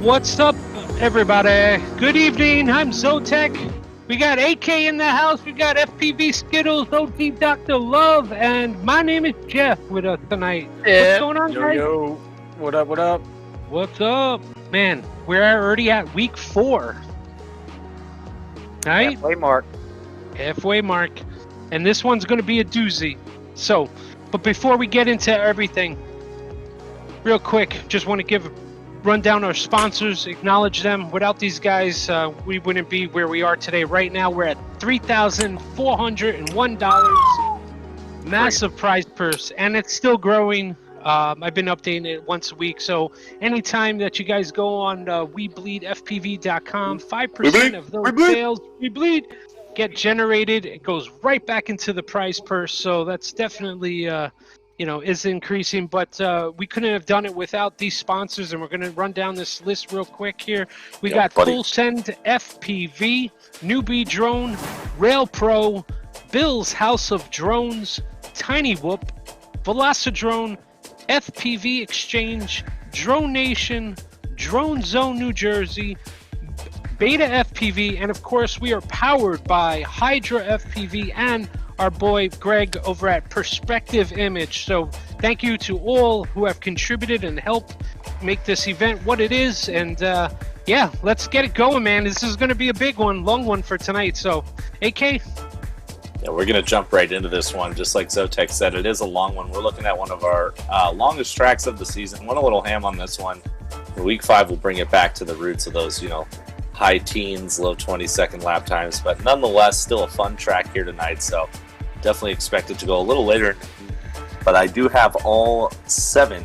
What's up, everybody? Good evening. I'm Zotek. We got AK in the house. We got FPV Skittles, OG Dr. Love, and my name is Jeff with us tonight. Yeah. What's going on, guys? Yo. What up, what up? What's up? Man, we're already at week 4. Right? Halfway mark. Halfway mark. And this one's going to be a doozy. So, but before we get into everything, real quick, just want to run down our sponsors, acknowledge them. Without these guys, we wouldn't be where we are today. Right now, we're at $3,401. Massive prize purse, and it's still growing. I've been updating it once a week, so anytime that you guys go on WeBleedFPV.com, 5% of those sales, get generated. It goes right back into the prize purse, so that's definitely... is increasing, but we couldn't have done it without these sponsors, and we're going to run down this list real quick here. We got FullSend FPV, NewBeeDrone, RailPro, Bill's House of Drones, Tiny Whoop, Velocidrone, FPV Exchange, Drone Nation, Drone Zone New Jersey, BETAFPV, and of course we are powered by Hydra FPV and our boy Greg over at Perspective Image. So thank you to all who have contributed and helped make this event what it is. And yeah, let's get it going, man. This is going to be a big one, long one for tonight. So AK? Yeah, we're going to jump right into this one. Just like Zotek said, it is a long one. We're looking at one of our longest tracks of the season. Went a little ham on this one. In week 5, we'll bring it back to the roots of those, high teens, low 20-second lap times. But nonetheless, still a fun track here tonight. So definitely expect it to go a little later. But I do have all 7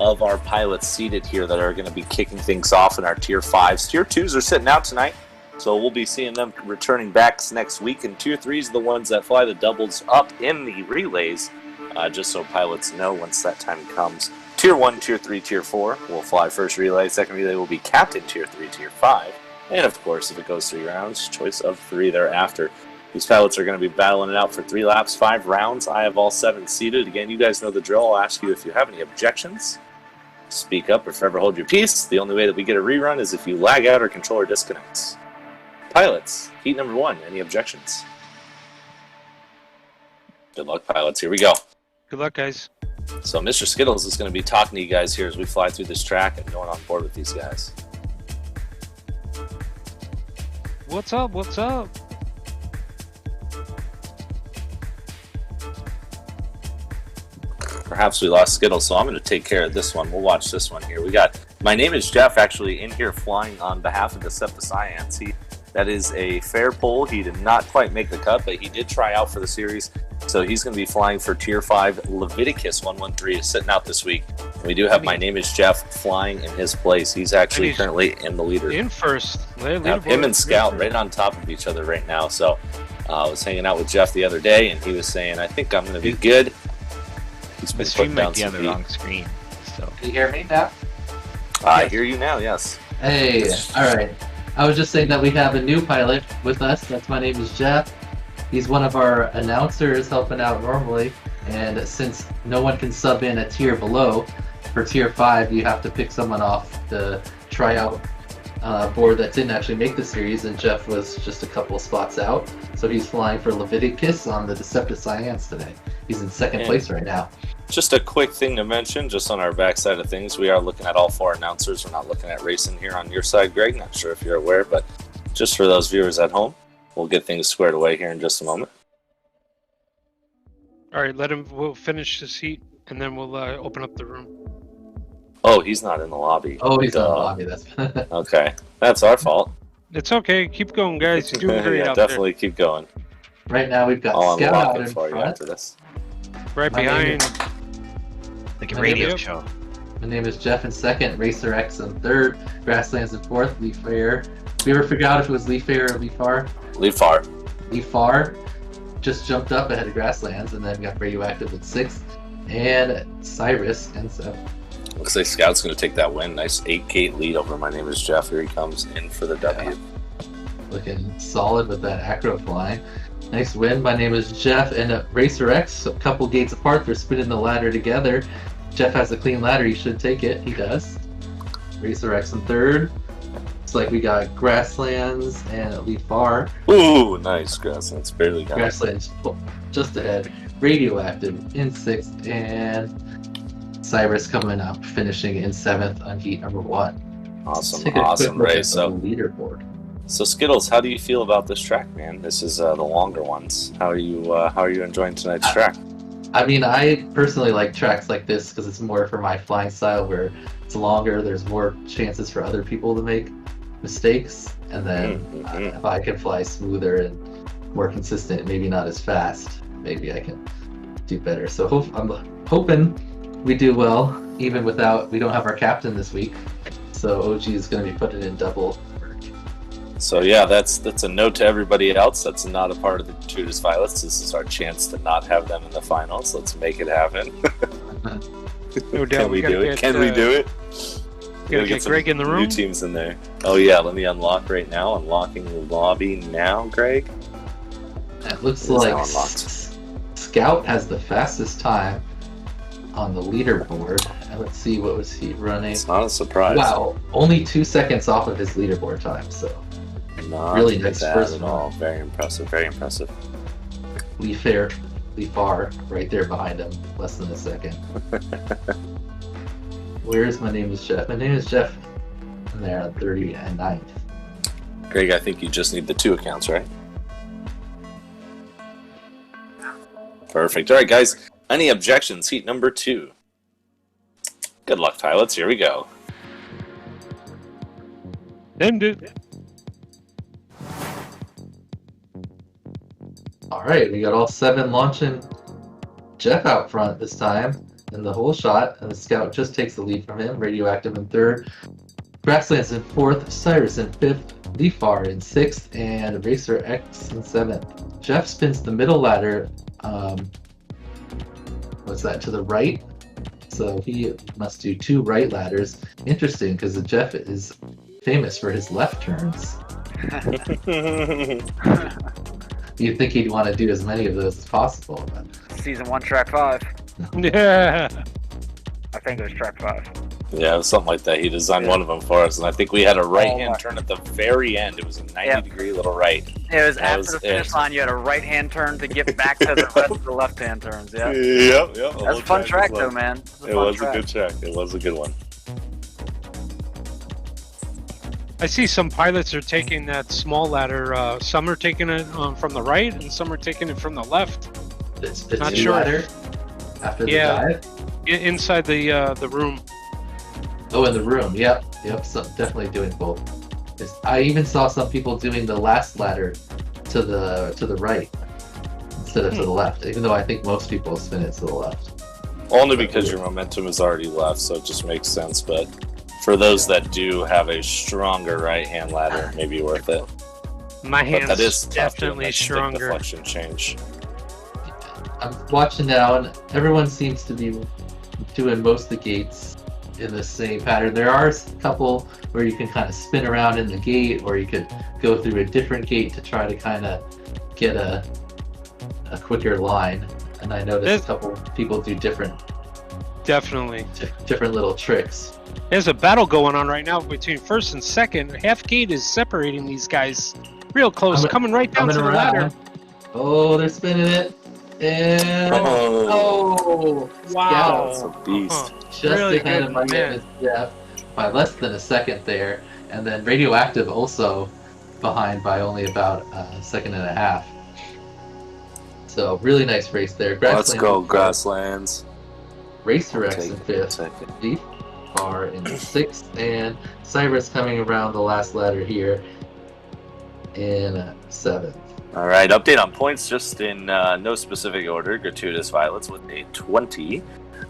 of our pilots seated here that are going to be kicking things off in our Tier 5s. Tier 2s are sitting out tonight, so we'll be seeing them returning back next week. And Tier 3s are the ones that fly the doubles up in the relays, just so pilots know once that time comes. Tier 1, Tier 3, Tier 4 will fly first relay. Second relay will be Captain Tier 3, Tier 5. And of course, if it goes 3 rounds, choice of 3 thereafter. These pilots are going to be battling it out for 3 laps, 5 rounds. I have all 7 seated. Again, you guys know the drill. I'll ask you if you have any objections. Speak up or forever hold your peace. The only way that we get a rerun is if you lag out or controller disconnects. Pilots, heat number 1. Any objections? Good luck, pilots. Here we go. Good luck, guys. So Mr. Skittles is going to be talking to you guys here as we fly through this track and going on board with these guys. What's up? What's up? Perhaps we lost Skittles, so I'm going to take care of this one. We'll watch this one here. We got, my name is Jeff, actually in here flying on behalf of Decepticons. That is a fair pull. He did not quite make the cut, but he did try out for the series. So he's going to be flying for Tier 5. Leviticus 113 is sitting out this week. And we do have my name is Jeff flying in his place. He's actually currently in the leader. In first. Him and Scout right on top of each other right now. So I was hanging out with Jeff the other day, and he was saying, I think I'm going to be good. The stream might be on the wrong screen. So. Can you hear me now? I hear you now, yes. Hey, alright. I was just saying that we have a new pilot with us. That's my name is Jeff. He's one of our announcers helping out normally. And since no one can sub in a tier below, for Tier 5 you have to pick someone off the tryout board that didn't actually make the series, and Jeff was just a couple of spots out. So he's flying for Leviticus on the Decepticons today. He's in second place right now. Just a quick thing to mention, just on our backside of things, we are looking at all 4 announcers. We're not looking at racing here on your side, Greg. Not sure if you're aware, but just for those viewers at home, we'll get things squared away here in just a moment. All right, we'll finish this heat, and then we'll open up the room. Oh, he's not in the lobby. Oh, he's in the lobby. That's okay. That's our fault. It's okay. Keep going, guys. You're doing great out definitely there. Keep going. Right now we've got I'll Scout out unlock in it for you front. after this. Right behind. Like a radio show. My name is Jeff in second, Racer X in third, Grasslands in fourth, Leaf Air. We ever figure out if it was Leaf Air or Leaf R? Leaf R. Leaf R just jumped up ahead of Grasslands, and then got Radioactive in sixth, and Cyrus in seventh. Looks like Scout's going to take that win. Nice 8-gate lead over My Name is Jeff. Here he comes in for the W. Looking solid with that acro flying. Nice win. My name is Jeff, and Racer X, a couple gates apart, they're spinning the ladder together. Jeff has a clean ladder, he should take it. He does. Racer X in third. Looks like we got Grasslands and Elite Far. Ooh, nice. Grasslands barely got it. Grasslands just ahead. Radioactive in sixth, and Cyrus coming up, finishing in seventh on heat number 1. Awesome race. So, leaderboard. So Skittles, how do you feel about this track, man? This is the longer ones. How are you enjoying tonight's track? I mean, I personally like tracks like this because it's more for my flying style, where it's longer. There's more chances for other people to make mistakes, and then if I can fly smoother and more consistent, maybe not as fast, maybe I can do better. So I'm hoping we do well, even without, we don't have our captain this week, so OG is going to be putting in double work. So yeah, that's a note to everybody else that's not a part of the Gratuitous Violets. This is our chance to not have them in the finals. Let's make it happen. No doubt. Can we do it? Can we do it? We gotta get Greg in the room. New teams in there. Oh yeah, let me unlock right now. Unlocking the lobby now, Greg. It looks like Scout has the fastest time on the leaderboard. And let's see, what was he running? It's not a surprise. Wow, only 2 seconds off of his leaderboard time, so not really nice bad first at one. all. Very impressive, very impressive. Lee Far, right there behind him, less than a second. Where's My Name is Jeff? My Name is Jeff. And they're at 30 and 9th. Greg, I think you just need the 2 accounts, right? Perfect. All right, guys. Any objections? Heat number 2. Good luck, pilots. Here we go. Alright, we got all 7 launching Jeff out front this time in the whole shot, and the Scout just takes the lead from him. Radioactive in 3rd, Grasslands in 4th, Cyrus in 5th, Lee Far in 6th, and Racer X in 7th. Jeff spins the middle ladder, what's that, to the right? So he must do 2 right ladders. Interesting, because Jeff is famous for his left turns. You'd think he'd want to do as many of those as possible. But... Season 1, track 5. Yeah. I think it was track 5. Yeah, it was something like that. He designed one of them for us, and I think we had a right-hand turn at the very end. It was a 90-degree little right. It was after the finish line. You had a right-hand turn to get back to the rest of the left-hand turns. Yeah. Yep. That's a fun track, though, man. It was a good track. It was a good one. I see some pilots are taking that small ladder. Some are taking it from the right, and some are taking it from the left. It's not sure. Ladder after the dive? Inside the room. Oh, in the room. Yep. So definitely doing both. I even saw some people doing the last ladder to the right instead of to the left. Even though I think most people spin it to the left. Only because your momentum is already left, so it just makes sense. But for those that do have a stronger right-hand ladder, it may be worth it. My hand's that is definitely stronger. Deflection change. I'm watching now, and everyone seems to be doing most of the gates in the same pattern. There are a couple where you can kind of spin around in the gate, or you could go through a different gate to try to kind of get a quicker line. And I noticed a couple people do different little tricks. There's a battle going on right now between first and second. Half gate is separating these guys real close, coming right down to the ladder. Oh, they're spinning it. And wow. That's a beast. Just really ahead of My Name is Jeff by less than a second there. And then Radioactive also behind by only about a second and a half. So really nice race there. Let's go, Grasslands. Racer X in 5th. Deep Far in 6th. And Cyrus coming around the last ladder here in 7th. All right, update on points just in no specific order. Gratuitous Violets with a 20.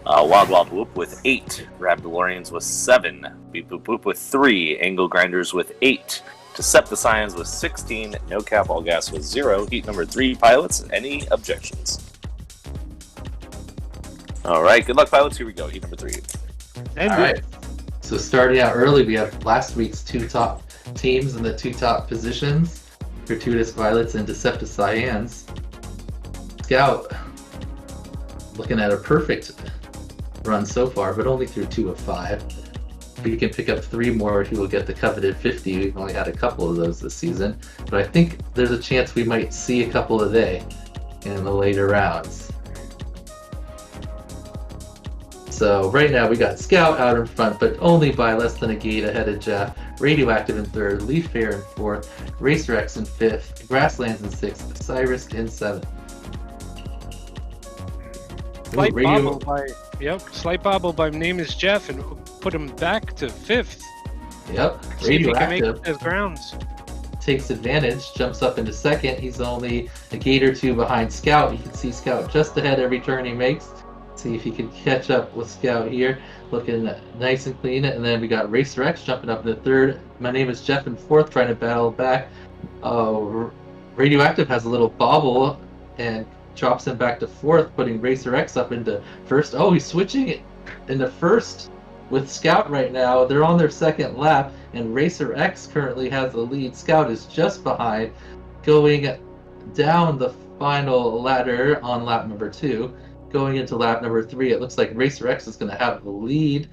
Wild Wild Whoop with 8. Rabdalorians with 7. Beep Boop Boop with 3. Angle Grinders with 8. Decepticons with 16. No Cap All Gas with 0. Heat number 3, pilots. Any objections? All right, good luck, pilots. Here we go. Heat number 3. All right. So starting out early, we have last week's 2 top teams in the 2 top positions. Gratuitous Violets and Decepticons. Scout looking at a perfect run so far, but only through 2 of 5. he can pick up 3 more, he will get the coveted 50. We've only had a couple of those this season, but I think there's a chance we might see a couple today in the later rounds. So right now we got Scout out in front, but only by less than a gate ahead of Jeff. Radioactive in 3rd, Leaf Fair in 4th, Racer X in 5th, Grasslands in 6th, Cyrus in 7th. Slight bobble by slight bobble by Name is Jeff and put him back to 5th. Yep, See if he can make Radioactive it to grounds. takes advantage, jumps up into 2nd. He's only a gate or 2 behind Scout. You can see Scout just ahead every turn he makes. See if he can catch up with Scout here, looking nice and clean. And then we got Racer X jumping up into 3rd. My Name is Jeff in 4th, trying to battle back. Radioactive has a little bobble and drops him back to 4th, putting Racer X up into 1st. Oh, he's switching it into 1st with Scout right now. They're on their 2nd lap, and Racer X currently has the lead. Scout is just behind, going down the final ladder on lap number 2. Going into lap number 3, it looks like Racer X is going to have the lead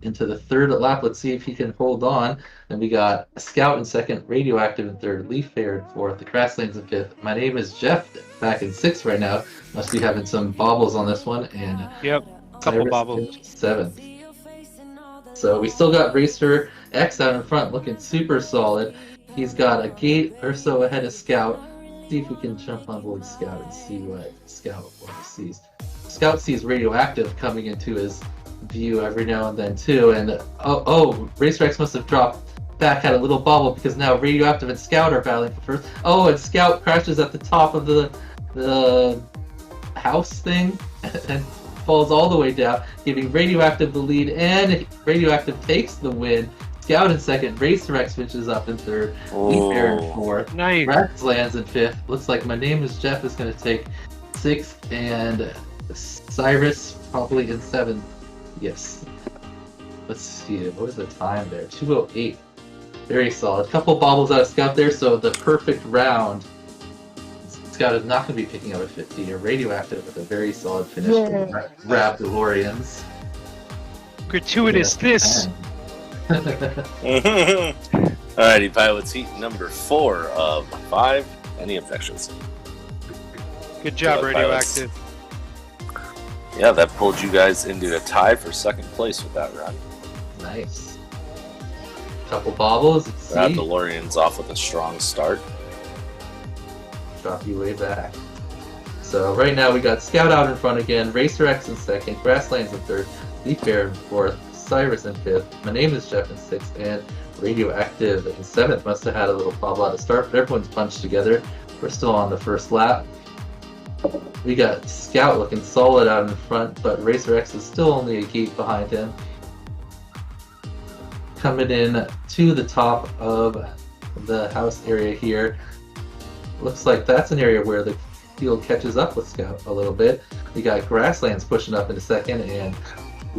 into the 3rd lap. Let's see if he can hold on. And we got Scout in 2nd, Radioactive in 3rd, Leaf Fair in 4th, the Grasslands in 5th. My Name is Jeff back in 6th right now. Must be having some bobbles on this one. And yep, couple bobbles. 7th. So we still got Racer X out in front, looking super solid. He's got a gate or so ahead of Scout. See if we can jump on board Scout and see what Scout sees. Scout sees Radioactive coming into his view every now and then too, and Racer X must have dropped back, had a little bobble, because now Radioactive and Scout are battling for 1st. Oh, and Scout crashes at the top of the house thing and falls all the way down, giving Radioactive the lead, and Radioactive takes the win. Scout in 2nd, Racer X finishes up in 3rd, Leaf Fair in 4th, Nice. Grasslands in 5th. Looks like My Name is Jeff is going to take 6th, and Cyrus probably in 7th. Yes. Let's see, what is the time there? 2:08. Very solid. Couple bobbles out of Scout there, so the perfect round. Scout is not going to be picking up a 50. Or Radioactive with a very solid finish to grab DeLoreans. Gratuitous this. Alrighty, pilots, heat number 4 of 5. Any objections? Good job, Pilots. Radioactive. Yeah, that pulled you guys into a tie for 2nd place with that run. Nice. Couple bobbles. That DeLorean's off with a strong start. Drop you way back. So right now we got Scout out in front again, Racer X in 2nd, Grasslands in 3rd, Leaf Fair in 4th, Cyrus in 5th, My Name is Jeff in 6th, and Radioactive in 7th. Must have had a little bobble at the start, but everyone's bunched together. We're still on the 1st lap. We got Scout looking solid out in front, but Racer X is still only a gate behind him. Coming in to the top of the house area here. Looks like that's an area where the field catches up with Scout a little bit. We got Grasslands pushing up into 2nd, and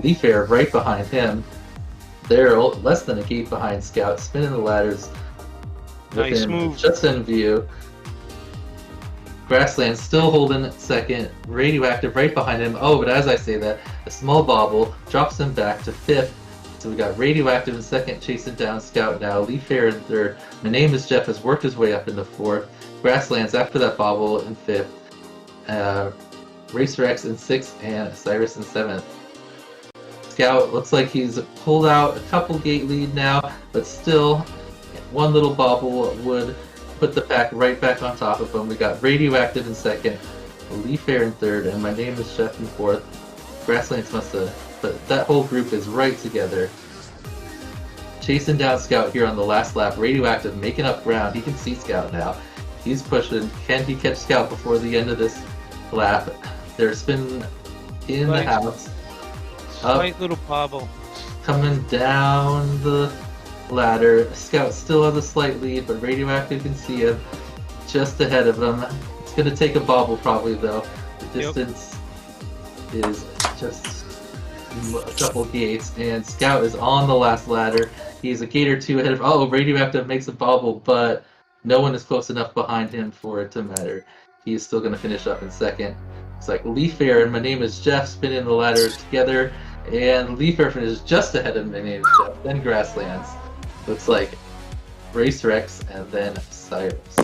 Leaf Fair right behind him. They're less than a gate behind Scout, spinning the ladders. Nice move. Just in view. Grassland still holding 2nd, Radioactive right behind him. Oh, but as I say that, a small bobble drops him back to 5th. So we got Radioactive in 2nd, chasing down Scout now. Leaf Fair in 3rd. My Name is Jeff has worked his way up into 4th. Grasslands after that bobble in 5th. Racer X in 6th, and Cyrus in 7th. Scout looks like he's pulled out a couple gate lead now, but still one little bobble would put the pack right back on top of him. We got Radioactive in 2nd, Leaf Fair in 3rd, and My Name is Jeff in 4th. Grasslands must have, but that whole group is right together. Chasing down Scout here on the last lap. Radioactive making up ground. He can see Scout now. He's pushing. Can he catch Scout before the end of this lap? They're spinning in the house. Slight little bobble. Coming down the ladder. Scout still has a slight lead, but Radioactive can see him just ahead of him. It's going to take a bobble probably though. The distance is just a couple gates, and Scout is on the last ladder. He's a gate or 2 ahead of. Oh, Radioactive makes a bobble, but no one is close enough behind him for it to matter. He is still going to finish up in 2nd. It's like Leaf Fair and My Name is Jeff spinning the ladder together. And Leafer finishes just ahead of my name is Jeff, then Grasslands. Looks like Racer X and then Cyrus.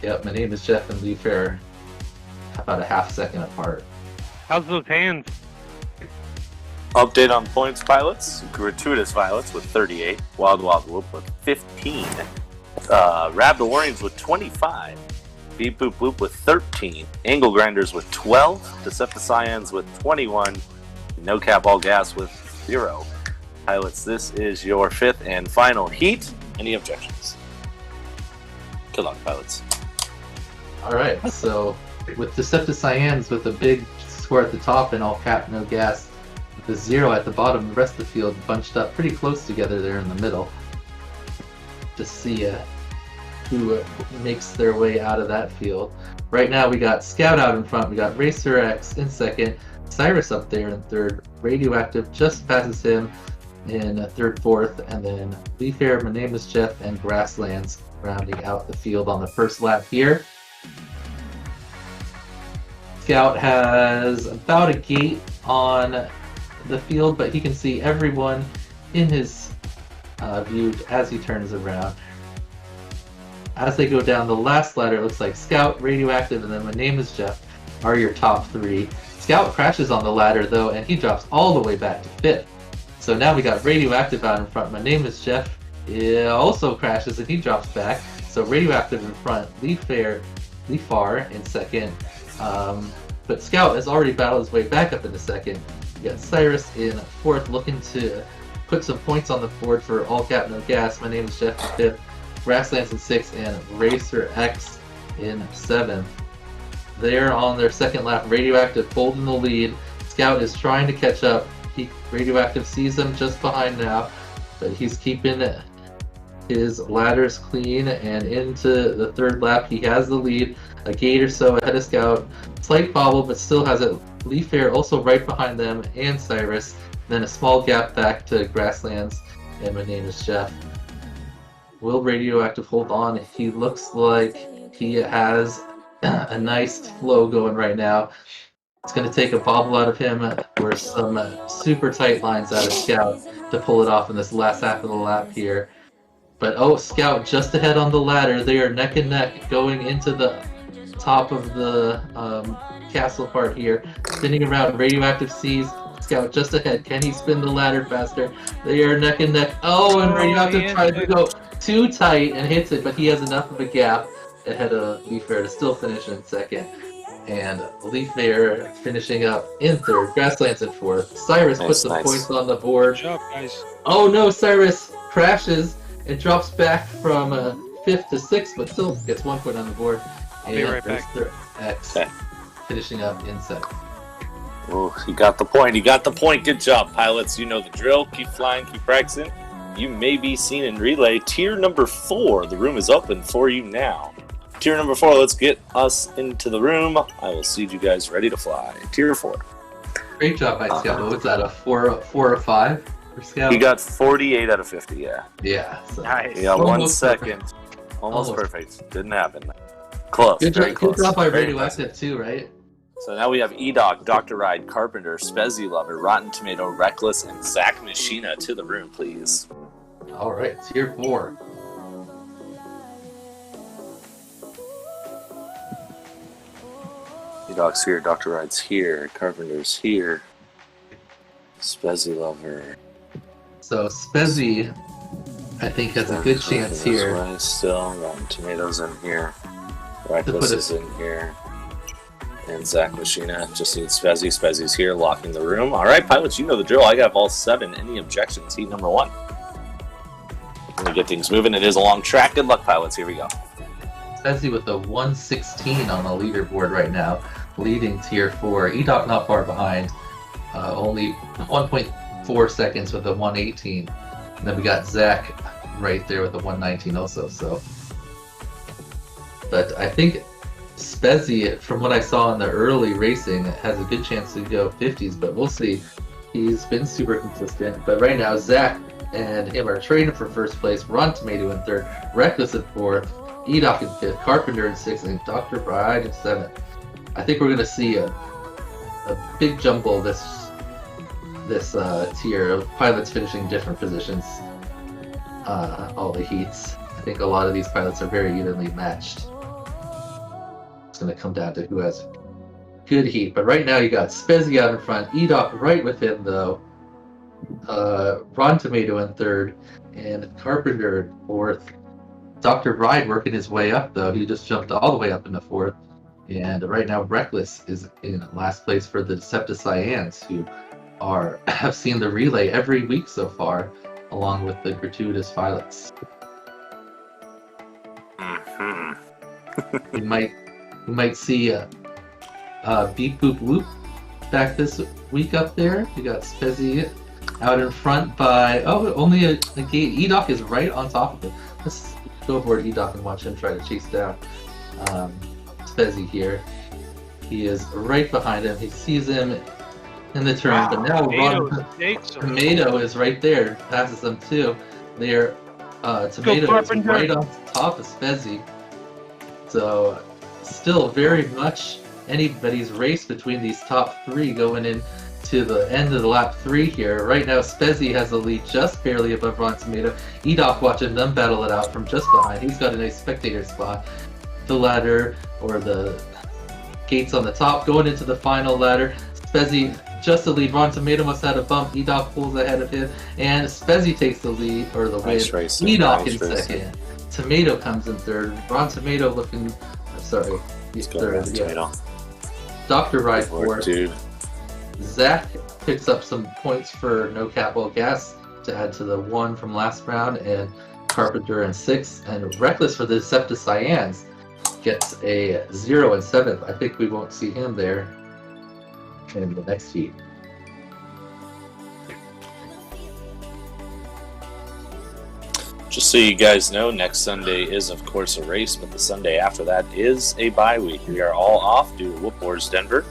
Yep, my name is Jeff and Leafer about a half second apart. How's those hands? Update on points, pilots. Gratuitous Violets with 38. Wild Wild Whoop with 15. Rabble Warriors with 25. Beep Boop Boop with 13. Angle Grinders with 12. Decepticons with 21. No Cap All Gas with 0. Pilots, this is your 5th and final heat. Any objections? Good luck, pilots. Alright, so with Decepticons with a big score at the top and All Cap, No Gas, the 0 at the bottom, the rest of the field bunched up pretty close together there in the middle. To see who makes their way out of that field. Right now we got Scout out in front, we got Racer X in second, Cyrus up there in third, Radioactive just passes him in third, fourth, and then Leafair, My Name is Jeff, and Grasslands rounding out the field on the first lap here. Scout has about a gate on the field, but he can see everyone in his view as he turns around. As they go down the last ladder, it looks like Scout, Radioactive, and then My Name is Jeff are your top 3. Scout crashes on the ladder though, and he drops all the way back to 5th. So now we got Radioactive out in front. My Name is Jeff also crashes and he drops back. So Radioactive in front, Leafar in second. But Scout has already battled his way back up into second. We got Cyrus in fourth, looking to put some points on the board for All Cap, No Gas. My Name is Jeff in fifth. Grasslands in sixth, and Racer X in seventh. They're on their second lap. Radioactive holding the lead. Scout is trying to catch up. Radioactive sees him just behind now, but he's keeping his ladders clean, and into the third lap he has the lead. A gate or so ahead of Scout. Slight bobble, but still has it. Leafair also right behind them, and Cyrus. Then a small gap back to Grasslands, and My Name is Jeff. Will Radioactive hold on? He looks like he has a nice flow going right now. It's going to take a bobble out of him or some super tight lines out of Scout to pull it off in this last half of the lap here. But Scout just ahead on the ladder. They are neck and neck going into the top of the castle part here. Spinning around, Radioactive sees Scout just ahead. Can he spin the ladder faster? They are neck and neck. And Radioactive tried to go too tight and hits it, but he has enough of a gap ahead of Leafair to still finish in second. And Leafair finishing up in third. Grasslands in fourth. Cyrus puts some points on the board. Good job, guys. Oh no, Cyrus crashes and drops back from 5th to 6th, but still gets 1 point on the board. I'll be right back. X finishing up in second. Oh, he got the point. He got the point. Good job, pilots. You know the drill. Keep flying. Keep practicing. You may be seen in relay. Tier number 4. The room is open for you now. Tier number 4. Let's get us into the room. I will see you guys ready to fly. Tier 4. Great job by Scout. What was that, a 4 or 5 for Scout? He got 48 out of 50, yeah. Yeah. So Nice. He got 1 second. Perfect. Almost perfect. Didn't happen. Close. Good very job, close. good job by Very Radioactive too, right? So now we have E-Doc, Dr. Ride, Carpenter, Spezzy Lover, Rotten Tomato, Reckless, and Zach Machina to the room, please. Alright, Tier 4. E-Doc's here, Dr. Ride's here, Carpenter's here, Spezzy Lover. So Spezzy, I think, has a good chance here. Way still, Rotten Tomatoes in here, Reckless is in here, and Zach Machina just needs Spezzy. Spezzy's here, locking the room. All right, pilots, you know the drill. I got all 7. Any objections? Heat number 1. Let me get things moving. It is a long track. Good luck, pilots. Here we go. Spezzy with a 116 on the leaderboard right now, leading Tier 4. E-Doc not far behind, only 1.4 seconds with a 118. And then we got Zach right there with a 119 also. So, but I think Spezzy, from what I saw in the early racing, has a good chance to go 50s, but we'll see. He's been super consistent. But right now, Zach and him are trading for first place. Rotten Tomato in third, Reckless in fourth, E-Doc in fifth, Carpenter in sixth, and Dr. Bride in seventh. I think we're gonna see a big jumble this tier of pilots finishing different positions. All the heats. I think a lot of these pilots are very evenly matched. It's gonna come down to who has good heat. But right now you got Spezzy out in front, Edoc right with him though. Ron Tomato in third, and Carpenter in fourth. Dr. Ride working his way up though. He just jumped all the way up into fourth. And right now Reckless is in last place for the Decepticyans, who have seen the relay every week so far, along with the gratuitous pilots. we might see Beep Boop Whoop back this week up there. We got Spezzy out in front by only a gate. Edoc is right on top of it. Let's go aboard Edoc and watch him try to chase down Spezzy here. He is right behind him. He sees him in the turn, but now Tomato is right there, passes them too. They're Tomato is right on top of Spezzy. So still very much anybody's race between these top three going into the end of the lap 3 here. Right now Spezzy has the lead just barely above Ron Tomato. Edoc watching them battle it out from just behind. He's got a nice spectator spot. The ladder, or the gates on the top, going into the final ladder. Spezzy just the lead. Ron Tomato must have had a bump. Edoc pulls ahead of him, and Spezzy takes the lead, or the win. Edoc in second. Tomato comes in third. Ron Tomato looking, he's third. Yeah. Dr. Ride fourth. Zach picks up some points for no capital gas to add to the 1 from last round, and Carpenter in 6th, and Reckless for the Decepticyans gets a 0 in 7th. I think we won't see him there in the next heat. Just so you guys know, next Sunday is of course a race, but the Sunday after that is a bye week. We are all off due to Whoop Wars Denver,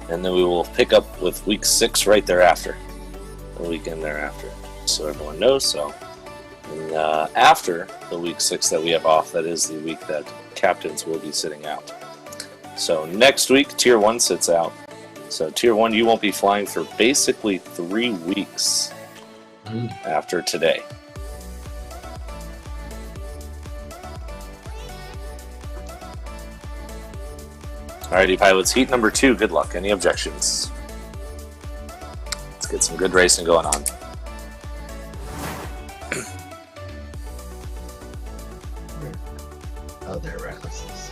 and then we will pick up with week 6 right thereafter, the weekend thereafter, so everyone knows. So after the week 6 that we have off, that is the week that captains will be sitting out. So next week Tier 1 sits out. So Tier 1, you won't be flying for basically 3 weeks after today. Alrighty, pilots, heat number 2, good luck. Any objections? Let's get some good racing going on. Oh, they're Recklesses.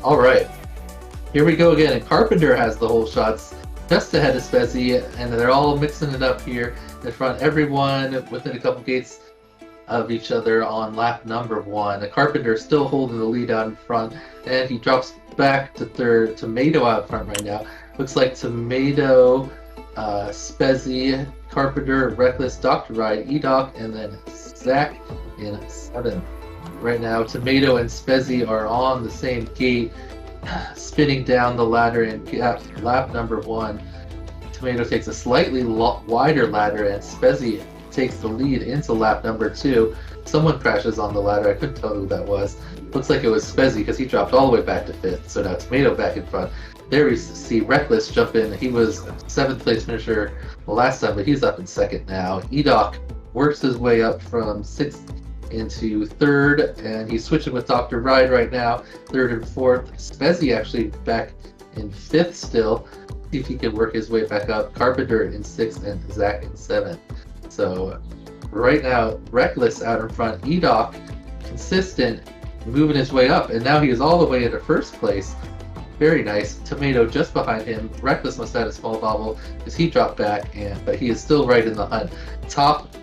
Alright, here we go again, and Carpenter has the whole shots just ahead of Spezzy, and they're all mixing it up here in front. Everyone within a couple gates of each other on lap number 1. Carpenter still holding the lead out in front, and he drops back to third. Tomato out front right now. Looks like Tomato, Spezzy, Carpenter, Reckless, Dr. Ride, Edoc, and then Zach in 7th. Right now, Tomato and Spezzy are on the same gate, spinning down the ladder in lap number 1. Tomato takes a slightly wider ladder, and Spezzy takes the lead into lap number 2. Someone crashes on the ladder. I couldn't tell who that was. Looks like it was Spezzy because he dropped all the way back to 5th. So now Tomato back in front. There we see Reckless jump in. He was 7th place finisher the last time, but he's up in 2nd now. Edoc works his way up from 6th into 3rd, and he's switching with Dr. Ride right now, 3rd and 4th. Spezzy actually back in 5th still. See if he can work his way back up. Carpenter in 6th and Zach in 7th. So right now, Reckless out in front. Edoc, consistent, moving his way up, and now he is all the way into 1st place. Very nice. Tomato just behind him. Reckless must have had a small bobble because he dropped back, but he is still right in the hunt. Top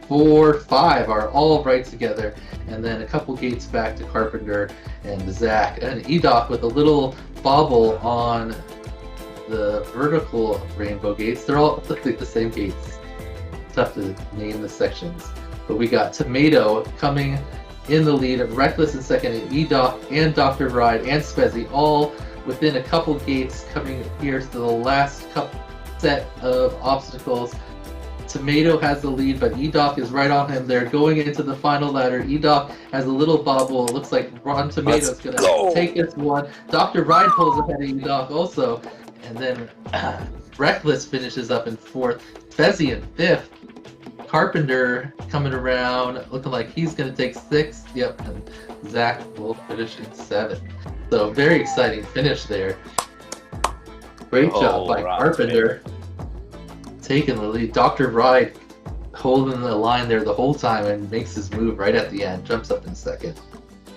4, 5 are all right together, and then a couple gates back to Carpenter and Zach. And Edoc with a little bobble on the vertical rainbow gates. They're all like the same gates. Tough to name the sections, but we got Tomato coming in the lead, Reckless in 2nd, and Edoc and Dr. Ride and Spezzy all within a couple gates, coming here to the last couple set of obstacles. Tomato has the lead, but Edoc is right on him. They're going into the final ladder. Edoc has a little bobble. It looks like Ron Tomato's going to take this one. Dr. Ryan pulls ahead of Edoc also. And then Reckless finishes up in 4th. Fezzi in 5th. Carpenter coming around, looking like he's going to take 6th. Yep, and Zach will finish in 7th. So very exciting finish there. Great job by Carpenter. Taking the lead. Dr. Ride holding the line there the whole time and makes his move right at the end. Jumps up in 2nd.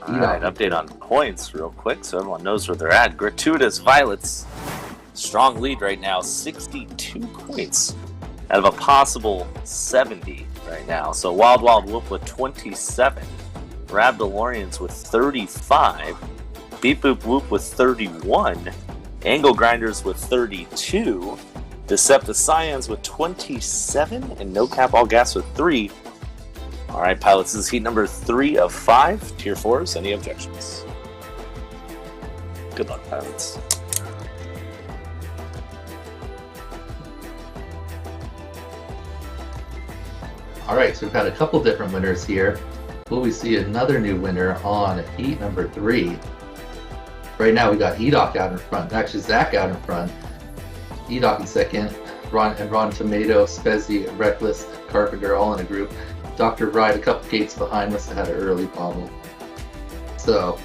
Alright, update on points real quick so everyone knows where they're at. Gratuitous Violets, strong lead right now, 62 points out of a possible 70 right now. So Wild Wild Whoop with 27, Rab DeLoreans with 35, Beep Boop Whoop with 31, Angle Grinders with 32, Decepticons with 27, and No Cap All Gas with 3. Alright, pilots, this is heat number 3 of 5. Tier 4s, any objections? Good luck, pilots. Alright, so we've had a couple different winners here. Will we see another new winner on heat number 3? Right now we got Edoc out in front, actually Zach out in front. Edoc in 2nd, Ron Tomato, Spezzi, Reckless, Carpenter all in a group. Dr. Ride a couple gates behind, must have had an early bobble. So,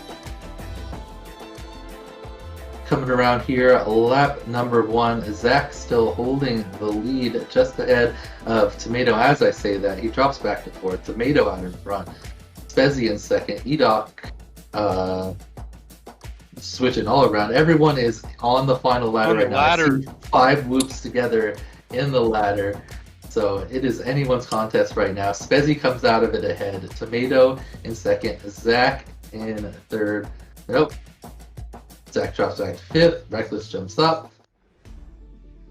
coming around here, lap number 1, Zach still holding the lead just ahead of Tomato. As I say that, he drops back to 4th. Tomato out in front, Spezzi in 2nd, Edoc switching all around. Everyone is on the final ladder right now. I see 5 whoops together in the ladder. So it is anyone's contest right now. Spezzi comes out of it ahead. Tomato in 2nd. Zach in 3rd. Nope. Zach drops back to 5th. Reckless jumps up.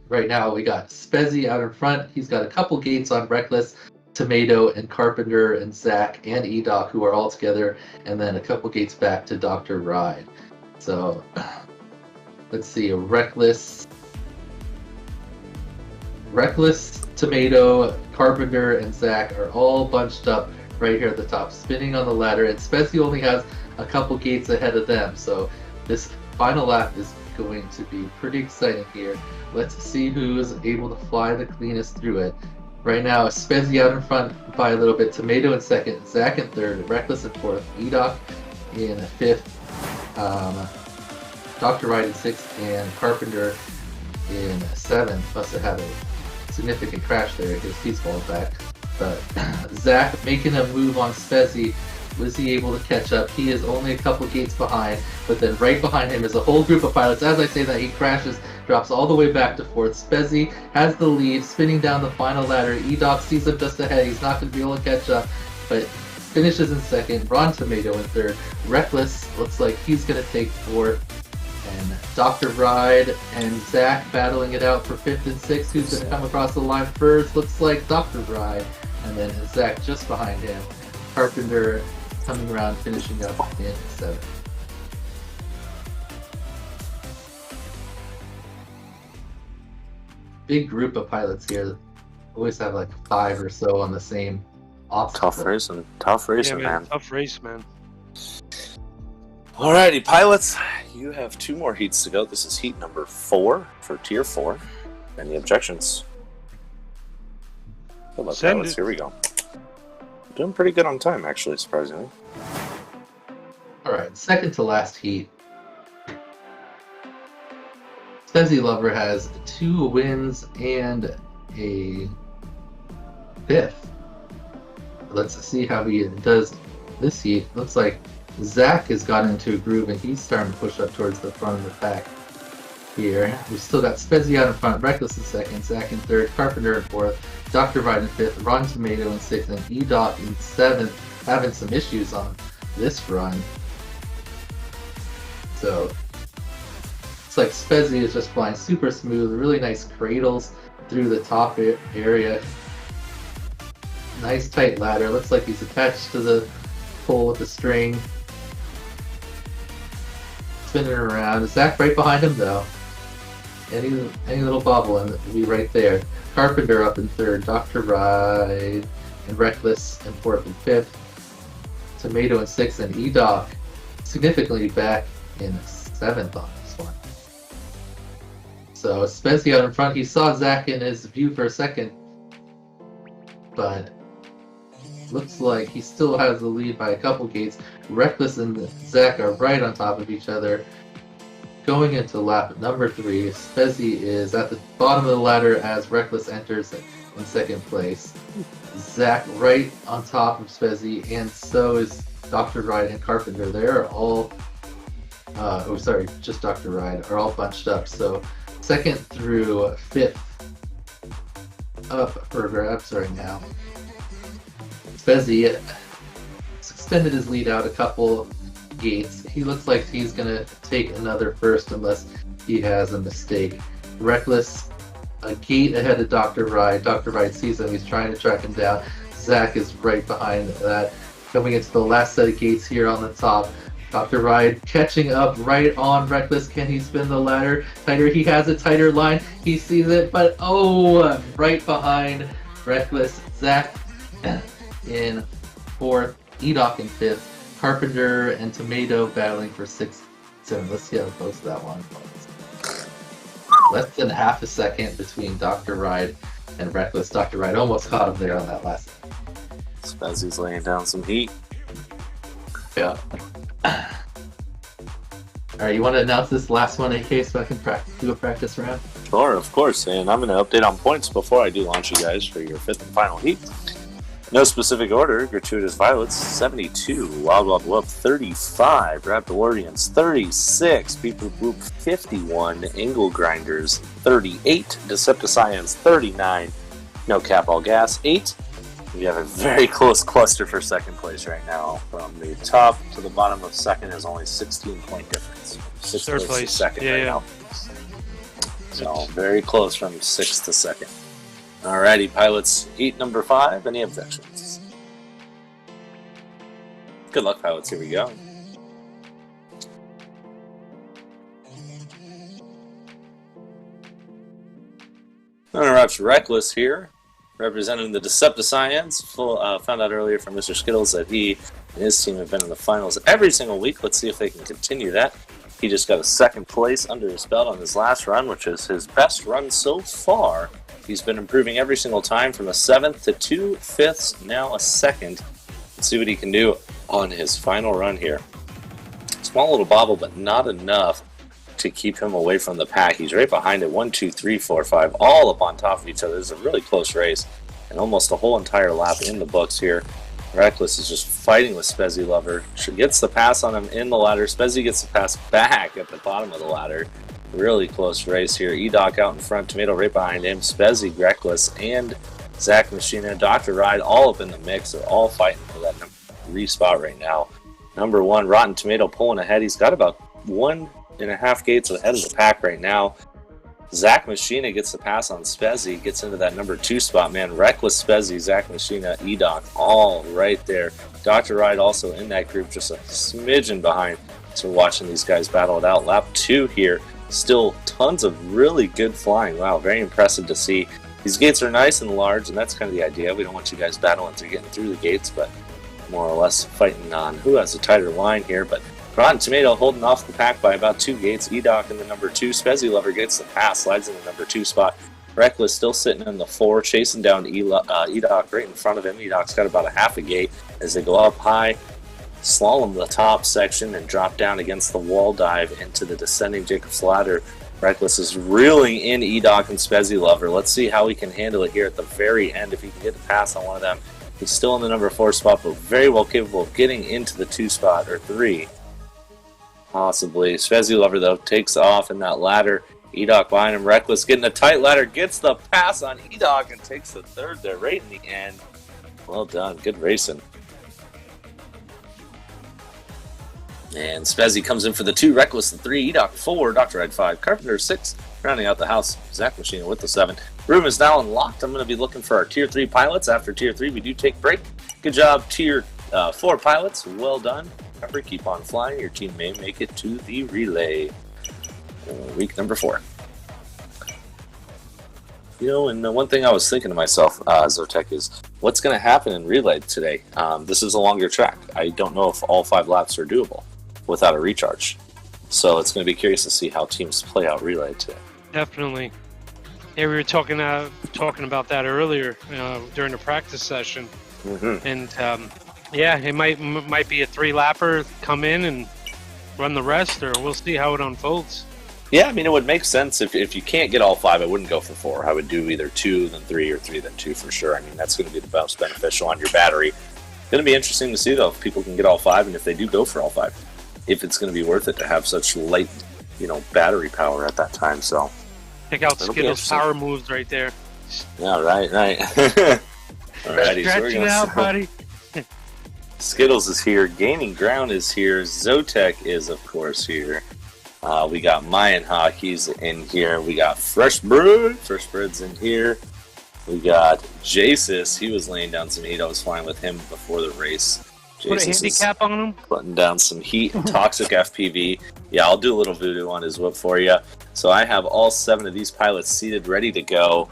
Right now we got Spezzi out in front. He's got a couple gates on Reckless, Tomato, and Carpenter, and Zach, and Edoc, who are all together. And then a couple gates back to Dr. Ride. So, let's see, Reckless, Tomato, Carpenter, and Zach are all bunched up right here at the top, spinning on the ladder, and Spezzi only has a couple gates ahead of them, so this final lap is going to be pretty exciting here. Let's see who's able to fly the cleanest through it. Right now, Spezzi out in front by a little bit, Tomato in 2nd, Zach in 3rd, Reckless in 4th, Edoc in 5th, Dr. Ride in 6th, and Carpenter in 7th. Must have had a significant crash there. His piece falls back. But Zach making a move on Spezzi. Was he able to catch up? He is only a couple gates behind, but then right behind him is a whole group of pilots. As I say that, he crashes, drops all the way back to 4th. Spezzi has the lead, spinning down the final ladder. Edoc sees him just ahead. He's not going to be able to catch up, but finishes in 2nd. Ron Tomato in 3rd. Reckless looks like he's going to take 4th. And Dr. Ride and Zach battling it out for 5th and 6th. Who's going to come across the line first? Looks like Dr. Ride. And then Zach just behind him. Carpenter coming around, finishing up in 7th. Big group of pilots here. Always have like 5 or so on the same obstacle. Tough racing, yeah, man. Tough race, man. Alrighty, pilots, you have 2 more heats to go. This is heat number 4 for Tier 4. Any objections? Good luck, pilots. Here we go. Doing pretty good on time, actually, surprisingly. Alright, second to last heat. Spezzi Lover has 2 wins and a 5th. Let's see how he does this heat. Looks like Zach has gotten into a groove and he's starting to push up towards the front of the pack here. We've still got Spezzi out in front, Reckless in 2nd, Zach in 3rd, Carpenter in 4th, Dr. Ride in 5th, Ron Tomato in 6th, and Edoc in 7th, having some issues on this run. So, it's like Spezzi is just flying super smooth, really nice cradles through the top area. Nice tight ladder, looks like he's attached to the pole with the string. Spinning around. Zach right behind him though. any little bobble and it'll be right there. Carpenter up in third, Dr. Ride and Reckless in fourth and fifth, Tomato in sixth, and E-Doc significantly back in seventh on this one. So Spezzy out in front, he saw Zach in his view for a second, but looks like he still has the lead by a couple gates. Reckless and Zach are right on top of each other. Going into lap number 3, Spezzy is at the bottom of the ladder as Reckless enters in second place. Zach right on top of Spezzy, and so is Dr. Ride and Carpenter. They're all, just Dr. Ride, are all bunched up. So second through fifth up for grabs right now. Spezzy extended his lead out a couple gates. He looks like he's gonna take another first unless he has a mistake. Reckless, a gate ahead of Dr. Ride. Dr. Ride sees him, he's trying to track him down. Zach is right behind that. Coming into the last set of gates here on the top. Dr. Ride catching up right on Reckless. Can he spin the ladder tighter? He has a tighter line. He sees it, but right behind Reckless. Zach in fourth, E-Doc in fifth. Carpenter and Tomato battling for 6th, 7th. Let's see how close that one was. Less than half a second between Dr. Ride and Reckless. Dr. Ride almost caught him there on that last one. Spezzy's laying down some heat. Yeah. Alright, you want to announce this last one, AK, so I can do a practice round? Sure, of course. And I'm going to update on points before I do launch you guys for your 5th and final heat. No specific order. Gratuitous Violets 72, Wild Wild Whoop 35, Raptorwardians 36, People Group 51, Angle Grinders 38, Decepticons 39, No Cap All Gas 8. We have a very close cluster for second place right now. From the top to the bottom of second is only 16-point difference. Third place to second right now. So very close from 6th to 2nd. Alrighty, pilots, heat number 5. Any objections? Good luck, pilots. Here we go. Runner-up's Reckless here, representing the Decepticons. Found out earlier from Mr. Skittles that he and his team have been in the finals every single week. Let's see if they can continue that. He just got a 2nd place under his belt on his last run, which is his best run so far. He's been improving every single time from a 7th to 2 5ths, now a 2nd. Let's see what he can do on his final run here. Small little bobble, but not enough to keep him away from the pack. He's right behind it. 1, 2, 3, 4, 5, all up on top of each other. This is a really close race, and almost a whole entire lap in the books here. Reckless is just fighting with Spezzy Lover. She gets the pass on him in the ladder. Spezzy gets the pass back at the bottom of the ladder. Really close race here. E-Doc out in front, Tomato right behind him, Spezzy, Reckless, and Zach Machina, Dr. Ride all up in the mix. They're all fighting for that number 3 spot right now. Number 1, Rotten Tomato pulling ahead. He's got about 1.5 gates ahead of the pack right now. Zach Machina gets the pass on Spezzy, gets into that number 2 spot, man. Reckless, Spezzy, Zach Machina, E-Doc, all right there. Dr. Ride also in that group, just a smidgen behind. So we're watching these guys battle it out. Lap 2 here. Still tons of really good flying. Wow, very impressive to see. These gates are nice and large, and that's kind of the idea. We don't want you guys battling through getting through the gates, but more or less fighting on who has a tighter line here. But Rotten Tomato holding off the pack by about 2 gates. E-Doc in the number 2. Spezzy Lover gets the pass, slides in the number 2 spot. Reckless still sitting in the 4, chasing down E-Doc right in front of him. E-Doc's got about a half a gate as they go up high. Slalom the top section and drop down against the wall dive into the descending Jacob's Ladder. Reckless is reeling in E-Doc and Spezzy Lover. Let's see how he can handle it here at the very end. If he can get a pass on one of them. He's still in the number 4 spot, but very well capable of getting into the 2 spot, or 3. Possibly. Spezzy Lover, though, takes off in that ladder. E-Doc behind him. Reckless getting a tight ladder, gets the pass on E-Doc and takes the 3rd there right in the end. Well done. Good racing. And Spezzy comes in for the 2, Reckless the 3, E-Doc 4, Dr. Ride 5, Carpenter 6, rounding out the house, Zach Machina with the 7. Room is now unlocked. I'm going to be looking for our Tier 3 pilots. After Tier 3, we do take break. Good job, Tier 4 pilots. Well done. Remember, keep on flying. Your team may make it to the relay. Week number 4. You know, and one thing I was thinking to myself, Zotek, is what's going to happen in relay today? This is a longer track. I don't know if all 5 laps are doable without a recharge. So it's going to be curious to see how teams play out relay today. Definitely. Yeah, we were talking about that earlier during the practice session. Mm-hmm. And yeah, it might be a 3-lapper, come in and run the rest, or we'll see how it unfolds. Yeah, I mean, it would make sense if you can't get all 5. I wouldn't go for 4. I would do either 2, then 3, or 3, then 2 for sure. I mean, that's going to be the most beneficial on your battery. It's going to be interesting to see, though, if people can get all 5, and if they do go for all 5, if it's going to be worth it to have such light, battery power at that time. So check out Skittles' power moves right there. Yeah, right. Alrighty, Stretch it out, buddy. Skittles is here. Gaining Ground is here. Zotek is, of course, here. We got Mayan Hawk, he's in here. We got Fresh Bread's in here. We got Jasus, he was laying down some heat. I was flying with him before the race. Put a handicap on him? Putting down some heat. Toxic FPV. Yeah, I'll do a little voodoo on his whip for you. So I have all 7 of these pilots seated, ready to go.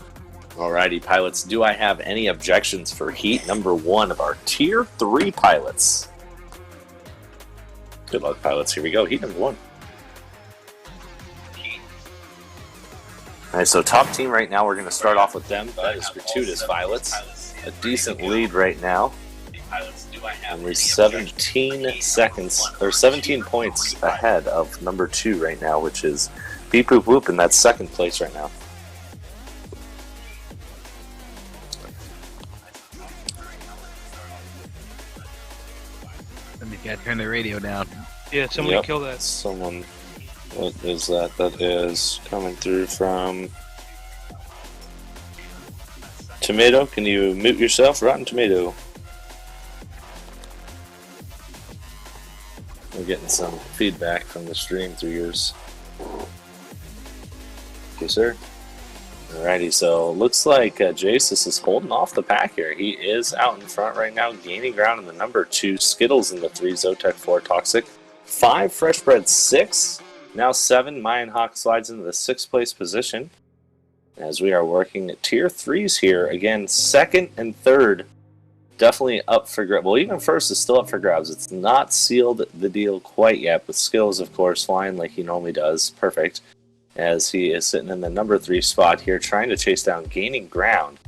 Alrighty, pilots, do I have any objections for heat number 1 of our Tier 3 pilots? Good luck, pilots. Here we go. Heat number 1. Alright, so top team right now, we're going to start off with them. That is Gratuitous Pilots. A decent lead right now. And we're 17 seconds, or 17 points ahead of number 2 right now, which is Beep Boop Whoop, and that's 2nd place right now. Somebody got to turn the radio down. Yeah, somebody kill that. Someone. What is that? That is coming through from Tomato. Can you mute yourself, Rotten Tomato? We're getting some feedback from the stream through yours. Okay, sir. Alrighty, so looks like Jasus is holding off the pack here. He is out in front right now, gaining ground in the number 2. Skittles in the 3, Zotek 4, Toxic 5, Fresh Bread 6. Now 7, Mayan Hawk slides into the 6th place position as we are working at Tier 3s here. Again, 2nd and 3rd definitely up for grabs. Well, even 1st is still up for grabs. It's not sealed the deal quite yet, but Skittles, of course, flying like he normally does. Perfect. As he is sitting in the number 3 spot here, trying to chase down Gaining Ground.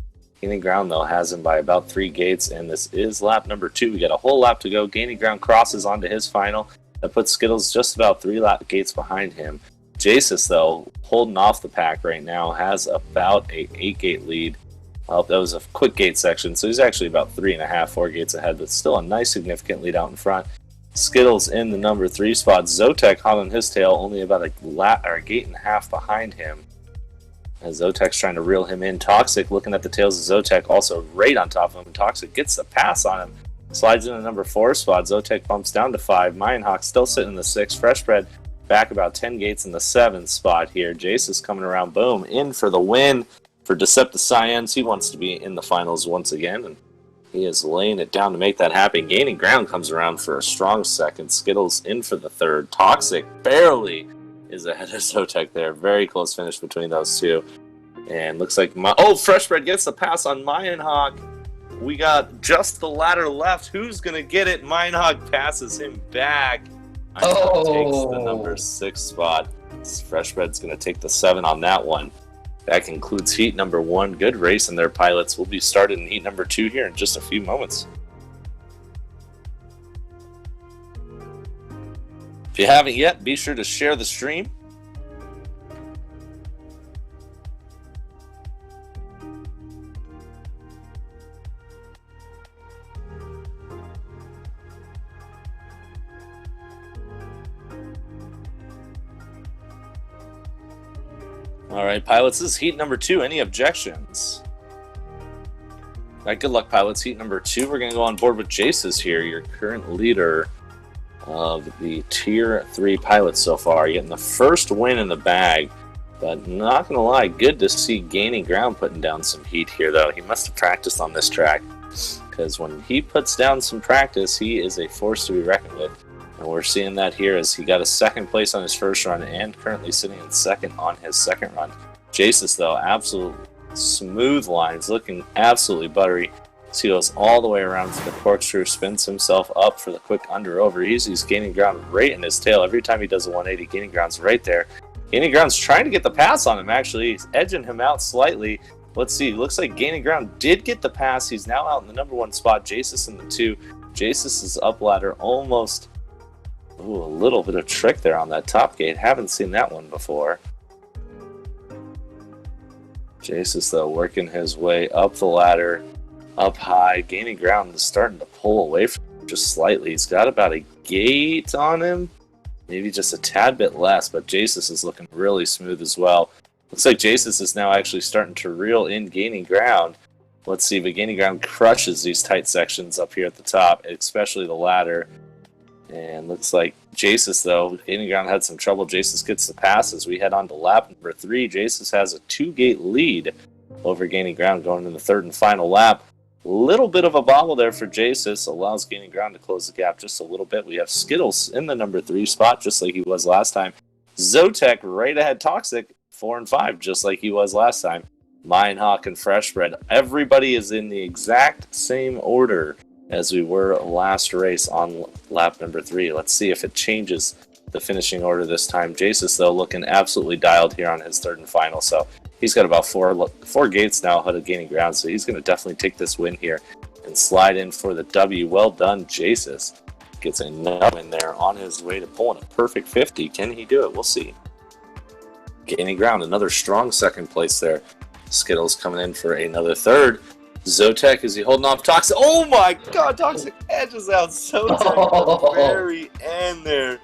Gaining Ground, though, has him by about 3 gates, and this is lap number 2. We got a whole lap to go. Gaining Ground crosses onto his final. That puts Skittles just about 3 lap gates behind him. Jasus, though, holding off the pack right now, has about a 8-gate lead. Well, that was a quick gate section, so he's actually about 3.5, 4 gates ahead, but still a nice significant lead out in front. Skittles in the number 3 spot. Zotek hot on his tail, only about a gate and a half behind him. As Zotek's trying to reel him in. Toxic looking at the tails of Zotek, also right on top of him. Toxic gets the pass on him. Slides in the number 4 spot. Zotek bumps down to 5. Mayan Hawk still sitting in the 6. Fresh Bread back about 10 gates in the 7th spot here. Jace is coming around. Boom. In for the win for Deceptive Science. He wants to be in the finals once again, and he is laying it down to make that happen. Gaining Ground comes around for a strong 2nd. Skittles in for the 3rd. Toxic barely is ahead of Zotek there. Very close finish between those two. And looks like Fresh Bread gets the pass on Mayan Hawk. We got just the ladder left. Who's going to get it? Mayan Hawk passes him back. Takes the number 6 spot. Fresh Bread's going to take the 7 on that one. That concludes heat number 1. Good race in their pilots. We'll be starting in heat number 2 here in just a few moments. If you haven't yet, be sure to share the stream. All right, pilots, this is heat number 2. Any objections? All right, good luck, pilots. Heat number 2, we're going to go on board with Jasus here, your current leader of the Tier 3 pilots so far. Getting the first win in the bag, but not going to lie, good to see Gaining Ground putting down some heat here, though. He must have practiced on this track, because when he puts down some practice, he is a force to be reckoned with. And we're seeing that here as he got a 2nd place on his first run and currently sitting in 2nd on his 2nd run. Jasus, though, absolute Smooth lines, looking absolutely buttery. He goes all the way around for the corkscrew, spins himself up for the quick under-over. He's gaining ground right in his tail. Every time he does a 180, gaining ground's right there. Gaining ground's trying to get the pass on him, actually. He's edging him out slightly. Let's see. Looks like gaining ground did get the pass. He's now out in the number 1 spot. Jasus in the 2. Jasus is up ladder almost. Ooh, a little bit of trick there on that top gate. Haven't seen that one before. Jasus, though, working his way up the ladder, up high. Gaining ground is starting to pull away from him just slightly. He's got about a gate on him. Maybe just a tad bit less, but Jasus is looking really smooth as well. Looks like Jasus is now actually starting to reel in gaining ground. Let's see, but gaining ground crushes these tight sections up here at the top, especially the ladder. And looks like Jasus, though, gaining ground had some trouble. Jasus gets the pass as we head on to lap number 3. Jasus has a 2-gate lead over gaining ground going in the 3rd and final lap. Little bit of a bobble there for Jasus, allows gaining ground to close the gap just a little bit. We have Skittles in the number 3 spot, just like he was last time. Zotek right ahead Toxic, 4 and 5, just like he was last time. Minehawk and Freshbread. Everybody is in the exact same order as we were last race on lap number 3. Let's see if it changes the finishing order this time. Jasus, though, looking absolutely dialed here on his 3rd and final, so he's got about four gates now ahead of gaining ground, so he's going to definitely take this win here and slide in for the W. Well done, Jasus. Gets a nub in there on his way to pulling a perfect 50. Can he do it? We'll see. Gaining ground, another strong 2nd place there. Skittles coming in for another 3rd. Zotek, is he holding off Toxic? Oh my god, Toxic edges out Zotek at the very end there.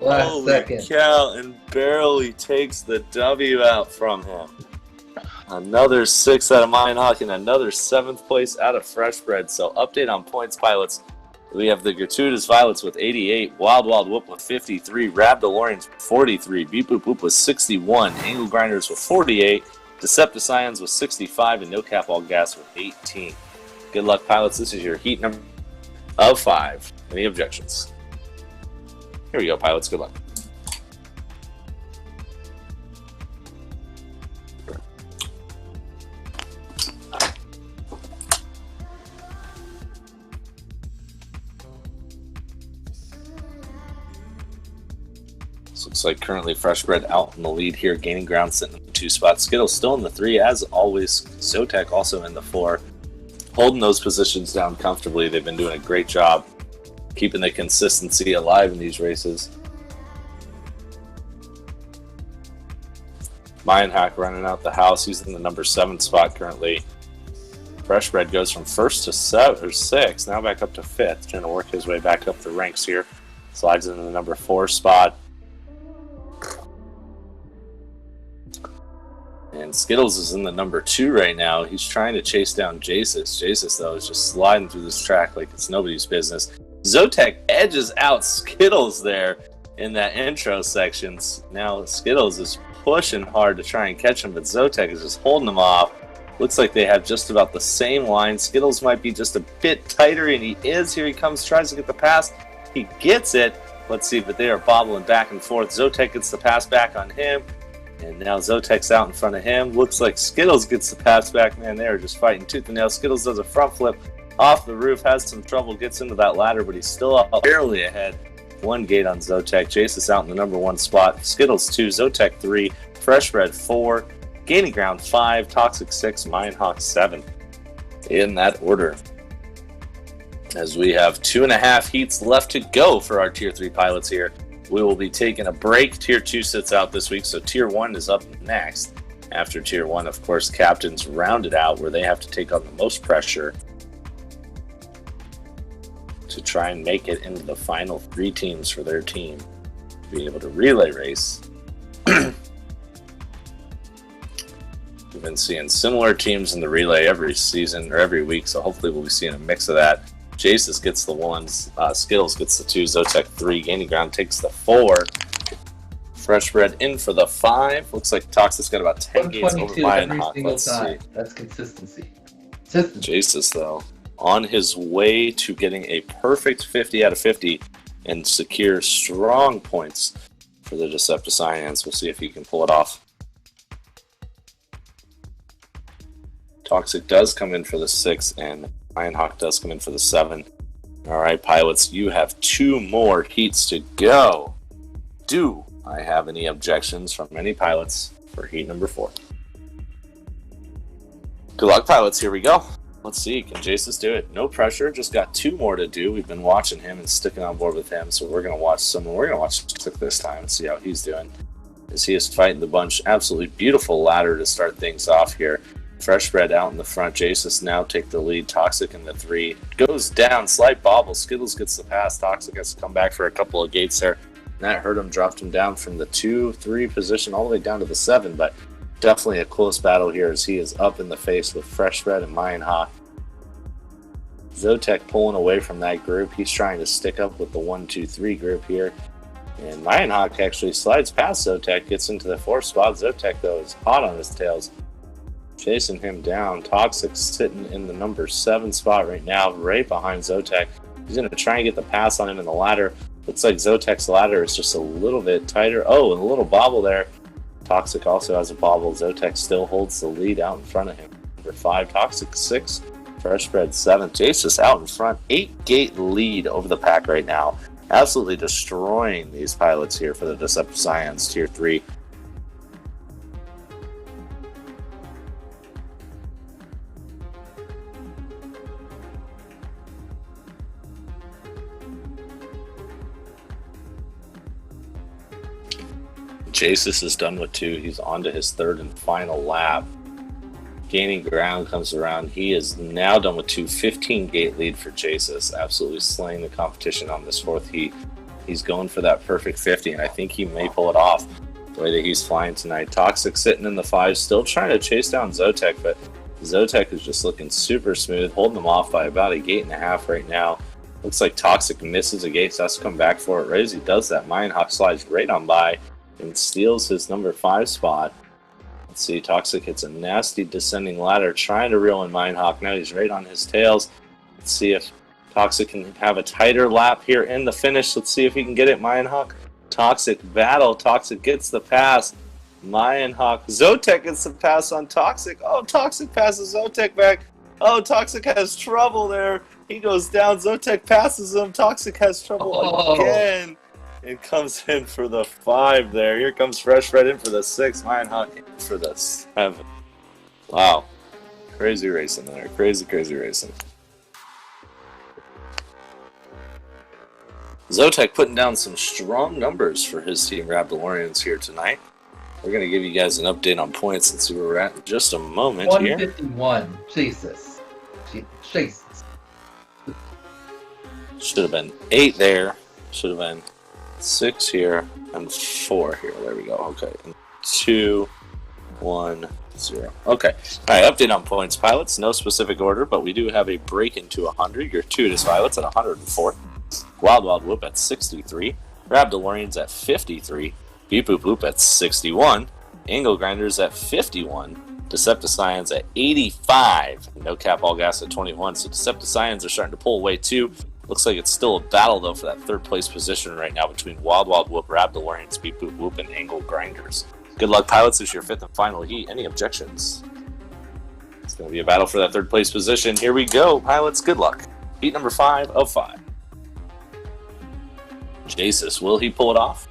Last second. Cow, and barely takes the W out from him. Another 6 out of Minehawk and another 7th place out of Freshbread. So update on points, pilots. We have the Gratuitous Violets with 88, Wild Wild Whoop with 53, Rab DeLoreans with 43, Beep Boop Boop with 61, Angle Grinders with 48, Decepticons with 65, and No Cap All Gas with 18. Good luck, pilots. This is your heat number of 5. Any objections? Here we go, pilots. Good luck. Looks like currently Freshbread out in the lead here, gaining ground, sitting in the 2 spot. Skittles still in the 3, as always. Zotek also in the 4. Holding those positions down comfortably. They've been doing a great job keeping the consistency alive in these races. Minehawk running out the house. He's in the number 7 spot currently. Freshbread goes from 1st to 6th, now back up to 5th, trying to work his way back up the ranks here. Slides into the number 4 spot. And Skittles is in the number 2 right now. He's trying to chase down Jasus. Jasus, though, is just sliding through this track like it's nobody's business. Zotek edges out Skittles there in that intro section. Now Skittles is pushing hard to try and catch him, but Zotek is just holding him off. Looks like they have just about the same line. Skittles might be just a bit tighter, and he is. Here he comes, tries to get the pass. He gets it. Let's see, but they are bobbling back and forth. Zotek gets the pass back on him. And now Zotek's out in front of him. Looks like Skittles gets the pass back. Man, they are just fighting tooth and nail. Skittles does a front flip off the roof, has some trouble, gets into that ladder, but he's still up barely ahead. 1 gate on Zotek. Jasus out in the number 1 spot. Skittles 2, Zotek 3, Freshbread 4, gaining ground 5, Toxic 6, Minehawk 7. In that order. As we have 2.5 heats left to go for our Tier 3 pilots here. We will be taking a break. Tier 2 sits out this week, so Tier 1 is up next. After Tier 1, of course, captains round it out where they have to take on the most pressure to try and make it into the final 3 teams for their team to be able to relay race. We've been seeing similar teams in the relay every season or every week, so hopefully we'll be seeing a mix of that. Jasus gets the 1s, Skittles gets the 2, Zotek 3, gaining ground takes the 4. Freshbread in for the 5. Looks like Toxic's got about 10 gates over Minehawk. Let's see. That's consistency. Jasus, though, on his way to getting a perfect 50 out of 50 and secure strong points for the Decepticons. We'll see if he can pull it off. Toxic does come in for the 6, and Lionhawk does come in for the 7. All right, pilots, you have 2 more heats to go. Do I have any objections from any pilots for heat number 4? Good luck, pilots. Here we go. Let's see. Can Jesus do it? No pressure. Just got 2 more to do. We've been watching him and sticking on board with him, so we're going to watch someone. We're going to watch Toxic this time and see how he's doing. As he is fighting the bunch. Absolutely beautiful ladder to start things off here. Fresh Bread out in the front. Jesus now take the lead. Toxic in the 3. Goes down. Slight bobble. Skittles gets the pass. Toxic has to come back for a couple of gates there. And that hurt him. Dropped him down from the 2-3 position all the way down to the 7. But definitely a close battle here as he is up in the face with Fresh Bread and Lionhawk. Zotek pulling away from that group. He's trying to stick up with the 1-2-3 group here. And Lionhawk actually slides past Zotek, gets into the 4th spot. Zotek, though, is hot on his tails, chasing him down. Toxic sitting in the number 7 spot right now, right behind Zotek. He's going to try and get the pass on him in the ladder. Looks like Zotek's ladder is just a little bit tighter. Oh, and a little bobble there. Toxic also has a bobble. Zotek still holds the lead out in front of him. Number 5, Toxic 6, Fresh Bread 7. Jesus out in front. 8-gate lead over the pack right now. Absolutely destroying these pilots here for the Decepticons Tier 3. Jesus is done with 2. He's on to his 3rd and final lap. Gaining ground comes around. He is now done with 2. 15-gate lead for Jesus. Absolutely slaying the competition on this 4th heat. He's going for that perfect 50, and I think he may pull it off the way that he's flying tonight. Toxic sitting in the 5, still trying to chase down Zotek, but Zotek is just looking super smooth, holding them off by about 1.5 gates right now. Looks like Toxic misses a gate, so has to come back for it. Right as he does that, Lionhawk slides right on by and steals his number 5 spot. Let's see, Toxic hits a nasty descending ladder, trying to reel in Lionhawk. Now he's right on his tails. Let's see if Toxic can have a tighter lap here in the finish. Let's see if he can get it, Lionhawk. Toxic battle. Toxic gets the pass. Lionhawk. Zotek gets the pass on Toxic. Oh, Toxic passes Zotek back. Oh, Toxic has trouble there. He goes down. Zotek passes him. Toxic has trouble again. It comes in for the 5 there. Here comes Fresh Red in for the 6. Lionhawk in for the 7. Wow. Crazy racing there. Crazy, crazy racing. Zotek putting down some strong numbers for his team Raptolorians here tonight. We're going to give you guys an update on points and see where we're at in just a moment 151. Here. Jesus. Jesus. Should have been 8 there. Should have been 6 here and 4 here. There we go. Okay. 2, 1, 0. Okay. All right. Update on points, pilots. No specific order, but we do have a break into 100. Your Tutus pilots at 104. Wild Wild Whoop at 63. Rabdolorians at 53. Beep Boop Boop at 61. Angle Grinders at 51. Decepticons at 85. No Cap All Gas at 21. So Decepticons are starting to pull away too. Looks like it's still a battle though for that 3rd place position right now between Wild Wild Whoop, Rabdolorians, Beep Boop Whoop, and Angle Grinders. Good luck, pilots. This is your 5th and final heat. Any objections? It's going to be a battle for that 3rd place position. Here we go, pilots. Good luck. Heat number 5 of 5. Jesus, will he pull it off?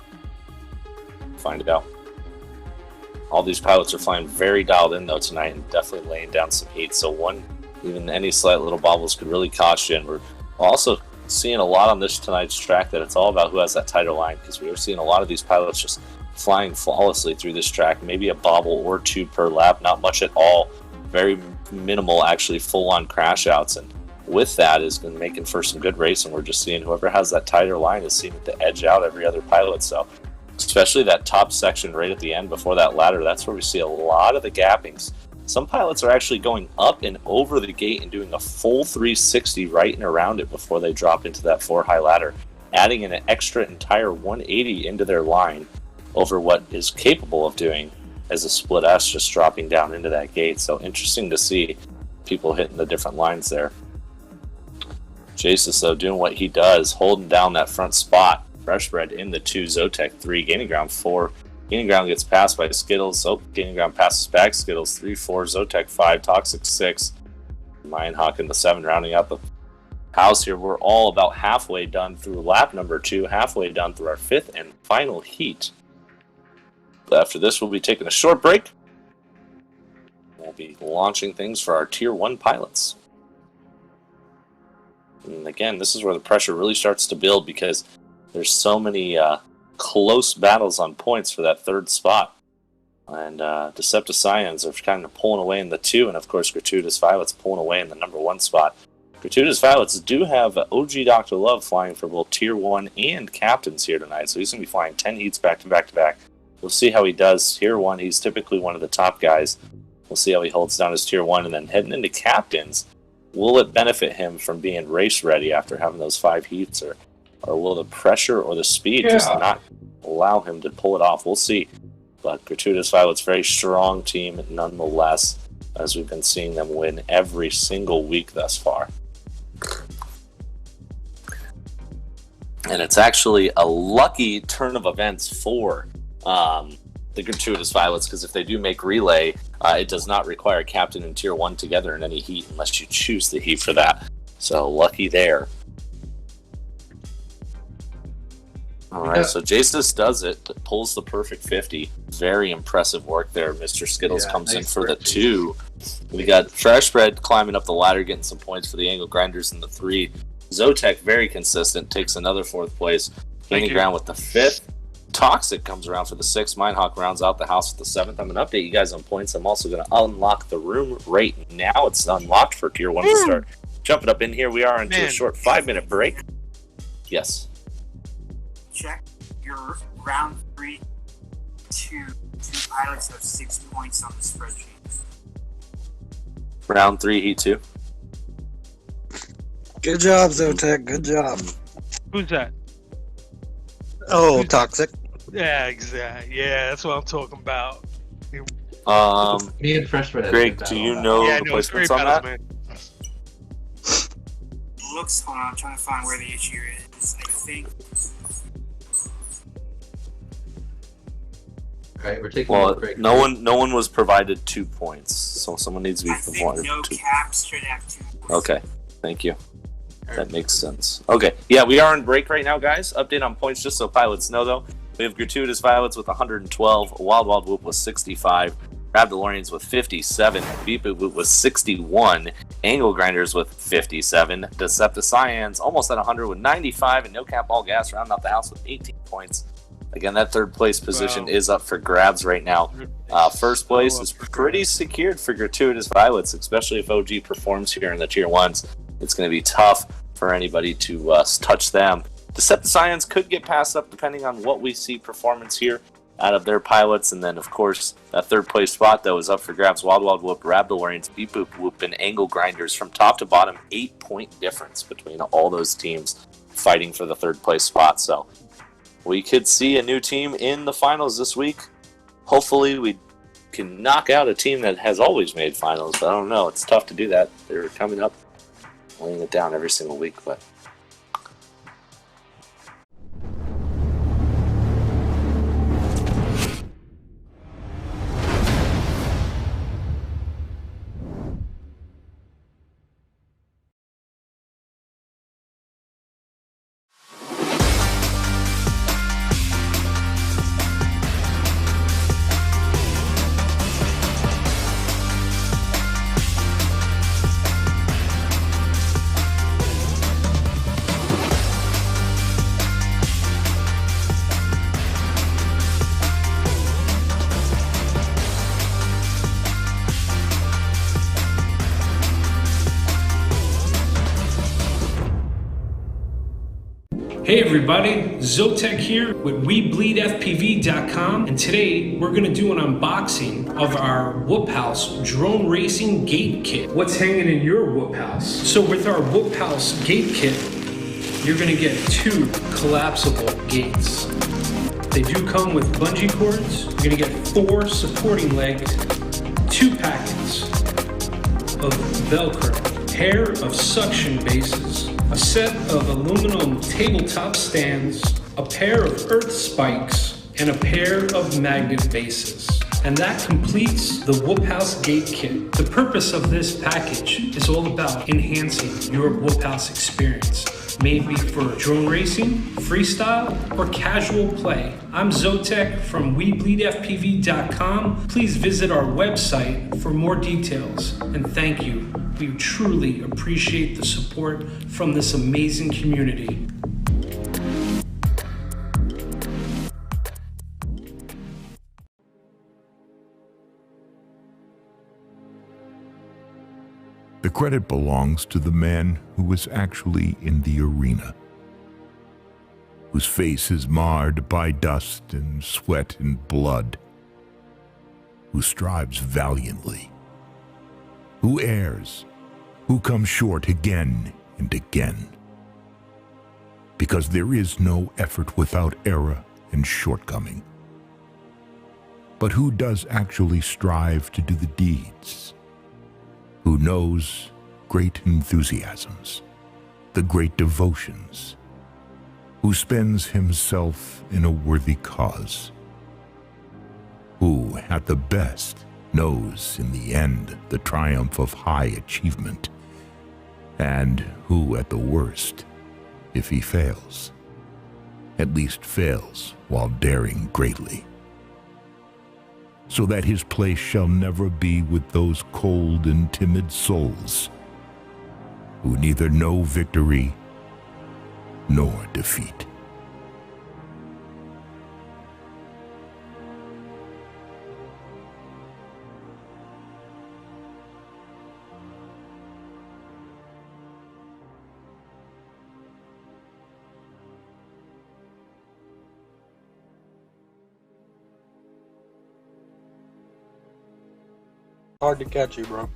Find it out. All these pilots are flying very dialed in though tonight and definitely laying down some heat. So even any slight little bobbles could really cost you. And we're also seeing a lot on this tonight's track that it's all about who has that tighter line, because we are seeing a lot of these pilots just flying flawlessly through this track. Maybe a bobble or 2 per lap, not much at all. Very minimal, actually, full-on crash outs. And with that is been making for some good racing. We're just seeing whoever has that tighter line is seeming to edge out every other pilot. So especially that top section right at the end before that ladder, that's where we see a lot of the gappings. Some pilots are actually going up and over the gate and doing a full 360 right and around it before they drop into that 4-high ladder, adding an extra entire 180 into their line over what is capable of doing as a split S, just dropping down into that gate. So interesting to see people hitting the different lines there. Jesus, though, doing what he does, holding down that front spot. Fresh Bread in the 2, Zotek 3, gaining ground 4. Gaining ground gets passed by Skittles. Oh, gaining ground passes back. Skittles 3-4, Zotek 5, Toxic 6, Lionhawk in the 7, rounding out the house here. We're all about halfway done through lap number 2, halfway done through our 5th and final heat. After this, we'll be taking a short break. We'll be launching things for our Tier 1 pilots. And again, this is where the pressure really starts to build because there's so many close battles on points for that 3rd spot. And Deceptive Scions are kind of pulling away in the 2, and of course Gratuitous Violets pulling away in the number 1 spot. Gratuitous Violets do have OG Dr. Love flying for both Tier 1 and Captains here tonight, so he's going to be flying 10 heats back to back to back. We'll see how he does. Tier 1, he's typically one of the top guys. We'll see how he holds down his Tier 1, and then heading into Captains, will it benefit him from being race ready after having those 5 heats, or will the pressure or the speed just not allow him to pull it off? We'll see. But Gratuitous Violet's very strong team nonetheless, as we've been seeing them win every single week thus far. And it's actually a lucky turn of events for the Gratuitous Violets, because if they do make relay, it does not require Captain and Tier 1 together in any heat unless you choose the heat for that. So lucky there. Alright, so Jasus does it, pulls the perfect 50. Very impressive work there. Mr. Skittles comes in for the 2. We got Fresh Bread climbing up the ladder, getting some points for the Angle Grinders in the 3. Zotek, very consistent, takes another 4th place. Gaining ground with the 5th. Toxic comes around for the 6th. Minehawk rounds out the house with the 7th. I'm going to update you guys on points. I'm also going to unlock the room right now. It's unlocked for Tier 1 to start. Jumping up in here, we are into a short 5-minute break. Yes. Check your round 3 2 pilots have 6 points on the spreadsheet. Round 3, heat 2. Good job, Zotek. Good job. Who's that? Oh, Toxic. Yeah, exactly. Yeah, that's what I'm talking about. Me and Fresh Bread. Greg, do you know the placements on that? Man. Looks, hold on, I'm trying to find where the issue is. I think. Alright, we're taking a break. No one was provided 2 points, so someone needs to be provided. No 2. Caps should have 2 points. Okay, thank you. That makes sense. Okay, yeah, we are on break right now, guys. Update on points just so pilots know, though. We have Gratuitous Violets with 112, Wild Wild Whoop with 65, Grab DeLoreans with 57, Beep Boop Boop with 61, Angle Grinders with 57, Deceptive Scions almost at 100 with 95, and No Cap All Gas rounding out the house with 18 points. Again, that 3rd place position is up for grabs right now. 1st place is pretty secured for Gratuitous Violets, especially if OG performs here in the Tier 1s. It's going to be tough for anybody to touch them. Deceptive Scions could get passed up depending on what we see performance here out of their pilots. And then, of course, that 3rd place spot, though, is up for grabs. Wild Wild Whoop, Rab DeLoreans, Beep Boop Whoop, and Angle Grinders. From top to bottom, 8-point difference between all those teams fighting for the 3rd place spot. So we could see a new team in the finals this week. Hopefully we can knock out a team that has always made finals. But I don't know. It's tough to do that. They're coming up, laying it down every single week. But Hey everybody, Zotek here with WeBleedFPV.com, and today we're going to do an unboxing of our Whoop House Drone Racing Gate Kit. What's hanging in your Whoop House? So with our Whoop House Gate Kit, you're going to get 2 collapsible gates. They do come with bungee cords. You're going to get 4 supporting legs, 2 packets of Velcro, pair of suction bases, a set of aluminum tabletop stands, a pair of earth spikes, and a pair of magnet bases. And that completes the Whoop House Gate Kit. The purpose of this package is all about enhancing your Whoop House experience. Maybe for drone racing, freestyle, or casual play. I'm Zotek from WeBleedFPV.com. Please visit our website for more details. And thank you. We truly appreciate the support from this amazing community. The credit belongs to the man who was actually in the arena, whose face is marred by dust and sweat and blood, who strives valiantly, who errs, who comes short again and again. Because there is no effort without error and shortcoming. But who does actually strive to do the deeds? Who knows great enthusiasms, the great devotions, who spends himself in a worthy cause, who, at the best, knows in the end the triumph of high achievement, and who, at the worst, if he fails, at least fails while daring greatly, so that his place shall never be with those cold and timid souls who neither know victory nor defeat. Hard to catch you, bro.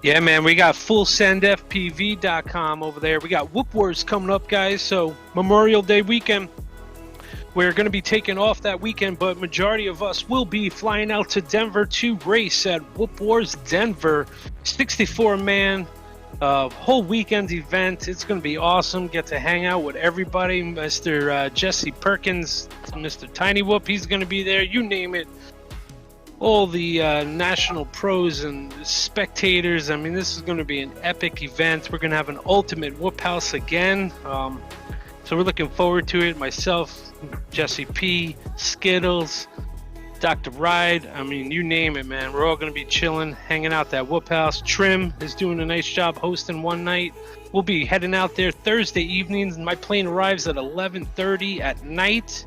Yeah, man, we got FullSendFPV.com over there. We got Whoop Wars coming up, guys. So Memorial Day weekend, we're going to be taking off that weekend, but majority of us will be flying out to Denver to race at Whoop Wars Denver. 64-man whole weekend event. It's going to be awesome. Get to hang out with everybody. Mr. Jesse Perkins, Mr. Tiny Whoop, he's going to be there. You name it. All the national pros and spectators. I mean, this is going to be an epic event. We're going to have an ultimate Whoop House again. So we're looking forward to it. Myself, Jesse P, Skittles, Dr. Ride. I mean, you name it, man. We're all going to be chilling, hanging out that Whoop House. Trim is doing a nice job hosting one night. We'll be heading out there Thursday evenings. My plane arrives at 11:30 at night.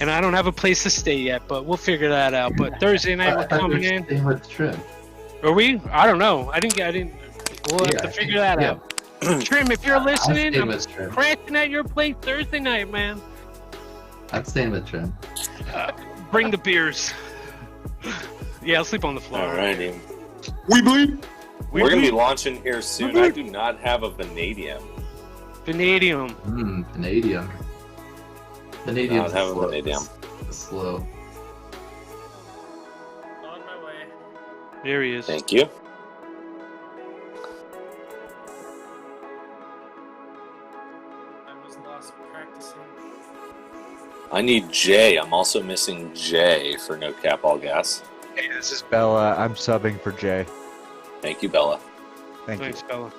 And I don't have a place to stay yet, but we'll figure that out. But Thursday night we're coming in. Staying with Trim. Are we? I don't know. I didn't. We'll have to figure that out. Trim, if you're listening, I'm crashing at your place Thursday night, man. I'm staying with Trim. Bring the beers. Yeah, I'll sleep on the floor. Alrighty. We bleed. We're going to be launching here soon. I do not have a vanadium. Vanadium. Vanadium. Vanadium. Not having vanadium. Slow. On my way. There he is. Thank you. I was lost practicing. I need Jay. I'm also missing Jay for No Cap All Gas. Hey, this is Bella. I'm subbing for Jay. Thank you, Bella. Thanks, Bella.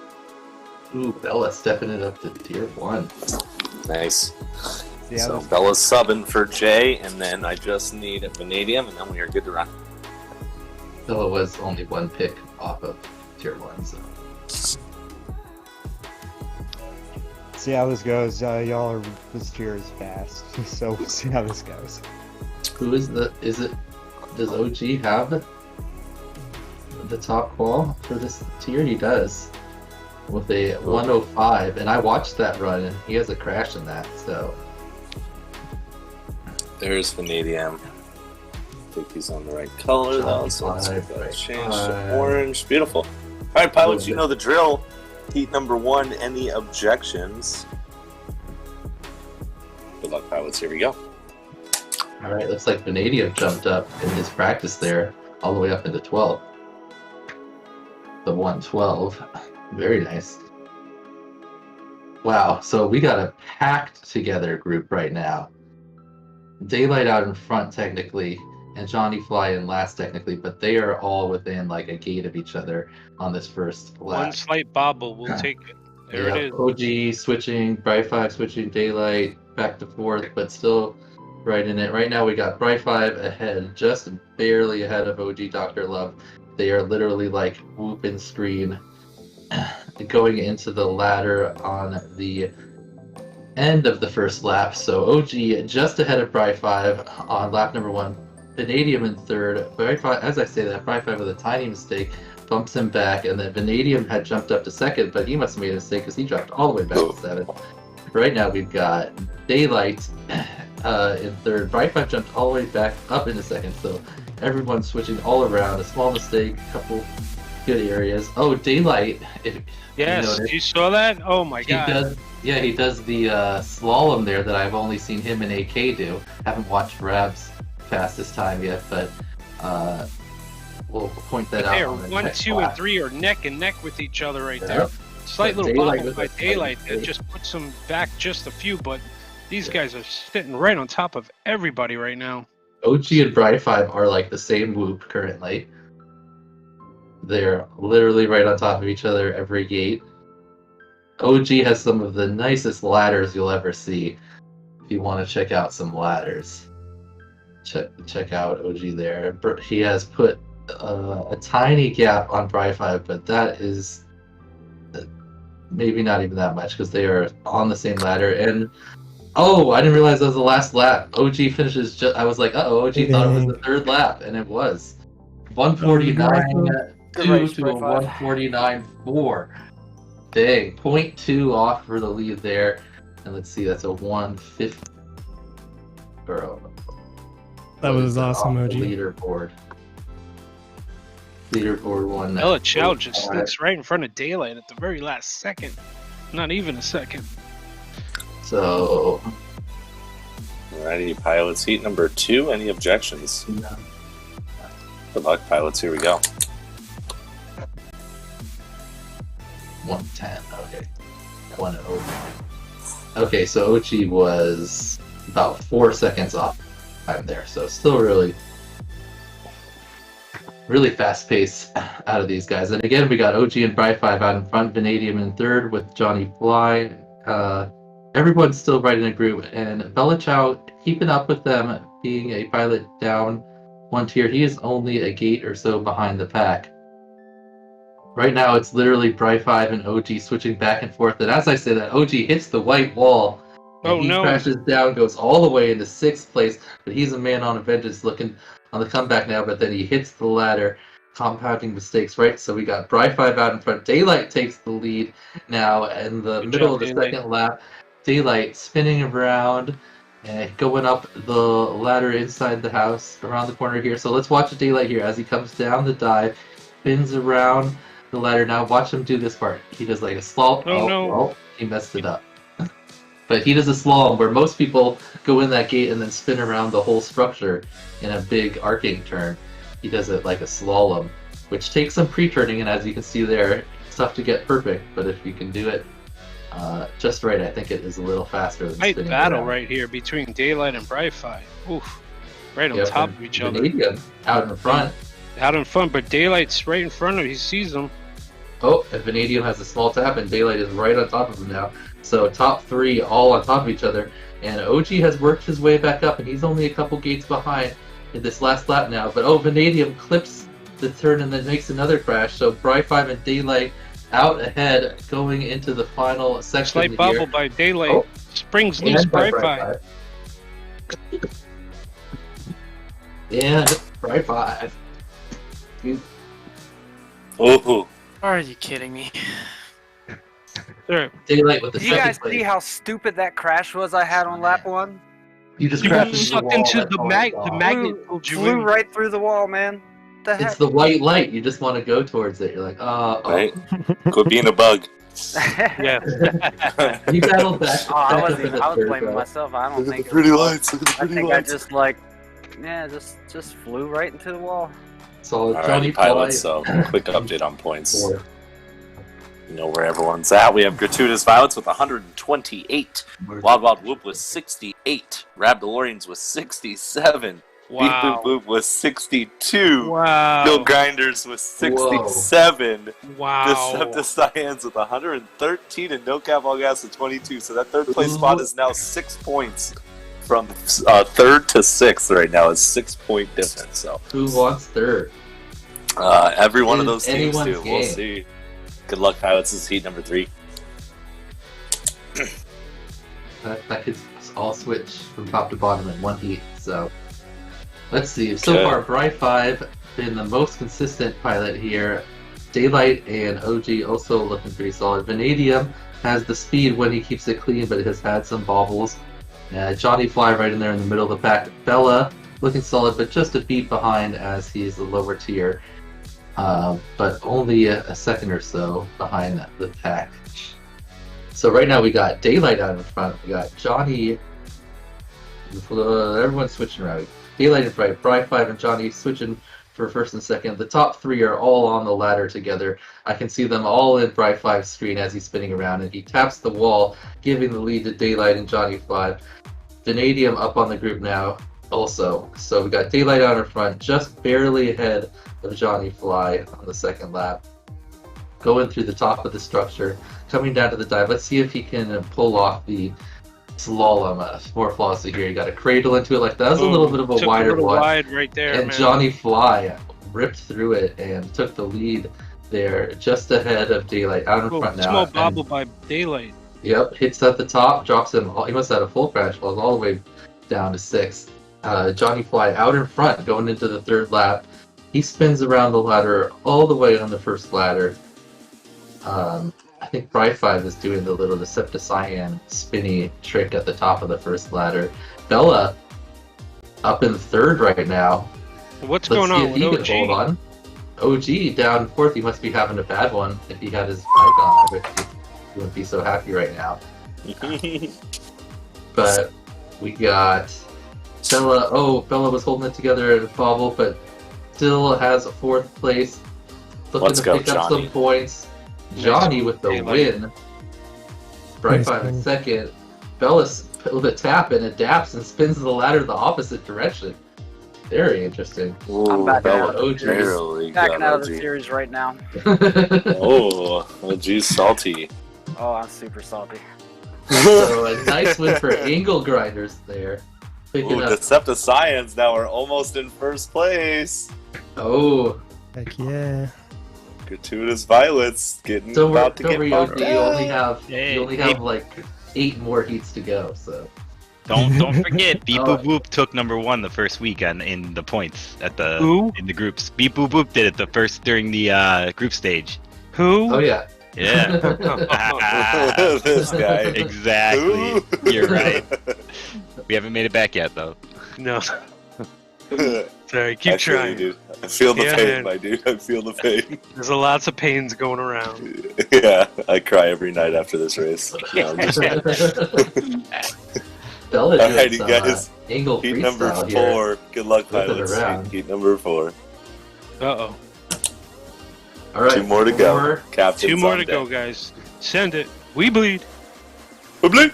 Ooh, Bella stepping it up to tier 1. Nice. Yeah, So Bella's subbing for Jay, and then I just need a vanadium, and then we are good to run. Bella was only one pick off of tier 1, so. See how this goes. This tier is fast, so we'll see how this goes. Who is does OG have the top qual for this tier? He does. With a 105, and I watched that run, and he has a crash in that, so. There's vanadium. I think he's on the right color though, so let's change to orange. Beautiful. Alright, pilots, you know the drill. Heat number 1, any objections? Good luck, pilots. Here we go. Alright, looks like Vanadium jumped up in his practice there, all the way up into 12. The 112. Very nice. Wow, so we got a packed together group right now. Daylight out in front technically, and Johnny Fly in last technically, but they are all within like a gate of each other on this first lap. One slight bobble, we'll take it. There it is. OG switching, Bright 5 switching, Daylight back to fourth, but still right in it. Right now we got Bright 5 ahead, just barely ahead of OG Dr. Love. They are literally like whooping screen going into the ladder on the end of the first lap. So OG just ahead of Bright 5 on lap number 1. Vanadium in third. Bright 5, as I say that, Bright 5 with a tiny mistake bumps him back, and then Vanadium had jumped up to second, but he must have made a mistake because he dropped all the way back to 7. Right now we've got Daylight in third. Bright 5 jumped all the way back up into second, so everyone's switching all around. A small mistake, a couple good areas. Oh, Daylight. Yes, you saw that? Oh my god. He does the slalom there that I've only seen him and AK do. Haven't watched Rab's fastest time yet, but we'll point that out. There, on the 1, next 2, lap. and 3 are neck and neck with each other right Yep. there. Slight But little Daylight bobble with by a Daylight tight that mistake. just puts them back just a few, but these guys are sitting right on top of everybody right now. OG and Bright 5 are like the same whoop currently. They're literally right on top of each other every gate. OG has some of the nicest ladders you'll ever see. If you want to check out some ladders, check out OG there. He has put a tiny gap on Bright 5, but that is maybe not even that much because they are on the same ladder. And oh, I didn't realize that was the last lap. OG finishes just. I was like, uh-oh, OG thought it was the third lap, and it was 149.2 to a 149.4. Dang, 0.2 off for the lead there. And let's see, that's a 150. That was awesome, OG. Leaderboard 1. Bella Chow just sneaks right in front of Daylight at the very last second. Not even a second. So, Alrighty, pilots, heat number 2. Any objections? No. Good luck, pilots. Here we go. 110. Okay. 109. Okay, so OG was about 4 seconds off time there, so still really fast pace out of these guys. And again, we got OG and Bright 5 out in front, Vanadium in third with Johnny Fly. Everyone's still right in a group, and Bella Chow keeping up with them, being a pilot down 1 tier. He is only a gate or so behind the pack. Right now, it's literally Bright 5 and OG switching back and forth. And as I say that, OG hits the white wall. And he crashes down, goes all the way into 6th place. But he's a man on a vengeance looking on the comeback now. But then he hits the ladder, compounding mistakes, right? So we got Bright 5 out in front. Daylight takes the lead now in the middle of the second lap. Daylight spinning around and going up the ladder inside the house, around the corner here. So let's watch Daylight here as he comes down the dive, spins around the ladder. Now watch him do this part. He does like a slalom. Oh, he messed it up. But he does a slalom where most people go in that gate and then spin around the whole structure in a big arcing turn. He does it like a slalom, which takes some pre-turning, and as you can see there, it's tough to get perfect, but if you can do it just right, I think it is a little faster than Tight spinning battle around. right here between Daylight and Bright 5. Oof. Right on top of each other. Out in front. Out in front, but Daylight's right in front of him. He sees them. Oh, and Vanadium has a small tap, and Daylight is right on top of him now. So top 3 all on top of each other. And OG has worked his way back up, and he's only a couple gates behind in this last lap now. But oh, Vanadium clips the turn and then makes another crash. So Bright 5 and Daylight out ahead going into the final section. Slight bobble by Daylight. Springs loose Bright 5. And Bright 5. Oh. Are you kidding me? Daylight with the Did you guys see how stupid that crash was I had on lap 1? You just crashed into the magnet pulled you flew in. right through the wall, man. What the heck? It's the white light. You just want to go towards it. You're like, Right? Could be in a bug. Yeah. You battled back. I was blaming myself. I don't think. Pretty lights. Look at the I pretty think lights. I just flew right into the wall. So Alrighty, pilots. So quick update on points. You know where everyone's at. We have Gratuitous Violence with 128. Wild Wild Whoop with 68. Rab DeLoreans with 67. Wow. Beep Boop Boop with 62. Wow. Bill Grinders with 67. Wow. Decepticons with 113 and No Cap All Gas with 22. So that third place spot is now 6 points from third to sixth right now. Is 6 point difference. So who wants third? Every one of those teams do. Game. We'll see. Good luck, Pilots. This is heat number 3. That could all switch from top to bottom in one heat. So let's see. So far, Bright 5 been the most consistent pilot here. Daylight and OG also looking pretty solid. Vanadium has the speed when he keeps it clean, but it has had some bobbles. Johnny Fly right in there in the middle of the pack. Bella looking solid, but just a beat behind as he's the lower tier. But only a second or so behind the pack. So right now we got Daylight out in front. We got Johnny. Everyone's switching around. Daylight and Bright 5 and Johnny switching for first and second. The top 3 are all on the ladder together. I can see them all in Bright 5's screen as he's spinning around, and he taps the wall, giving the lead to Daylight and Johnny Fly. Vanadium up on the group now also. So we got Daylight out in front, just barely ahead of Johnny Fly on the second lap. Going through the top of the structure, coming down to the dive. Let's see if he can pull off the slalom more flawlessly here. You got a cradle into it like that. That was a little bit of a wider one. Wide right there, and man. Johnny Fly ripped through it and took the lead there, just ahead of Daylight out in front now. Small bobble by Daylight. Yep, hits at the top, drops him. He must have had a full crash, falls all the way down to 6th. Johnny Fly out in front, going into the third lap. He spins around the ladder all the way on the first ladder. I think Bright 5 is doing the little Decepticon spinny trick at the top of the first ladder. Bella up in third right now. What's going on with OG? Hold on. OG down 4th. He must be having a bad one. If he had his mic on, I bet he wouldn't be so happy right now. But we got Bella. Oh, Bella was holding it together in a bobble, but still has a 4th place. Looking to pick up some points. Johnny with the win. Bright 5 in second. Bella's with a tap and adapts and spins the ladder the opposite direction. Very interesting. Ooh, I'm backing out of the series right now. Oh, OG's salty. Oh, I'm super salty. So a nice win for Angle Grinders there. Picking up. Decepticons now are almost in first place. Oh. Heck yeah. Gratuitous Violets getting Don't about to get worry, bumped you down. only have like 8 more heats to go. So don't forget, Beep Boop Boop took number 1 the first week in the points at the in the groups. Beep Boop Boop did it the first during the group stage. Who? Oh yeah. Yeah. This guy. Exactly. Who? You're right. We haven't made it back yet though. No. Sorry, keep trying. Dude. I feel the pain, man. my dude. I feel the pain. There's lots of pains going around. Yeah, I cry every night after this race. No, I'm just Bella doing Alrighty, some, guys. Angle Heat freestyle number 4. here. Good luck, Flipping pilots. around. Heat number 4. Uh-oh. All right, 2 more to go. Captain's 2 more on to go, deck. guys. Send it. We bleed. We bleed.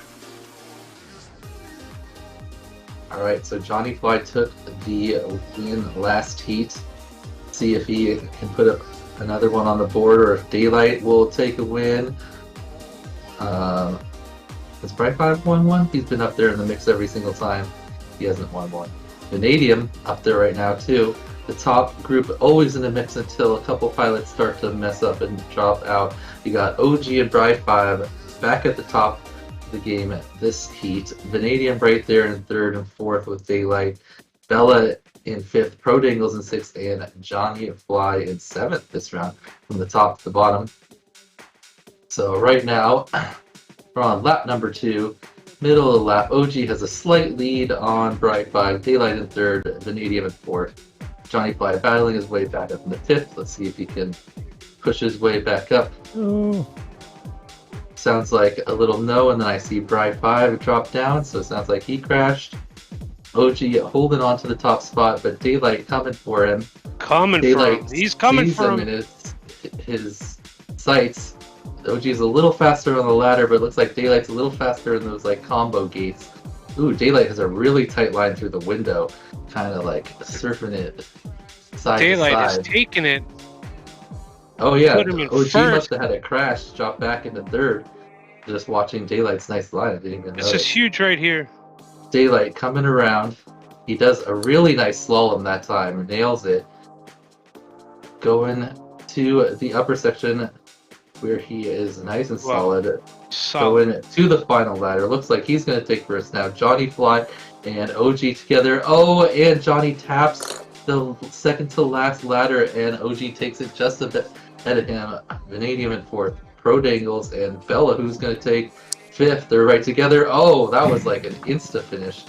All right, so Johnny Fly took the win last heat. See if he can put up another one on the board, or if Daylight will take a win. Has Bright 5 won one? He's been up there in the mix every single time. He hasn't won one. Vanadium up there right now too. The top group always in the mix until a couple pilots start to mess up and drop out. You got OG and Bright 5 back at the top of the game at this heat. Vanadium right there in 3rd and 4th with Daylight. Bella in 5th, Pro Dangles in 6th, and Johnny Fly in 7th this round from the top to the bottom. So right now, we're on lap number 2, middle of the lap. OG has a slight lead on Bright 5, Daylight in 3rd, Vanadium in 4th. Johnny Fly battling his way back up in the 5th. Let's see if he can push his way back up. Oh. Sounds like a little no, and then I see Bright 5 drop down, so it sounds like he crashed. OG holding on to the top spot, but Daylight coming for him. Coming for him. He's coming for him. In his sights. OG's a little faster on the ladder, but it looks like Daylight's a little faster in those like combo gates. Ooh, Daylight has a really tight line through the window, kind of like surfing it side Daylight to side. is taking it. Oh yeah, Put him in OG first. must have had a crash, drop back into third. Just watching Daylight's nice line, I didn't even This notice. is huge right here. Daylight coming around. He does a really nice slalom that time, nails it. Going to the upper section where he is nice and solid. Going to the final ladder. Looks like he's going to take first now. Johnny Fly and OG together. Oh, and Johnny taps the second to last ladder, and OG takes it just a bit ahead of him. Vanadium in fourth. Pro Dangles and Bella, who's going to take fifth. They're right together. Oh, that was like an insta finish.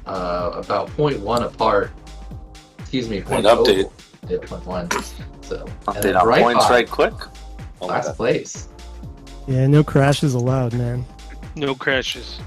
About 0.1 apart. Excuse me. Point update. Yeah, 0.1. So update on points right quick. Oh, last place. Yeah, no crashes allowed, man. No crashes.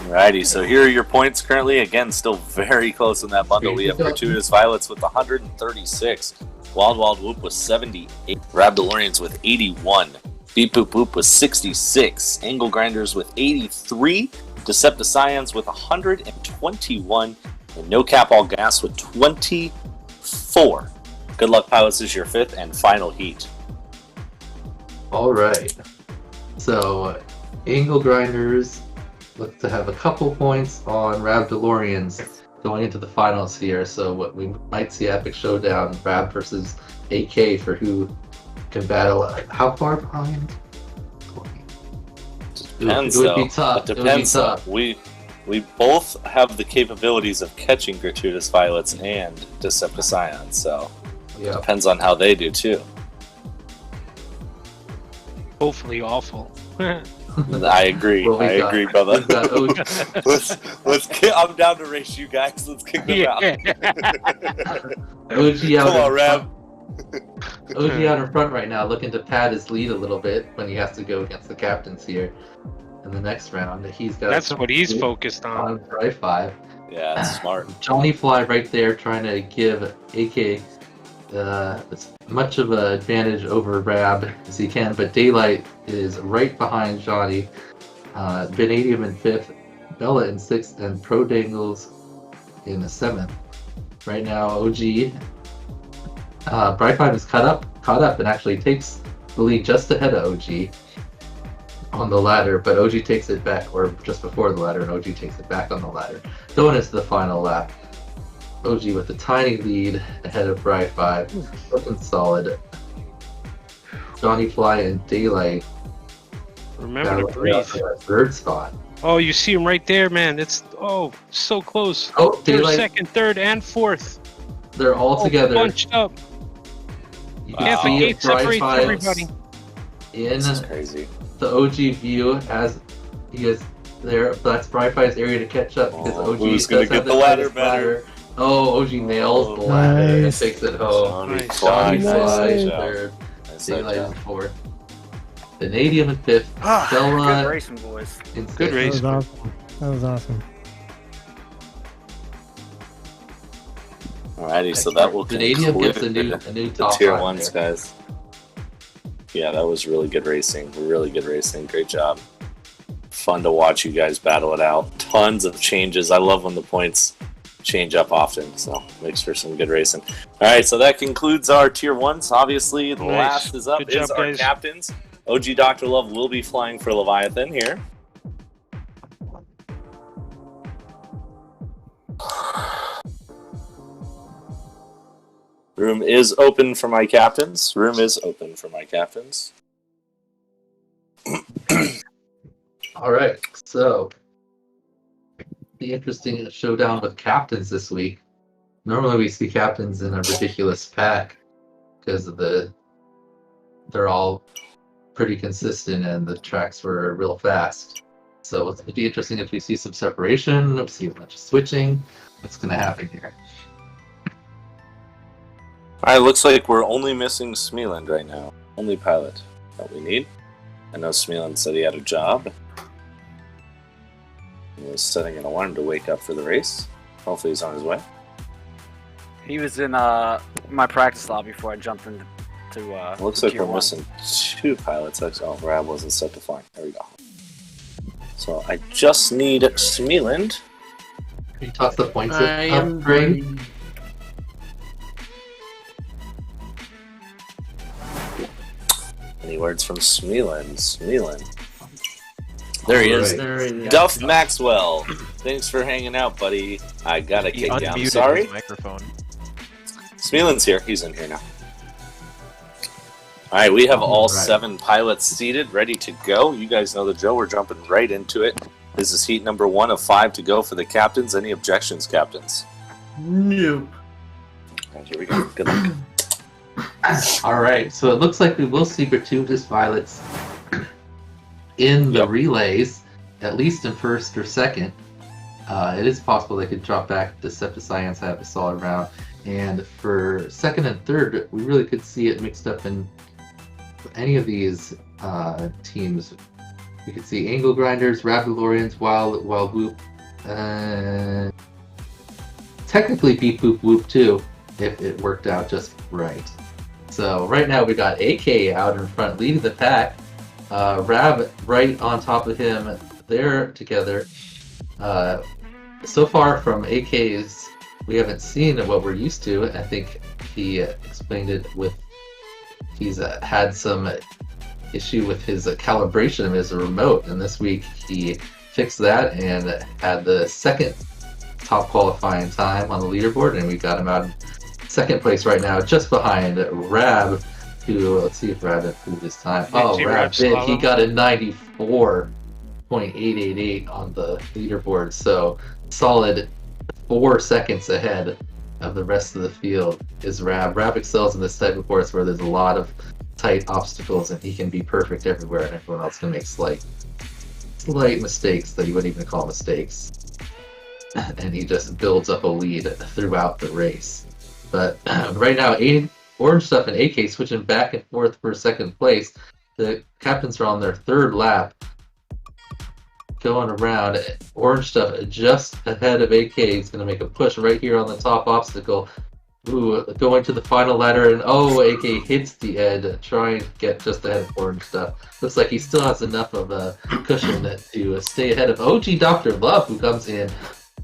Alrighty, so here are your points currently. Again, still very close in that bundle. We have Gratuitous Violets with 136. Wild Wild Whoop with 78. Rab DeLoreans with 81. Beep Boop Boop with 66. Angle Grinders with 83. Decepticons with 121. And No Cap All Gas with 24. Good luck, pilots. This is your fifth and final heat. Alright. So, Angle Grinders look to have a couple points on Rab DeLoreans going into the finals here, so what we might see epic showdown, Rab versus AK for who can battle. How far behind? Depends, it would be tough. It depends. We both have the capabilities of catching Gratuitous Violets and Decepticons, so it depends on how they do too. Hopefully awful. I agree. I agree, brother. let's kick, I'm down to race you guys. Let's kick them out. OG out. Come on, Rab. OG out in front right now, looking to pad his lead a little bit when he has to go against the captains here in the next round. He's got. That's what he's focused on. Right 5. Yeah, that's smart. Johnny Fly right there, trying to give AK as much of an advantage over Rab as he can, but Daylight is right behind Johnny. Vanadium in 5th, Bella in 6th, and Pro Dangles in the 7th. Right now, OG Bright5 is caught up and actually takes the lead just ahead of OG on the ladder, but OG takes it back, or just before the ladder, and OG takes it back on the ladder. Going into the final lap. OG with a tiny lead ahead of Bright5, looking solid. Johnny Fly and Daylight. Remember to breathe. Third spot. Oh, you see him right there, man. It's so close. Oh, Daylight. Second, third, and fourth. They're all together. Bunched up. Yeah, the gate separates everybody. In this is crazy. The OG view as he is there. That's Bright5's area to catch up because OG who's gonna get the ladder better? Oh, OG nails the ladder and takes it home. Johnny Fly third. Daylight in 4th. Vanadium in 5th. Bella good racing, boys. Good racing. That was awesome. Alrighty, so that will Vanadium gets a new top tier 5 1s, guys. Yeah, that was really good racing. Really good racing. Great job. Fun to watch you guys battle it out. Tons of changes. I love when the points change up often, so makes for some good racing. All right, so that concludes our tier 1s. Obviously, the last is up. Good job, our guys. captains. OG Dr. Love will be flying for Leviathan here. Room is open for my captains. Room is open for my captains. All right, so the interesting showdown with captains this week. Normally we see captains in a ridiculous pack because of they're all pretty consistent and the tracks were real fast. So it'd be interesting if we see some separation, if we see a bunch of switching. What's going to happen here? Alright, looks like we're only missing Smeeland right now. Only pilot that we need. I know Smeeland said he had a job. He was setting an alarm to wake up for the race. Hopefully he's on his way. He was in my practice lab before I jumped in to. Looks like we're missing 2 pilots. Oh, Rab wasn't set to flying. There we go. So I just need Smeeland. Can you toss the points I up, am Greg? ready. Any words from Smeeland? Smeeland. There he is. There he is. Duff Maxwell. Thanks for hanging out, buddy. I gotta kick you. I'm sorry. His microphone. Smeeland's here. He's in here now. All right, we have all 7 pilots seated, ready to go. You guys know the drill. We're jumping right into it. This is heat number 1 of 5 to go for the captains. Any objections, captains? Nope. All right, here we go. Good luck. Alright, so it looks like we will see gratuitous pilots in the relays, at least in first or second. It is possible they could drop back to Decepticons, have a solid round. And for second and third, we really could see it mixed up in any of these teams. We could see Angle Grinders, Rabulorians, Wild Whoop, technically Beep Boop Whoop too, if it worked out just right. So right now we got AK out in front leading the pack, Rab right on top of him. They're together. So far from AK's, we haven't seen what we're used to. I think he explained it with he's had some issue with his calibration of his remote, and this week he fixed that and had the second top qualifying time on the leaderboard, and we got him out in second place right now, just behind Rab, who, let's see if Rab improved his time. Oh, Rab did. He got a 94.888 on the leaderboard, so solid 4 seconds ahead of the rest of the field is Rab. Rab excels in this type of course where there's a lot of tight obstacles and he can be perfect everywhere, and everyone else can make slight mistakes that you wouldn't even call mistakes. And he just builds up a lead throughout the race. But right now, Orange Stuff and AK switching back and forth for second place. The captains are on their 3rd lap. Going around, Orange Stuff just ahead of AK. He's going to make a push right here on the top obstacle. Ooh, going to the final ladder, and AK hits the edge, trying to get just ahead of Orange Stuff. Looks like he still has enough of a cushion to stay ahead of OG Dr. Love, who comes in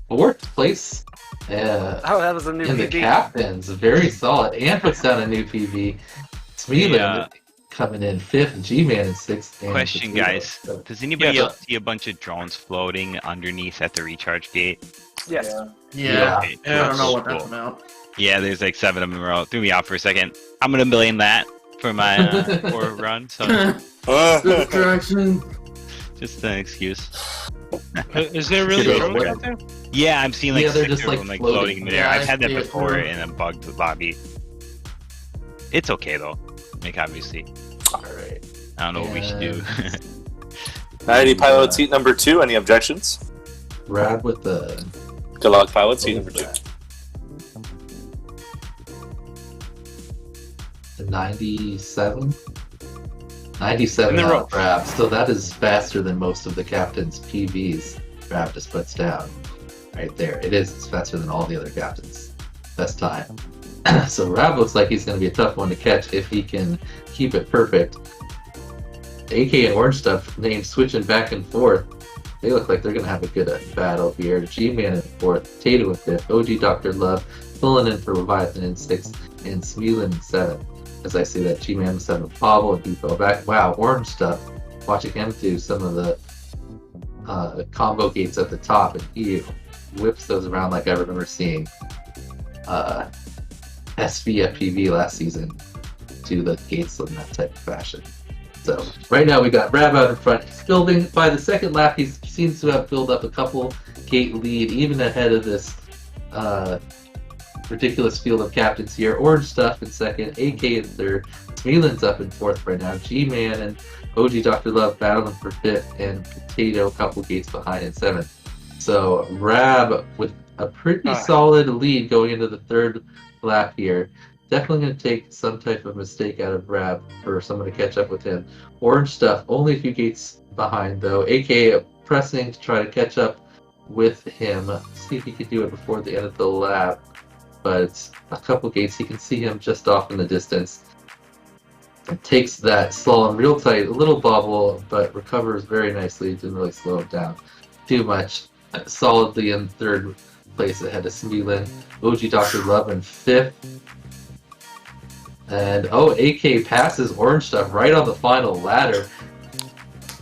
4th place. That was a new in PB. The captains, very solid, and puts down a new PB. Smeeland coming in 5th, G-Man in 6th. Question, guys. Does anybody else see a bunch of drones floating underneath at the recharge gate? Yes. Yeah. Okay, I don't know what cool. that's about. Yeah, there's like 7 of them in a row. Threw me off for a second. I'm gonna blame that for my poor run. So distraction. Just an excuse. Is there really drones out there? Yeah, I'm seeing like they're 6 just of them like floating in midair. Yeah, I've had that I see it before too. in a bugged lobby. It's okay though. Like obviously. Alright. I don't know what we should do. Alrighty, pilots heat number 2. Any objections? Rab with the Good luck, pilots heat number 2. 97? 97 out of Rab. So that is faster than most of the captain's PVs Rab just puts down. Right there. It's faster than all the other captains. Best time. So Rab looks like he's going to be a tough one to catch if he can keep it perfect. AK and Orange Stuff named switching back and forth. They look like they're going to have a good battle here. G-Man in 4th, Tato in 5th, OG Dr. Love pulling in for Leviathan in 6th, and Smeeland in 7th. As I see that G-Man in 7th, Pavel and Depot back. Wow, Orange Stuff. Watching him do some of the combo gates at the top, and he whips those around like I remember seeing SV FPV last season do the gates in that type of fashion. So right now we got Rab out in front. He's building by the second lap. He seems to have built up a couple gate lead, even ahead of this ridiculous field of captains here. Orange Stuff in 2nd, AK in 3rd, Smeeland's up in 4th right now. G-Man and OG Dr. Love battling for 5th, and Potato a couple gates behind in 7th. So Rab with a pretty solid lead going into the 3rd lap here. Definitely going to take some type of mistake out of Rab for someone to catch up with him. Orange Stuff only a few gates behind though. AK pressing to try to catch up with him. See if he can do it before the end of the lap. But it's a couple gates. He can see him just off in the distance. takes that slalom real tight, a little bobble, but recovers very nicely. Didn't really slow it down too much. Solidly in third place ahead of Smeelan. OG Dr. Love in fifth. And AK passes Orange Stuff right on the final ladder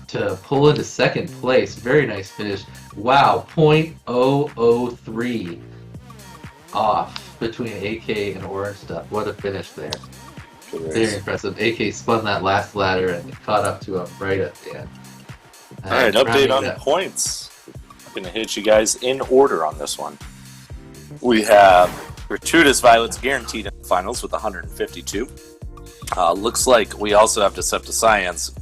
to pull into second place. Very nice finish. Wow, 0.003 off between AK and Orange Stuff. What a finish there. Very impressive. AK spun that last ladder and caught up to him right at the end. Alright, update on the points. I'm going to hit you guys in order on this one. We have Gratuitous Violets guaranteed in the finals with 152. Looks like we also have Deceptive Science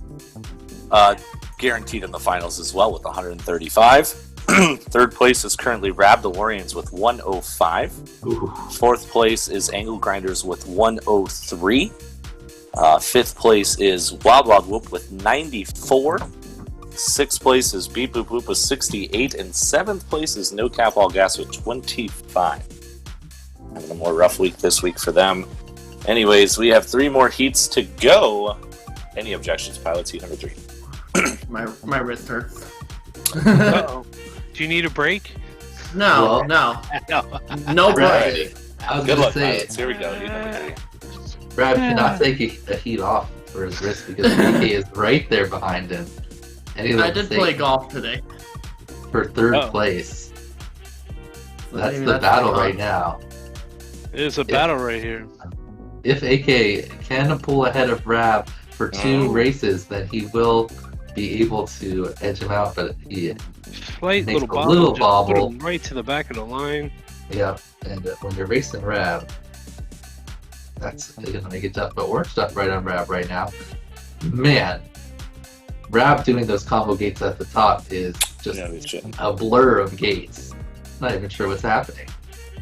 guaranteed in the finals as well with 135. Third place is currently Rab the Warriors with 105. Fourth place is Angle Grinders with 103. Fifth place is Wild Wild Whoop with 94. Sixth place is Beep Boop Boop with 68. And seventh place is No Cap All Gas with 25. Having a more rough week this week for them. Anyways, we have 3 more heats to go. Any objections, pilots? Heat number 3. my wrist hurts. Uh-oh. Do you need a break? No, no. No break. I was Good gonna luck, say, pilots. Here we go. Heat number 3. Brad cannot take a heat off for his wrist because AK is right there behind him. And I did play golf today. For third place. That's the battle right now. It's a battle right here. If AK can pull ahead of Rab for 2 races, then he will be able to edge him out, but he Slight makes little a bobble. little just bobble. Put him right to the back of the line. Yeah, and when you're racing Rab, that's going to make it tough. But Orange Stuff right on Rab right now. Man, Rab doing those combo gates at the top is just a blur of gates. Not even sure what's happening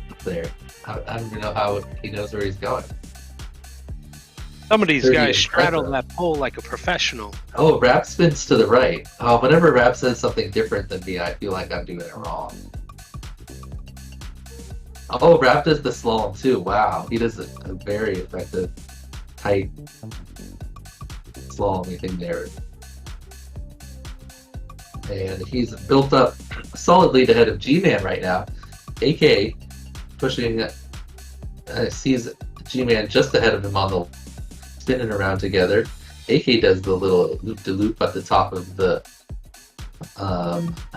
up there. I don't even know how he knows where he's going. Some of these Pretty guys straddle impressive. that pole like a professional. Oh, Rab spins to the right. Oh, whenever Rab says something different than me, I feel like I'm doing it wrong. Oh, Rab does the slalom too. Wow, he does a very effective, tight slalom thing there. And he's built up a solid lead ahead of G-Man right now. AK pushing, sees G-Man just ahead of him on the spinning around together. AK does the little loop-de-loop at the top of the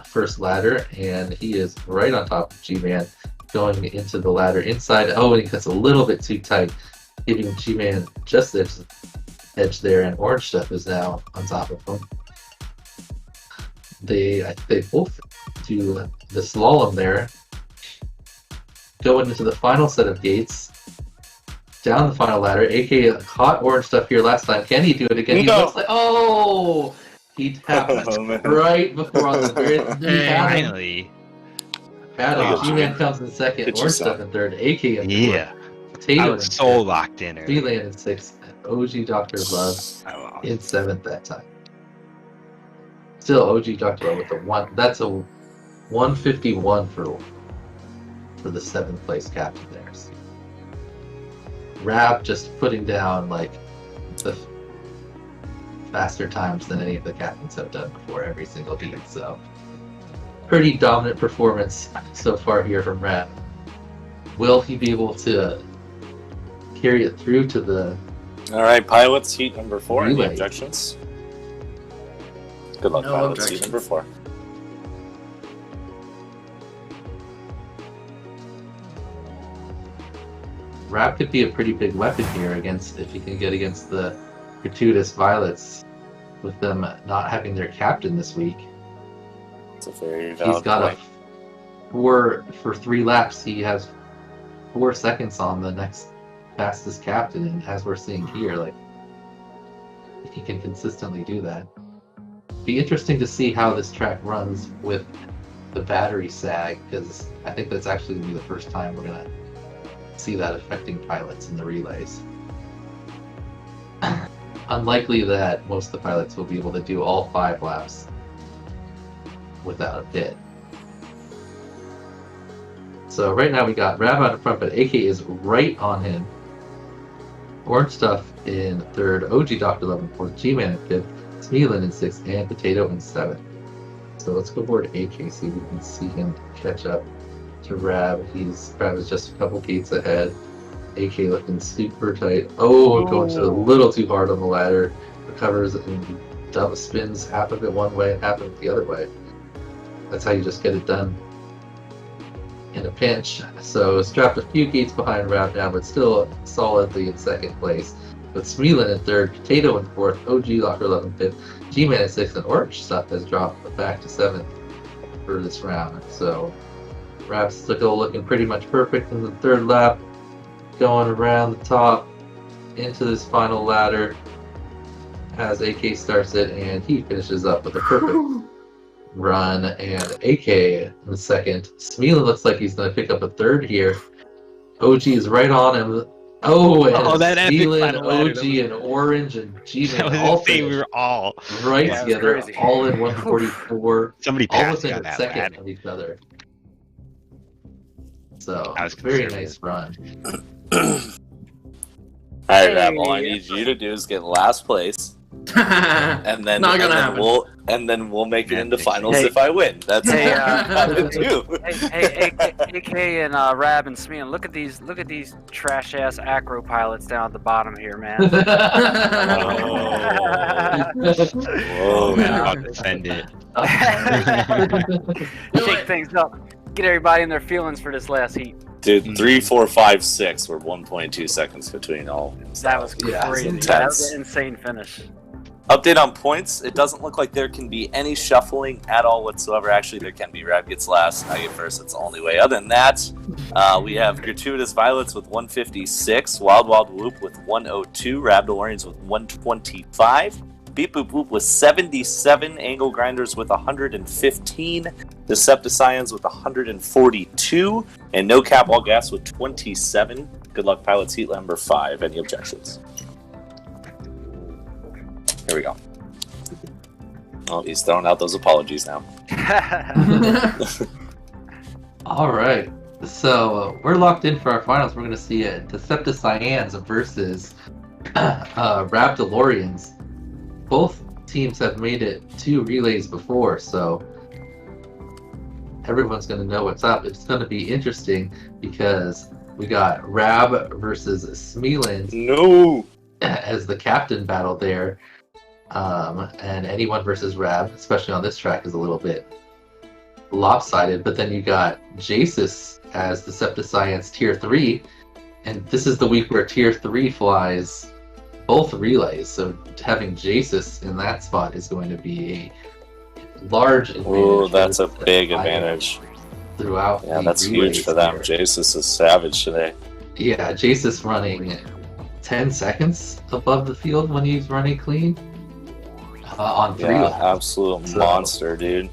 first ladder, and he is right on top of G-Man, going into the ladder inside. Oh, and he cuts a little bit too tight, giving G-Man just this edge there, and Orange Stuff is now on top of him. They both do the slalom there, going into the final set of gates. Down the final ladder, AK caught Orange Stuff here last time. Can he do it again? He looks like, oh! He tapped right before on the very Finally. battle. G-Man comes in second, Orange Stuff in third, AK in Yeah. fourth, Tatum I was in so fifth, locked in. Freeland in sixth, and OG Dr. Love in seventh that time. Still OG Dr. Love with the one. That's a 151 for the 7th place captain there. Rab just putting down like the faster times than any of the captains have done before every single heat. So pretty dominant performance so far here from Rab. Will he be able to carry it through to the... All right, pilots, heat number 4. Any relay? objections? Good luck, No pilots. objections. Heat number 4. Rab could be a pretty big weapon here against, if he can get against the Gratuitous Violets with them not having their captain this week. It's a very valid He's got point. for 3 laps, he has 4 seconds on the next fastest captain, and as we're seeing here, like, if he can consistently do that. Be interesting to see how this track runs with the battery sag, because I think that's actually going to be the first time we're going to see that affecting pilots in the relays. Unlikely that most of the pilots will be able to do all 5 laps without a pit. So right now we got Rab out in front, but AK is right on him. Orange Stuff in third, OG Dr. Love in fourth, G-Man in fifth, Smealin in sixth, and Potato in seventh. So let's go forward to AK, see if we can see him catch up to Rab. Rab is just a couple gates ahead. AK looking super tight. Oh, going to a little too hard on the ladder. Recovers and spins half of it one way and half of it the other way. That's how you just get it done in a pinch. So strapped a few gates behind Rab now, but still solidly in second place. With Smealin in third, Potato in fourth, OG Locker 11 in fifth, G-Man in sixth, and Orange Stuff has dropped back to seventh for this round. So Rab's looking pretty much perfect in the third lap, going around the top into this final ladder as AK starts it, and he finishes up with a perfect run, and AK in the second. Smealin looks like he's going to pick up a third here. OG is right on him. And that Smealin, OG, and Orange, and G-Man all we were all right together, all in 144. Somebody all passed within on a that second ladder. of each other. So, That was very conservative. nice run. Alright, Rab, all I need you to do is get last place. And then, Not gonna happen. We'll make it into finals if I win. That's all I gotta do. Hey, AK and Rab and Smealin, look at these trash ass acro pilots down at the bottom here, man. Whoa, man, I'm about to send it. Shake things up. Get everybody in their feelings for this last heat. Dude, 3, 4, 5, 6 were 1.2 seconds between all. That was crazy. That was an insane finish. Update on points. It doesn't look like there can be any shuffling at all whatsoever. Actually, there can be. Rab gets last, I get first. It's the only way. Other than that, we have Gratuitous Violets with 156, Wild Wild Whoop with 102, Rabdolorians with 125, Beep Boop Boop with 77, Angle Grinders with 115, Decepticons with 142, and No Cap All Gas with 27. Good luck, pilots. Heat number 5. Any objections? Here we go. Oh, he's throwing out those apologies now. All right. So we're locked in for our finals. We're going to see Decepticons versus Rabdolorians. Both teams have made it 2 relays before, so everyone's going to know what's up. It's going to be interesting because we got Rab versus Smealin as the captain battle there. And anyone versus Rab, especially on this track, is a little bit lopsided. But then you got Jasus as Decepticons Tier 3, and this is the week where Tier 3 flies both relays, so having Jasus in that spot is going to be a large advantage. Ooh, that's a big advantage. Throughout that's huge for them. Jasus is savage today. Yeah, Jasus running 10 seconds above the field when he's running clean. On 3 laps. Absolute monster, dude.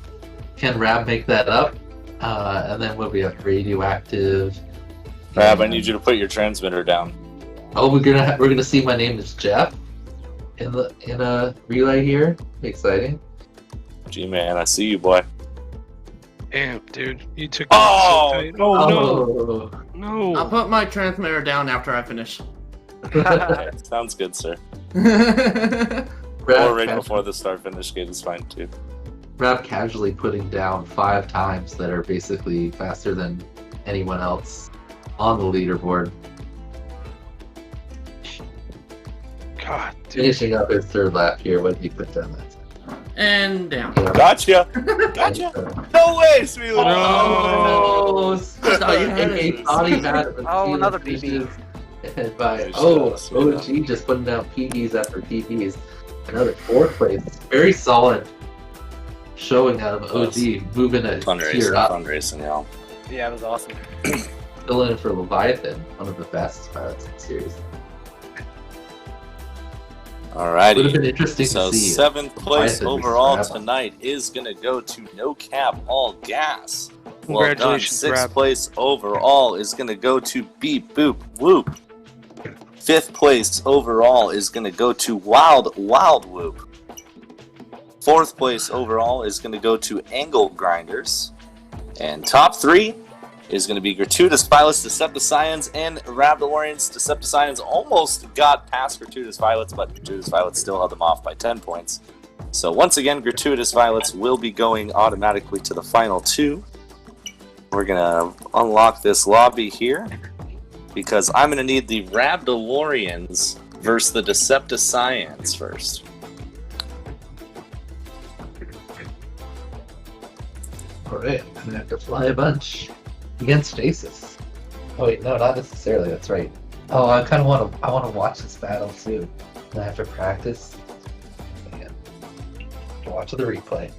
Can Rab make that up? And then what we have, Radioactive. Rab, I need you to put your transmitter down. Oh, we're gonna see my name is Jeff in a relay here. Exciting. G-Man, I see you, boy. Damn, dude, you took. Oh, no! I'll put my transmitter down after I finish. Sounds good, sir. Rab Or right before the start-finish gate is fine too. Rab casually putting down 5 times that are basically faster than anyone else on the leaderboard. God, dude. Finishing up his 3rd lap here. What did he put down that time? And down. Gotcha! No way, Smealin! Oh, another PB. By OG just putting down PBs after PBs. Another 4th place. Very solid showing out of OG, moving a tier up. Fundraising, yeah. Yeah, it was awesome. Filling in for Leviathan, one of the fastest pilots in the series. Alrighty. Would have been interesting so to see. 7th place Leviathan overall versus tonight is going to go to No Cap All Gas. Well done. Congratulations, 6th Rab. place overall is going to go to Beep Boop Whoop. 5th place overall is going to go to Wild Wild Whoop. 4th place overall is going to go to Angle Grinders. And top 3 is going to be Gratuitous Pilots, Decepticons, and Rabdalorians. Decepticons almost got past Gratuitous Violets, but Gratuitous Violets still held them off by 10 points. So once again, Gratuitous Violets will be going automatically to the final 2. We're going to unlock this lobby here because I'm going to need the Rabdalorians versus the Decepticons first. Alright, I'm gonna have to fly a bunch against Stasis. Oh wait, no, not necessarily, that's right. Oh, I kinda wanna watch this battle too. And I have to practice. And watch the replay.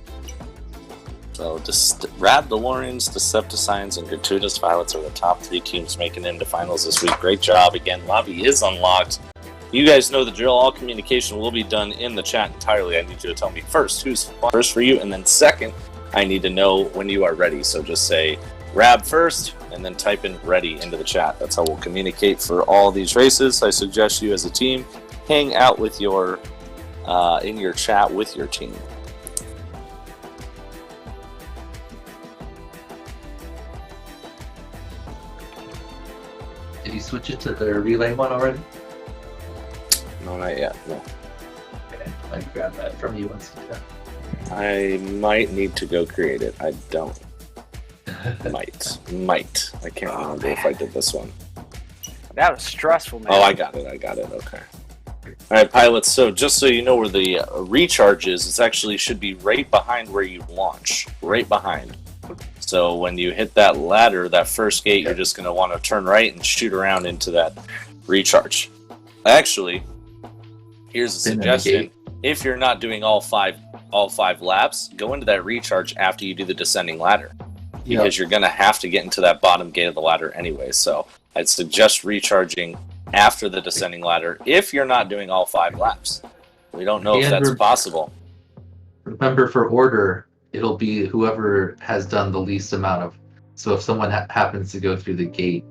So Rabdalorians, Decepticons, and Gratuitous Violets are the top 3 teams making it into finals this week. Great job. Again, lobby is unlocked. You guys know the drill. All communication will be done in the chat entirely. I need you to tell me first who's first for you, and then second, I need to know when you are ready. So just say Rab first, and then type in ready into the chat. That's how we'll communicate for all these races. I suggest you as a team hang out with your in your chat with your team. Did you switch it to the relay one already? No, not yet. No. Okay, I can grab that from you once you do that. I might need to go create it. I don't. Might. I can't remember if I did this one. That was stressful, man. Oh, I got it. Okay. Alright, pilots, so just so you know where the recharge is, it actually should be right behind where you launch. Right behind. So when you hit that ladder, that first gate, you're just going to want to turn right and shoot around into that recharge. Actually, here's a suggestion. If you're not doing all five laps, go into that recharge after you do the descending ladder. Because you're going to have to get into that bottom gate of the ladder anyway. So I'd suggest recharging after the descending ladder if you're not doing all 5 laps. We don't know if that's possible. Remember, for order, it'll be whoever has done the least amount of... So if someone happens to go through the gate,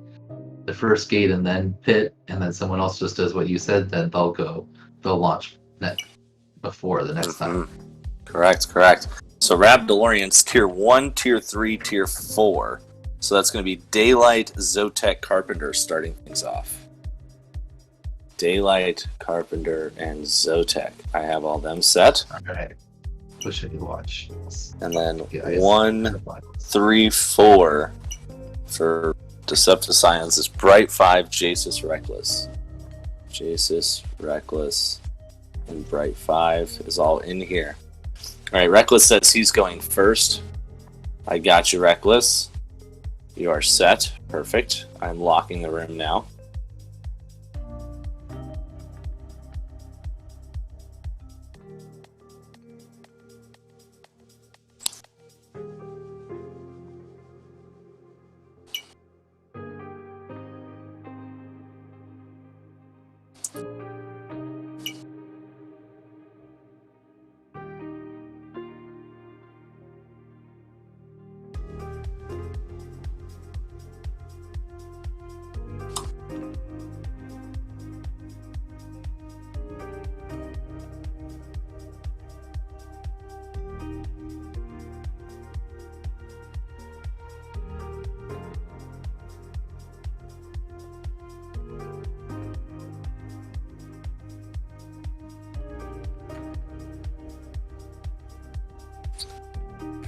the first gate, and then pit, and then someone else just does what you said, then they'll launch before the next time. Correct. So Rabdalorians, Tier 1, Tier 3, Tier 4. So that's going to be Daylight, Zotek, Carpenter starting things off. Daylight, Carpenter, and Zotek. I have all them set. Alright. Wish I could watch. And then 1, 3, 4 for Decepticons is Bright 5, Jasus, Reckless. Jasus, Reckless, and Bright 5 is all in here. Alright, Reckless says he's going first. I got you, Reckless. You are set. Perfect. I'm locking the room now.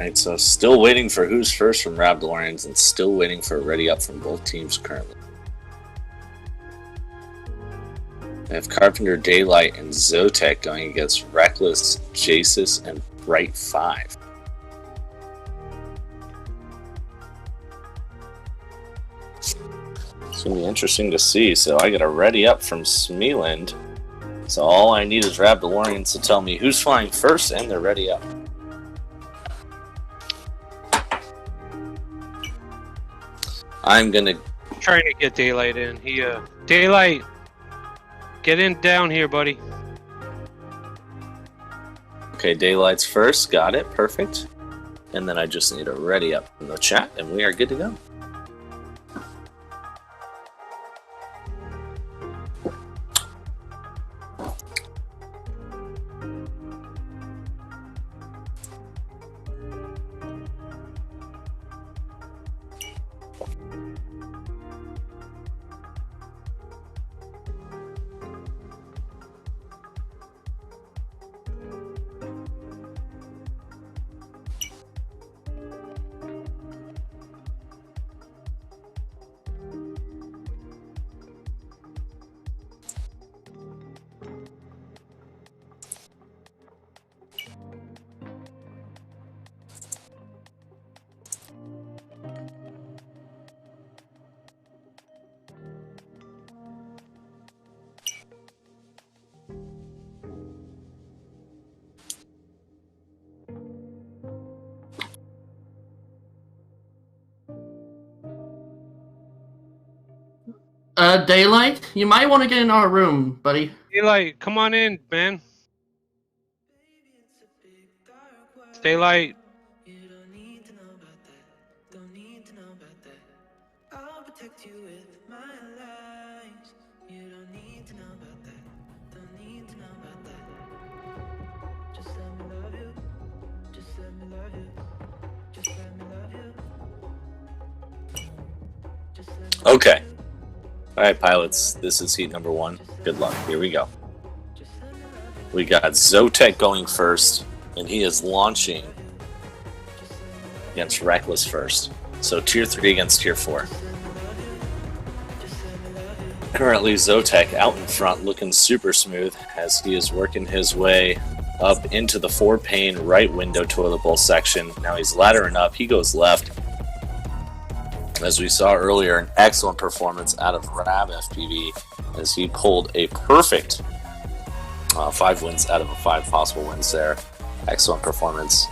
Alright, so still waiting for who's first from Rabdalorians and still waiting for a ready up from both teams currently. I have Carpenter, Daylight, and Zotek going against Reckless, Jasus, and Bright 5. It's going to be interesting to see. So I got a ready up from Smeeland. So all I need is Rabdalorians to tell me who's flying first and they're ready up. I'm gonna trying to get Daylight in. Daylight, get in down here, buddy. Okay, Daylight's first. Got it. Perfect. And then I just need a ready up in the chat, and we are good to go. Daylight, you might want to get in our room, buddy. Daylight, come on in, man. Daylight. Okay. All right, pilots. This is heat number 1. Good luck. Here we go. We got Zotek going first, and he is launching against Reckless first. So Tier 3 against Tier 4. Currently, Zotek out in front, looking super smooth as he is working his way up into the 4-pane right window toilet bowl section. Now he's laddering up. He goes left. As we saw earlier, an excellent performance out of Rab FPV as he pulled a perfect 5 wins out of 5 possible wins there. Excellent performance.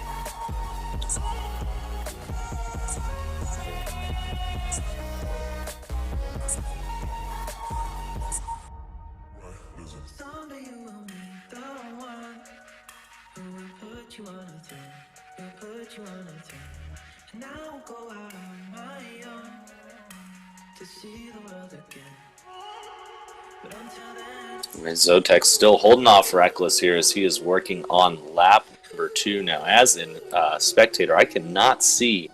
Zotek still holding off Reckless here as he is working on lap number 2 now. As in spectator, I cannot see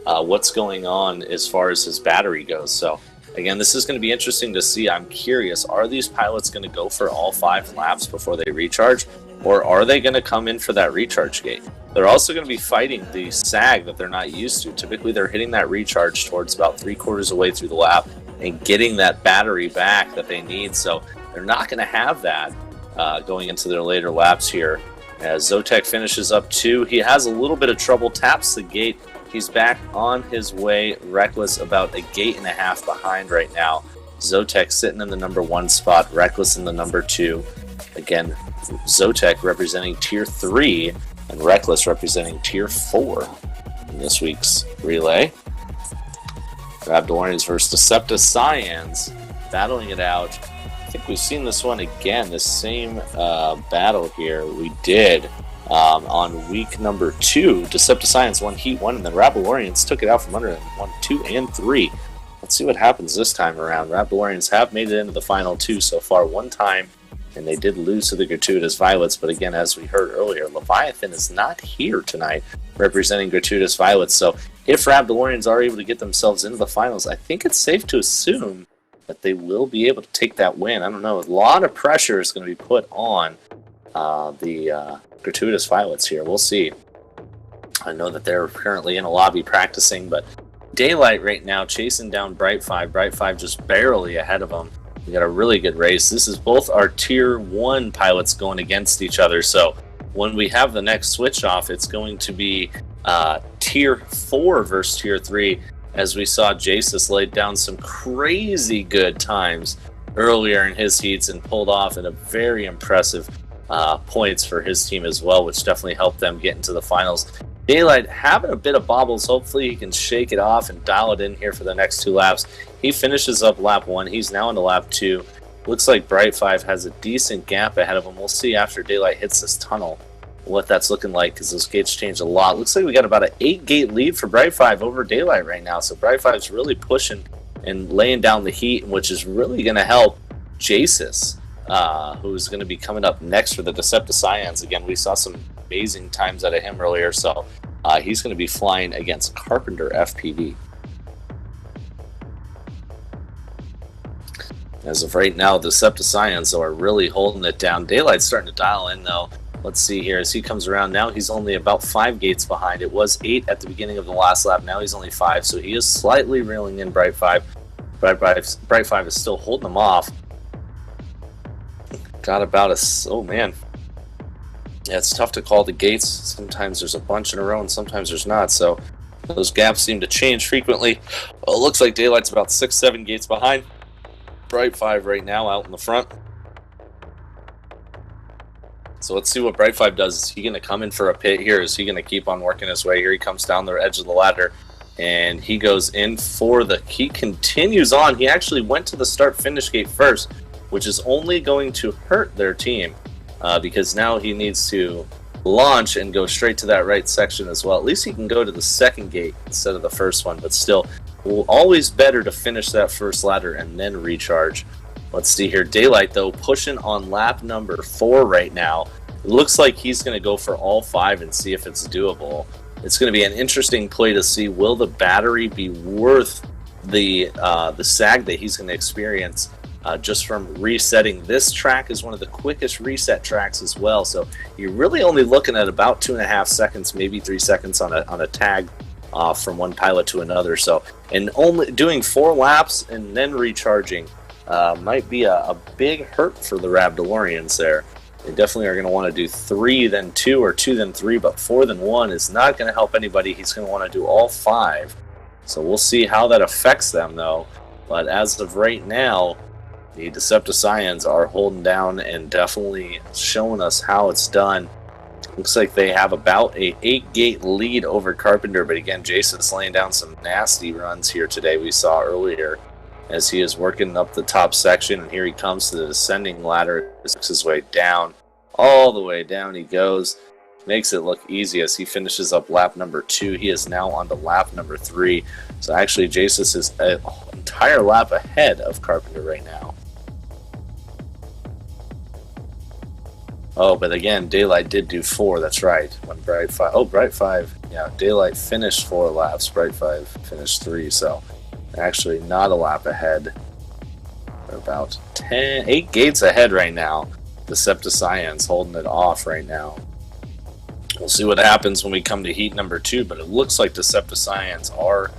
what's going on as far as his battery goes. So again, this is going to be interesting to see. I'm curious, are these pilots going to go for all 5 laps before they recharge, or are they going to come in for that recharge gate? They're also going to be fighting the sag that they're not used to. Typically, they're hitting that recharge towards about 3/4 of the way through the lap and getting that battery back that they need. So they're not going to have that going into their later laps here. As Zotek finishes up 2, he has a little bit of trouble, taps the gate. He's back on his way. Reckless about a gate and a half behind right now. Zotek sitting in the number 1 spot, Reckless in the number 2. Again, Zotek representing Tier 3 and Reckless representing Tier 4 in this week's relay. Rabdolarians versus Decepticons, battling it out. I think we've seen this one again, this same battle here we did on week number 2. Decepticons won Heat 1, and then Rabdolarians took it out from under them, 1, 2, and 3. Let's see what happens this time around. Rabdolarians have made it into the final 2 so far, 1 time, and they did lose to the Gratuitous Violets. But again, as we heard earlier, Leviathan is not here tonight representing Gratuitous Violets. So if Rabdolarians are able to get themselves into the finals, I think it's safe to assume that they will be able to take that win. I don't know. A lot of pressure is going to be put on the Gratuitous Violets here. We'll see. I know that they're currently in a lobby practicing, but Daylight right now chasing down Bright 5. Bright 5 just barely ahead of them. We got a really good race. This is both our Tier 1 pilots going against each other. So when we have the next switch off, it's going to be Tier 4 versus Tier 3. As we saw, Jasus laid down some crazy good times earlier in his heats and pulled off at a very impressive points for his team as well, which definitely helped them get into the finals. Daylight having a bit of bobbles. Hopefully he can shake it off and dial it in here for the next 2 laps. He finishes up lap 1. He's now into lap 2. Looks like Bright 5 has a decent gap ahead of him. We'll see after Daylight hits this tunnel what that's looking like, because those gates changed a lot. Looks like we got about an 8-gate lead for Bright 5 over Daylight right now. So Bright 5 is really pushing and laying down the heat, which is really going to help Jasus, who's going to be coming up next for the Decepticons. Again, we saw some amazing times out of him earlier, so he's going to be flying against Carpenter FPV. As of right now, the Decepticons are really holding it down. Daylight's starting to dial in, though. Let's see here. As he comes around now, he's only about 5 gates behind. It was 8 at the beginning of the last lap. Now he's only 5, so he is slightly reeling in Bright 5. Bright 5 is still holding him off. Got about a... Oh, man. Yeah, it's tough to call the gates. Sometimes there's a bunch in a row, and sometimes there's not. So those gaps seem to change frequently. Well, it looks like Daylight's about 6-7 gates behind Bright 5 right now out in the front. So let's see what Bright 5 does. Is he going to come in for a pit here? Is he going to keep on working his way? Here he comes down the edge of the ladder. and he goes in for he continues on. He actually went to the start-finish gate first, which is only going to hurt their team because now he needs to launch and go straight to that right section as well. At least he can go to the second gate instead of the first one, but still, always better to finish that first ladder and then recharge. Let's see here. Daylight, though, pushing on lap number 4 right now. It looks like he's going to go for all 5 and see if it's doable. It's going to be an interesting play to see, will the battery be worth the sag that he's going to experience just from resetting. This track is one of the quickest reset tracks as well, so you're really only looking at about 2.5 seconds, maybe 3 seconds on a tag from one pilot to another. So, and only doing 4 laps and then recharging might be a big hurt for the Rabdalorians there. They definitely are going to want to do 3 then 2 or 2 then 3, but 4 then 1 is not going to help anybody. He's going to want to do all 5. So we'll see how that affects them though. But as of right now, the Decepticons are holding down and definitely showing us how it's done. Looks like they have about a 8-gate lead over Carpenter, but again, Jason's laying down some nasty runs here today we saw earlier as he is working up the top section, and here he comes to the descending ladder. Works his way down, all the way down he goes. Makes it look easy as he finishes up lap number 2. He is now on to lap number 3. So actually, Jason is an entire lap ahead of Carpenter right now. Oh, but again, Daylight did do 4, that's right. When Bright 5, oh, Bright 5, yeah, Daylight finished 4 laps, Bright 5 finished 3, so actually not a lap ahead. They're about 8 gates ahead right now. Decepticons holding it off right now. We'll see what happens when we come to heat number 2, but it looks like Decepticons are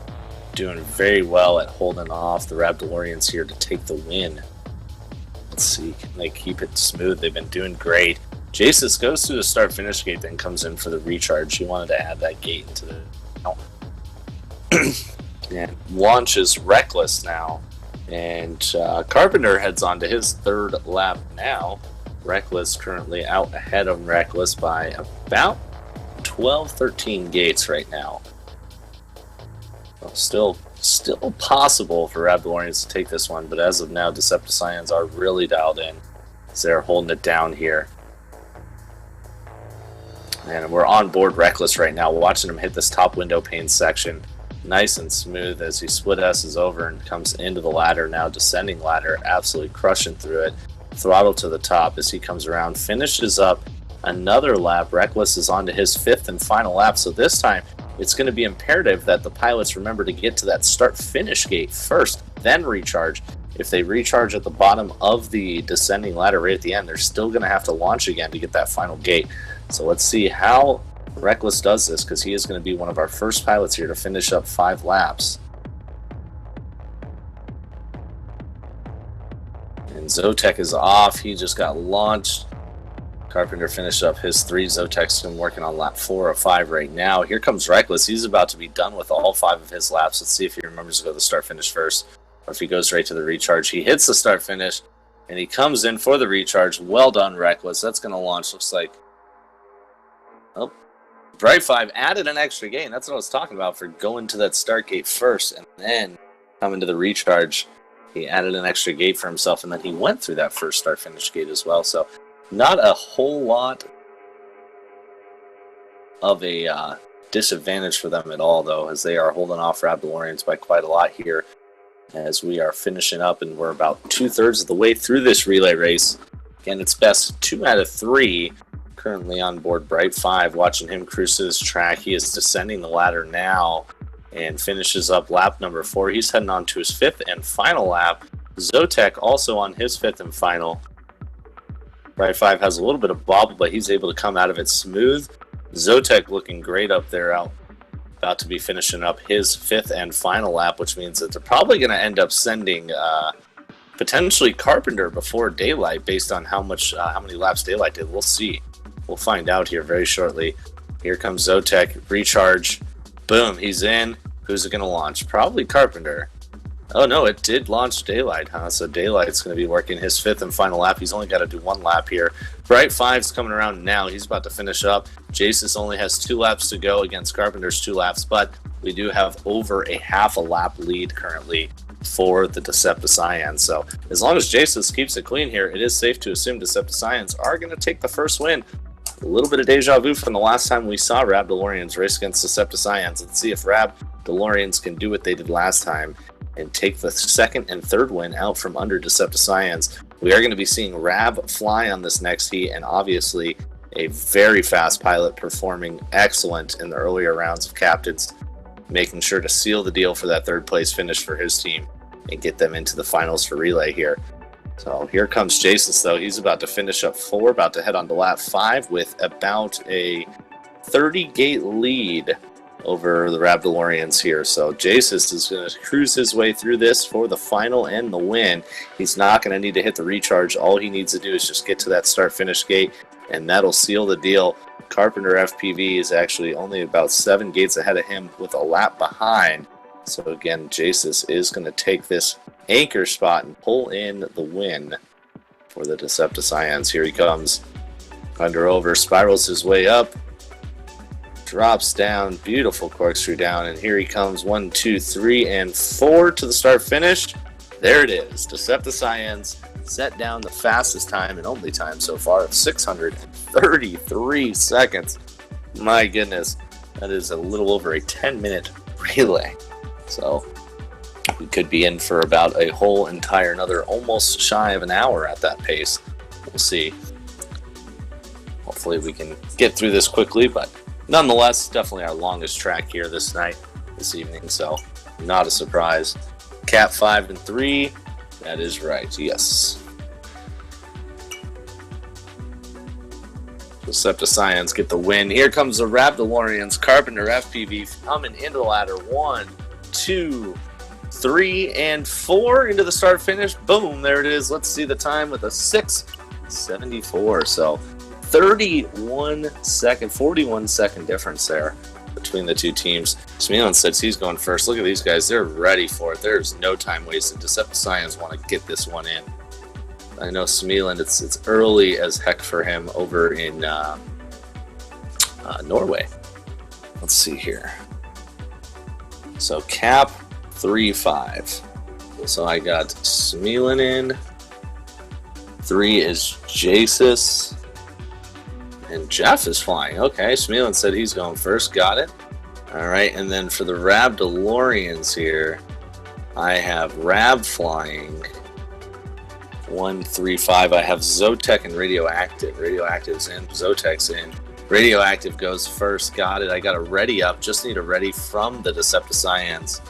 doing very well at holding off the Rabdalorians here to take the win. Let's see, can they keep it smooth? They've been doing great. Jasus goes through the start-finish gate, then comes in for the recharge. He wanted to add that gate into the... and launches Reckless now. And Carpenter heads on to his 3rd lap now. Reckless currently out ahead of Reckless by about 12-13 gates right now. Well, still possible for Rabdalorians to take this one, but as of now, Decepticons are really dialed in as they're holding it down here. And we're on board Reckless right now, watching him hit this top window pane section. Nice and smooth as he split S's over and comes into the ladder now, descending ladder, absolutely crushing through it. Throttle to the top as he comes around, finishes up another lap. Reckless is on to his 5th and final lap, so this time it's going to be imperative that the pilots remember to get to that start-finish gate first, then recharge. If they recharge at the bottom of the descending ladder right at the end, they're still going to have to launch again to get that final gate. So let's see how Reckless does this, because he is going to be one of our first pilots here to finish up 5 laps. And Zotek is off. He just got launched. Carpenter finished up his 3. Zotek's been working on lap 4 or 5 right now. Here comes Reckless. He's about to be done with all 5 of his laps. Let's see if he remembers to go to the start-finish first, or if he goes right to the recharge. He hits the start-finish, and he comes in for the recharge. Well done, Reckless. That's going to launch. Looks like... Oh, Bright 5 added an extra gate. That's what I was talking about for going to that start gate first and then coming to the recharge. He added an extra gate for himself, and then he went through that first start-finish gate as well. So not a whole lot of a disadvantage for them at all, though, as they are holding off Rabdalorians by quite a lot here as we are finishing up, and we're about 2/3 of the way through this relay race. Again, it's best 2 out of 3. Currently on board Bright 5, watching him cruise to his track. He is descending the ladder now and finishes up lap number 4. He's heading on to his 5th and final lap. Zotek also on his 5th and final. Bright 5 has a little bit of bobble, but he's able to come out of it smooth. Zotek looking great up there, about to be finishing up his 5th and final lap, which means that they're probably going to end up sending potentially Carpenter before Daylight based on how many laps Daylight did. We'll see. We'll find out here very shortly. Here comes Zotek, recharge. Boom, he's in. Who's it going to launch? Probably Carpenter. Oh no, it did launch Daylight, huh? So Daylight's going to be working his 5th and final lap. He's only got to do 1 lap here. Bright 5's coming around now. He's about to finish up. Jasus only has 2 laps to go against Carpenter's 2 laps, but we do have over a half a lap lead currently for the Decepticons. So as long as Jasus keeps it clean here, it is safe to assume Decepticons are going to take the first win. A little bit of deja vu from the last time we saw Rab DeLoreans race against Decepticons. Let's see if Rab DeLoreans can do what they did last time and take the 2nd and 3rd win out from under Decepticons. We are going to be seeing Rab fly on this next heat, and obviously a very fast pilot performing excellent in the earlier rounds of captains, making sure to seal the deal for that 3rd place finish for his team and get them into the finals for relay here. So here comes Jasus, though. He's about to finish up 4, about to head on to lap 5 with about a 30-gate lead over the Rab DeLoreans here. So Jasus is going to cruise his way through this for the final and the win. He's not going to need to hit the recharge. All he needs to do is just get to that start-finish gate, and that'll seal the deal. Carpenter FPV is actually only about 7 gates ahead of him with a lap behind. So again, Jasus is going to take this anchor spot and pull in the win for the Decepticons. Here he comes. Under over, spirals his way up, drops down, beautiful corkscrew down, and here he comes. 1, 2, 3, and 4 to the start finish. There it is. Decepticons set down the fastest time and only time so far of 633 seconds. My goodness, that is a little over a 10-minute relay. So we could be in for about a whole entire another almost shy of an hour at that pace. We'll see. Hopefully we can get through this quickly, but nonetheless, definitely our longest track here this evening, so not a surprise. Cap 5 and 3, that is right, yes. Decepticons get the win. Here comes the Rab DeLoreans, Carpenter FPV coming into the ladder. 1, 2, 3, and 4 into the start finish. Boom, there it is. Let's see the time with a 6:74. So 41 second difference there between the two teams. Smeelan says he's going first. Look at these guys. They're ready for it. There's no time wasted. Decepticons want to get this one in. I know Smeeland, it's early as heck for him over in Norway. Let's see here. So cap 3-5. So I got Smeelan in. 3 is Jasus. And Jeff is flying. Okay, Smeelan said he's going first. Got it. All right, and then for the Rab DeLoreans here, I have Rab flying. 1, 3, 5. I have Zotek and Radioactive. Radioactive's in. Zotek's in. Radioactive goes first. Got it. I got a ready up. Just need a ready from the Decepticons.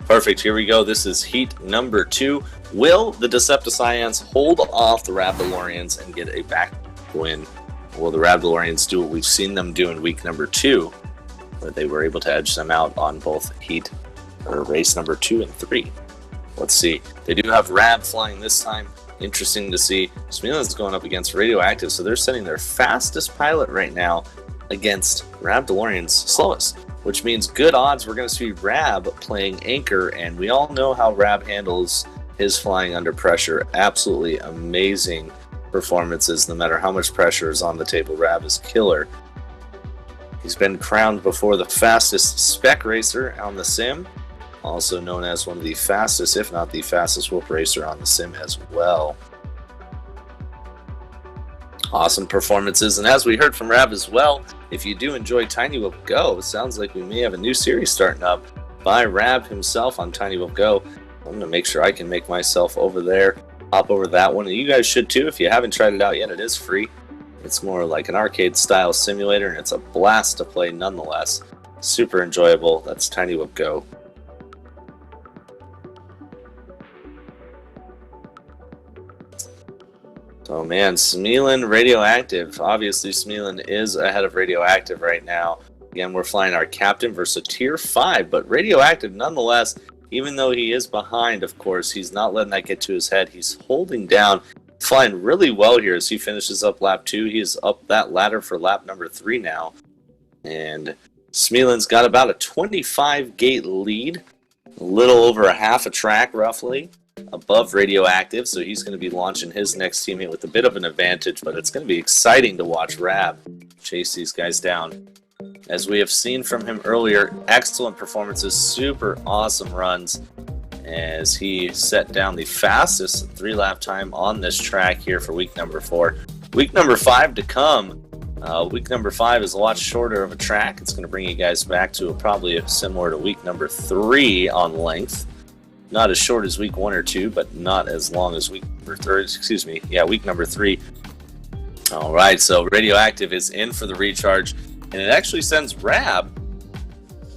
Perfect. Here we go. This is heat number 2. Will the Decepticons hold off the Rab DeLoreans and get a back win? Will the Rab DeLoreans do what we've seen them do in week number 2, where they were able to edge them out on both race number 2 and 3? Let's see. They do have Rab flying this time. Interesting to see. Smeelan's going up against Radioactive, so they're sending their fastest pilot right now against Rab DeLorean's slowest, which means good odds we're going to see Rab playing anchor, and we all know how Rab handles his flying under pressure. Absolutely amazing performances, no matter how much pressure is on the table. Rab is killer. He's been crowned before the fastest spec racer on the sim, also known as one of the fastest, if not the fastest, whoop racer on the sim as well. Awesome performances, and as we heard from Rab as well, if you do enjoy Tiny Whoop Go, it sounds like we may have a new series starting up by Rab himself on Tiny Whoop Go. I'm going to make sure I can make myself over there, hop over that one, and you guys should too. If you haven't tried it out yet, it is free. It's more like an arcade style simulator, and it's a blast to play nonetheless. Super enjoyable. That's Tiny Whoop Go. So man, Smeelan, Radioactive. Obviously Smeelan is ahead of Radioactive right now. Again, we're flying our captain versus a tier 5, but Radioactive nonetheless, even though he is behind, of course, he's not letting that get to his head. He's holding down flying really well here as he finishes up lap 2. He is up that ladder for lap number 3 now. And Smeelin's got about a 25 gate lead, a little over a half a track roughly above Radioactive, so he's going to be launching his next teammate with a bit of an advantage, but it's going to be exciting to watch Rab chase these guys down. As we have seen from him earlier, excellent performances, super awesome runs, as he set down the fastest 3-lap time on this track here for week number 4. Week number 5 to come. Week number 5 is a lot shorter of a track. It's going to bring you guys back to probably similar to week number 3 on length. Not as short as week 1 or 2, but not as long as week number 3. Excuse me. Yeah, week number 3. All right, so Radioactive is in for the recharge, and it actually sends Rab.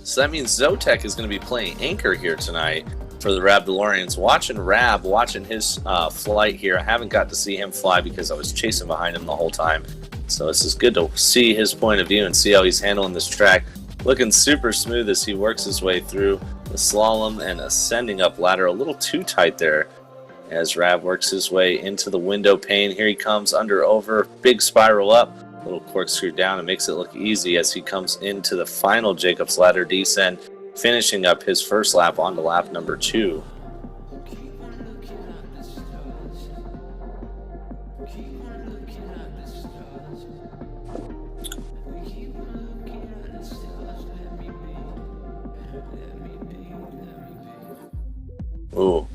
So that means Zotek is going to be playing anchor here tonight for the Rab DeLoreans. Watching Rab, watching his flight here. I haven't got to see him fly because I was chasing behind him the whole time. So this is good to see his point of view and see how he's handling this track. Looking super smooth as he works his way through the slalom and ascending up ladder. A little too tight there as Rab works his way into the window pane. Here he comes, under, over, big spiral up, little corkscrew down, and makes it look easy as he comes into the final Jacob's Ladder descent, finishing up his first lap onto lap number 2. Ooh.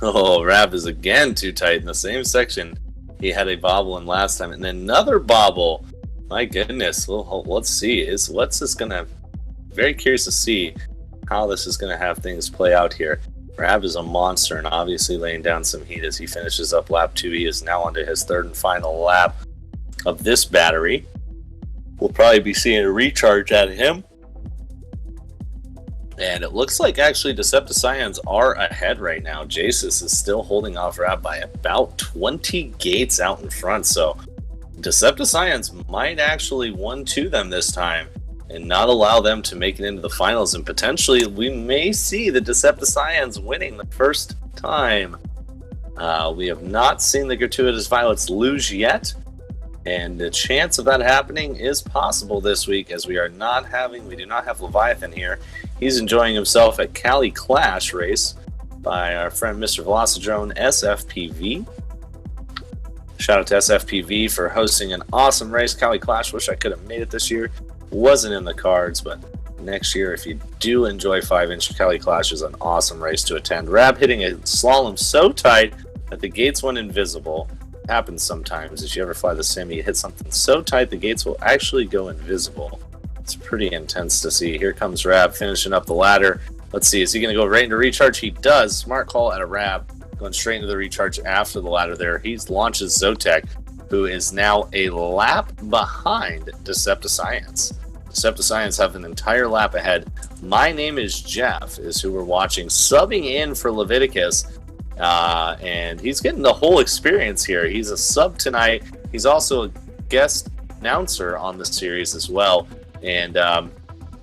Oh, Rab is again too tight in the same section. He had a bobble in last time, and then another bobble. My goodness. Well, let's see. What's this gonna? Very curious to see how this is gonna have things play out here. Rab is a monster and obviously laying down some heat as he finishes up lap 2. He is now onto his 3rd and final lap of this battery. We'll probably be seeing a recharge out of him. And it looks like actually Decepticons are ahead right now. Jasus is still holding off Rab by about 20 gates out in front. So Decepticons might actually 1-2 them this time and not allow them to make it into the finals. And potentially we may see the Decepticons winning the first time. We have not seen the Gratuitous Violets lose yet. And the chance of that happening is possible this week, as we do not have Leviathan here. He's enjoying himself at Cali Clash race by our friend Mr. Velocidrone SFPV. Shout out to SFPV for hosting an awesome race. Cali Clash, wish I could have made it this year. Wasn't in the cards, but next year, if you do enjoy 5-inch, Cali Clash is an awesome race to attend. Rab hitting a slalom so tight that the gates went invisible. Happens sometimes. If you ever fly the sim, you hit something so tight the gates will actually go invisible. It's pretty intense to see. Here comes Rab finishing up the ladder. Let's see, is he going to go right into recharge? He does. Smart call out of Rab, going straight into the recharge after the ladder there. He launches Zotek, who is now a lap behind Decepticons. Decepticons have an entire lap ahead. My name is Jeff, is who we're watching, subbing in for Leviticus. And he's getting the whole experience here. He's a sub tonight. He's also a guest announcer on the series as well. And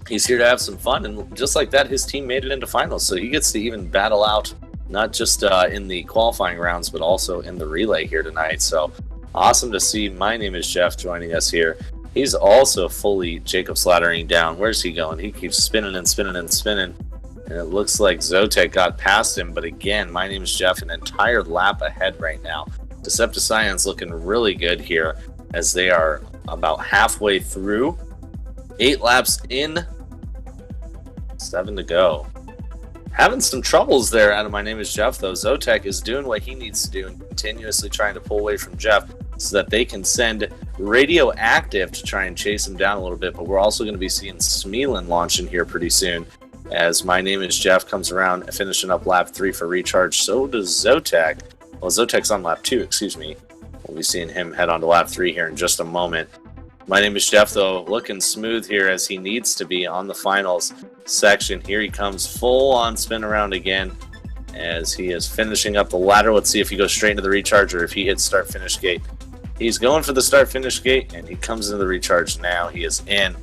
he's here to have some fun. And just like that, his team made it into finals. So he gets to even battle out, not just in the qualifying rounds, but also in the relay here tonight. So awesome to see. My name is Jeff joining us here. He's also fully Jacob's laddering down. Where's he going? He keeps spinning and spinning and spinning. And it looks like Zotek got past him, but again, my name is Jeff, an entire lap ahead right now. Decepticons looking really good here as they are about halfway through. 8 laps in, 7 to go. Having some troubles there out of my name is Jeff, though. Zotek is doing what he needs to do and continuously trying to pull away from Jeff so that they can send Radioactive to try and chase him down a little bit, but we're also going to be seeing Smeelin launching here pretty soon. As my name is Jeff comes around, finishing up lap 3 for recharge. So does Zotek. Well, Zotek's on lap 2, excuse me. We'll be seeing him head on to lap 3 here in just a moment. My name is Jeff, though, looking smooth here as he needs to be on the finals section. Here he comes, full on spin around again as he is finishing up the ladder. Let's see if he goes straight into the recharge or if he hits start-finish gate. He's going for the start-finish gate, and he comes into the recharge now. He is in.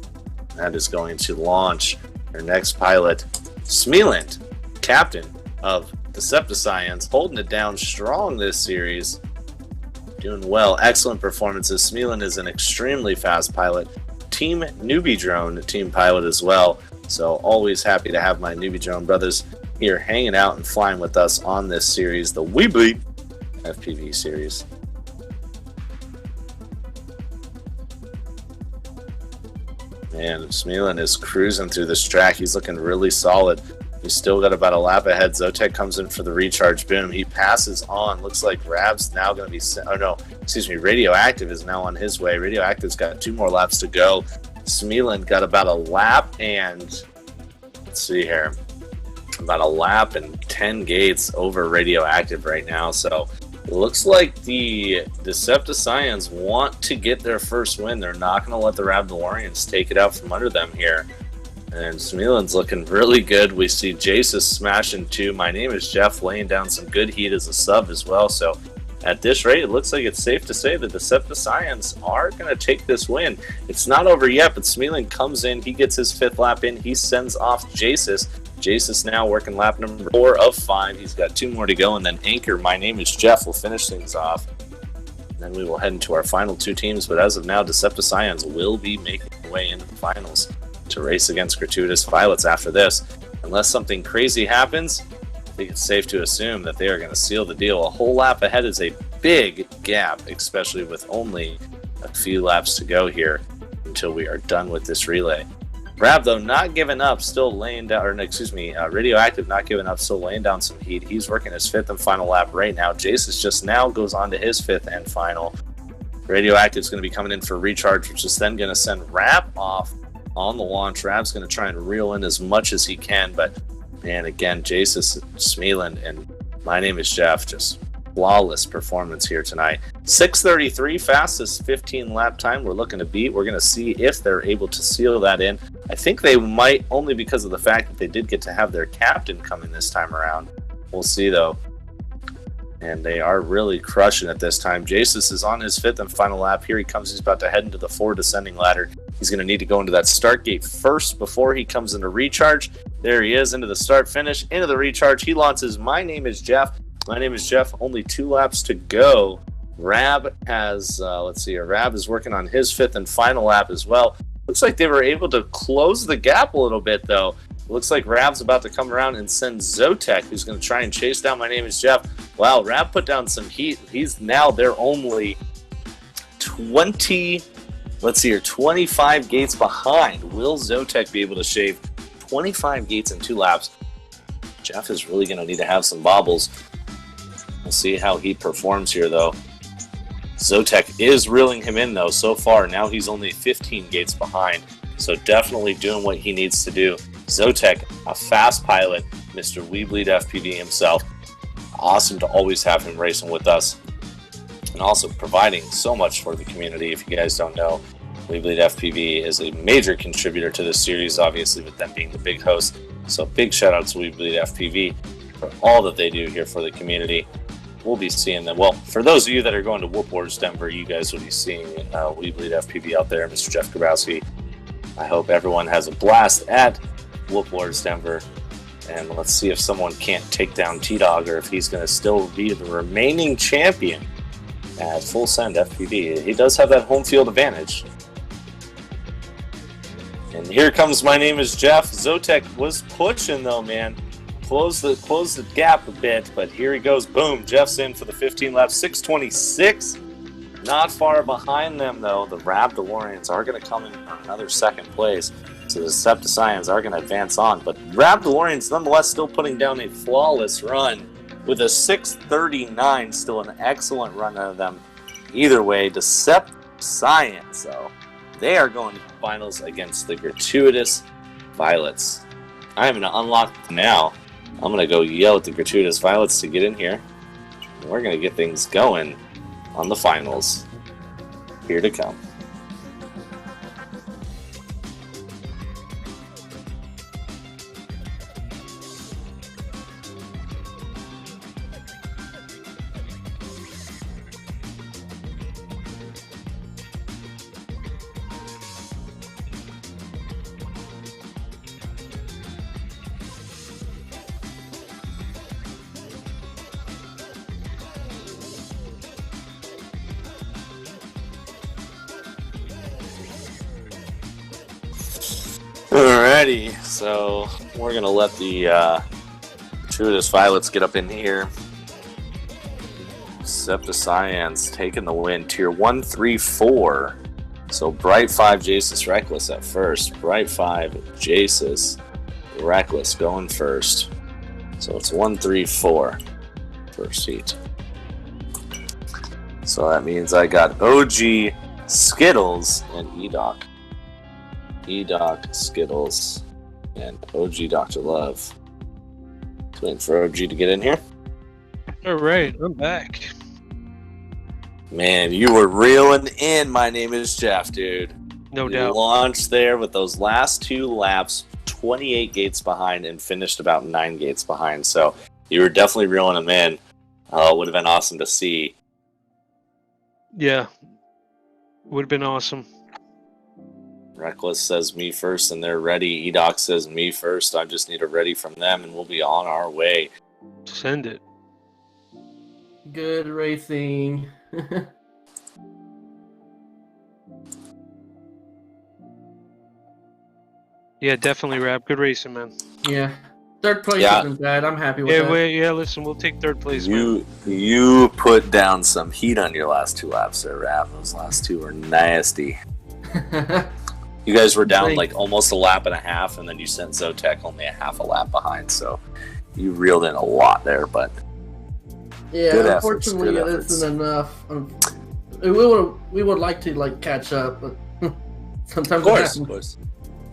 That is going to launch our next pilot, Smeeland, captain of Decepticons holding it down strong this series. Doing well. Excellent performances. Smealin is an extremely fast pilot. Team NewBeeDrone, team pilot as well. So always happy to have my NewBeeDrone brothers here hanging out and flying with us on this series, the WeBleedFPV series. And Smealin is cruising through this track. He's looking really solid. He's still got about a lap ahead. Zotek comes in for the recharge. Boom. He passes on. Looks like Rab's now going to be... Oh, no. Excuse me. Radioactive is now on his way. Radioactive's got 2 more laps to go. Smealin got about a lap and... Let's see here. About a lap and 10 gates over Radioactive right now. So it looks like the Decepticons want to get their first win. They're not going to let the Rabdalorians take it out from under them here. And Smealin's looking really good. We see Jasus smashing 2. My name is Jeff laying down some good heat as a sub as well. So at this rate, it looks like it's safe to say the Decepticons are going to take this win. It's not over yet, but Smealin comes in. He gets his 5th lap in. He sends off Jasus. Jasus now working lap number 4 of 5. He's got 2 more to go. And then Anchor, my name is Jeff, will finish things off. And then we will head into our final 2 teams. But as of now, Decepticons will be making their way into the finals to race against Gratuitous Pilots after this. Unless something crazy happens, I think it's safe to assume that they are going to seal the deal. A whole lap ahead is a big gap, especially with only a few laps to go here until we are done with this relay. Rab, though, not giving up, still laying down, or excuse me, Radioactive not giving up, still laying down some heat. He's working his 5th and final lap right now. Jasus just now goes on to his 5th and final. Radioactive's going to be coming in for recharge, which is then going to send Rab off on the launch. Rab's going to try and reel in as much as he can, but man, again, Jasus, Smealin, and my name is Jeff, just flawless performance here tonight. 6:33, fastest 15 lap time we're looking to beat. We're going to see if they're able to seal that in. I think they might, only because of the fact that they did get to have their captain come in this time around. We'll see though. And they are really crushing it this time. Jasus is on his 5th and final lap. Here he comes. He's about to head into the 4 descending ladder. He's going to need to go into that start gate first before he comes into recharge. There he is, into the start finish, into the recharge. He launches, my name is Jeff. My name is Jeff. Only 2 laps to go. Rab has, let's see here. Rab is working on his 5th and final lap as well. Looks like they were able to close the gap a little bit, though. Looks like Rab's about to come around and send Zotek, who's going to try and chase down my name is Jeff. Wow, Rab put down some heat. He's now, they're only 25 gates behind. Will Zotek be able to shave 25 gates in 2 laps? Jeff is really going to need to have some bobbles. We'll see how he performs here, though. Zotek is reeling him in, though, so far. Now he's only 15 gates behind, so definitely doing what he needs to do. Zotek, a fast pilot, Mr. WeBleedFPV himself. Awesome to always have him racing with us, and also providing so much for the community. If you guys don't know, WeBleedFPV is a major contributor to this series, obviously, with them being the big host. So big shout out to WeBleedFPV for all that they do here for the community. We'll be seeing them. Well, for those of you that are going to Whoop Wars Denver, you guys will be seeing WeBleedFPV out there, Mr. Jeff Grabowski. I hope everyone has a blast at Whoop Wars Denver. And let's see if someone can't take down T-Dog, or if he's going to still be the remaining champion at FullSend FPV. He does have that home field advantage. And here comes my name is Jeff. Zotek was pushing though, man. Close the gap a bit, but here he goes. Boom, Jeff's in for the 15 laps. 6:26. Not far behind them though. The Rabdalorians are going to come in for another 2nd place. So the Decepticons are going to advance on, but Rabdalorians nonetheless still putting down a flawless run with a 6:39, still an excellent run out of them. Either way, Decepticons, so they are going to the finals against the Gratuitous Violets. I am going to unlock now. I'm going to go yell at the Gratuitous Violets to get in here. And we're going to get things going on the finals. Here to come. Alrighty, so we're gonna let the gratuitous violets get up in here. Septicyan's taking the win. Tier 1, 3, 4. So Bright 5, Jasus, Reckless at first. Bright 5, Jasus, Reckless going first. So it's 1, 3, 4. First heat. So that means I got OG, Skittles, and EDOC. EDOC, Skittles, and OG Dr. Love. Waiting for OG to get in here. Alright, I'm back. Man, you were reeling in. My name is Jeff, dude. No you doubt. Launched there with those last 2 laps, 28 gates behind, and finished about 9 gates behind. So you were definitely reeling them in. Would have been awesome to see. Yeah. Would have been awesome. Reckless says me first, and they're ready. EDOC says me first. I just need a ready from them, and we'll be on our way. Send it. Good racing. Yeah, definitely, Rap. Good racing, man. Yeah. Third place isn't bad. I'm happy with that. Listen, we'll take third place, man. You put down some heat on your last 2 laps there, Rap. Those last 2 were nasty. You guys were down like almost a lap and a half, and then you sent Zotek only a half a lap behind, so you reeled in a lot there, but yeah, unfortunately it isn't enough. We would like to like catch up, but sometimes of course.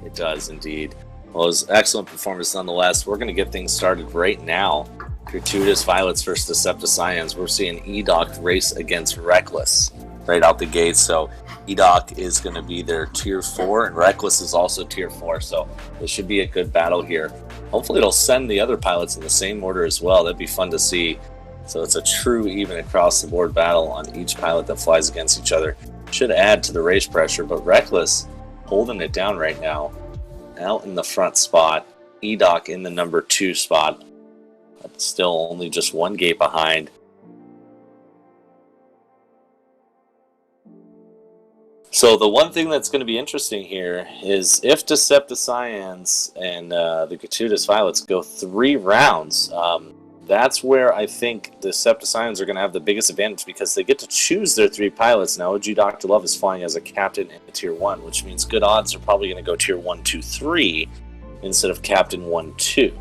It does indeed. Well, it was excellent performance nonetheless. We're going to get things started right now. Gratuitous Violets versus Decepticyans. We're seeing EDOC race against Reckless right out the gate, so EDOC is going to be their Tier 4, and Reckless is also Tier 4, so this should be a good battle here. Hopefully it'll send the other pilots in the same order as well. That'd be fun to see. So it's a true even across-the-board battle on each pilot that flies against each other. Should add to the race pressure, but Reckless holding it down right now. Out in the front spot. EDOC in the number 2 spot. But still only just 1 gate behind. So the one thing that's going to be interesting here is if Decepticyans and the Gratuitous Violets go 3 rounds, that's where I think the Decepticyans are going to have the biggest advantage because they get to choose their 3 pilots. Now, OG Dr. Love is flying as a captain in the Tier 1, which means good odds are probably going to go Tier 1, 2, 3 instead of Captain 1, 2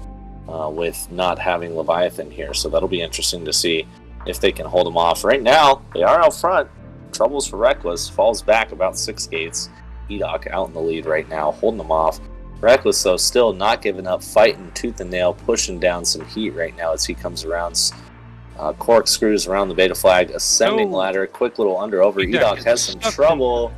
with not having Leviathan here. So that'll be interesting to see if they can hold them off. Right now, they are out front. Troubles for Reckless, falls back about 6 gates. EDOC out in the lead right now, holding them off. Reckless, though, still not giving up, fighting tooth and nail, pushing down some heat right now as he comes around. Corkscrews around the beta flag, ascending ladder, quick little under-over. EDOC has some trouble.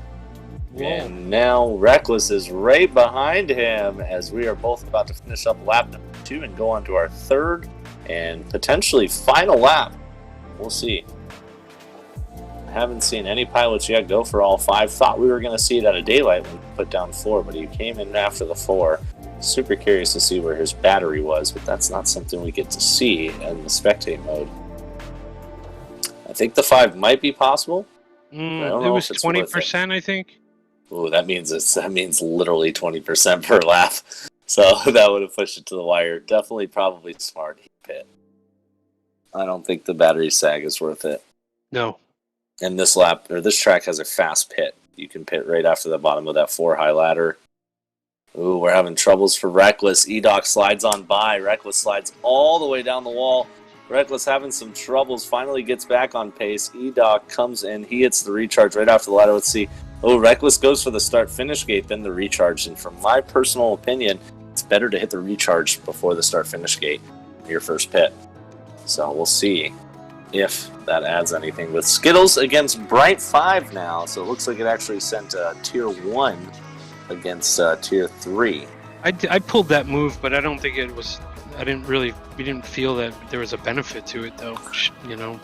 And now Reckless is right behind him as we are both about to finish up lap number 2 and go on to our 3rd and potentially final lap. We'll see. Haven't seen any pilots yet go for all 5. Thought we were going to see it out of daylight when we put down 4, but he came in after the 4. Super curious to see where his battery was, but that's not something we get to see in the spectate mode. I think the 5 might be possible. It was 20%, I think. Ooh, that means literally 20% per lap. So that would have pushed it to the wire. Definitely, probably smart heat pit. I don't think the battery sag is worth it. No. And this lap, or this track has a fast pit. You can pit right after the bottom of that 4 high ladder. Ooh, we're having troubles for Reckless. EDOC slides on by. Reckless slides all the way down the wall. Reckless having some troubles. Finally gets back on pace. EDOC comes in. He hits the recharge right after the ladder. Let's see. Oh, Reckless goes for the start-finish gate, then the recharge. And from my personal opinion, it's better to hit the recharge before the start-finish gate, your first pit. So we'll see if that adds anything. With Skittles against Bright 5 now, so it looks like it actually sent Tier 1 against Tier 3. I pulled that move, but I don't think it was... we didn't feel that there was a benefit to it, though. You know,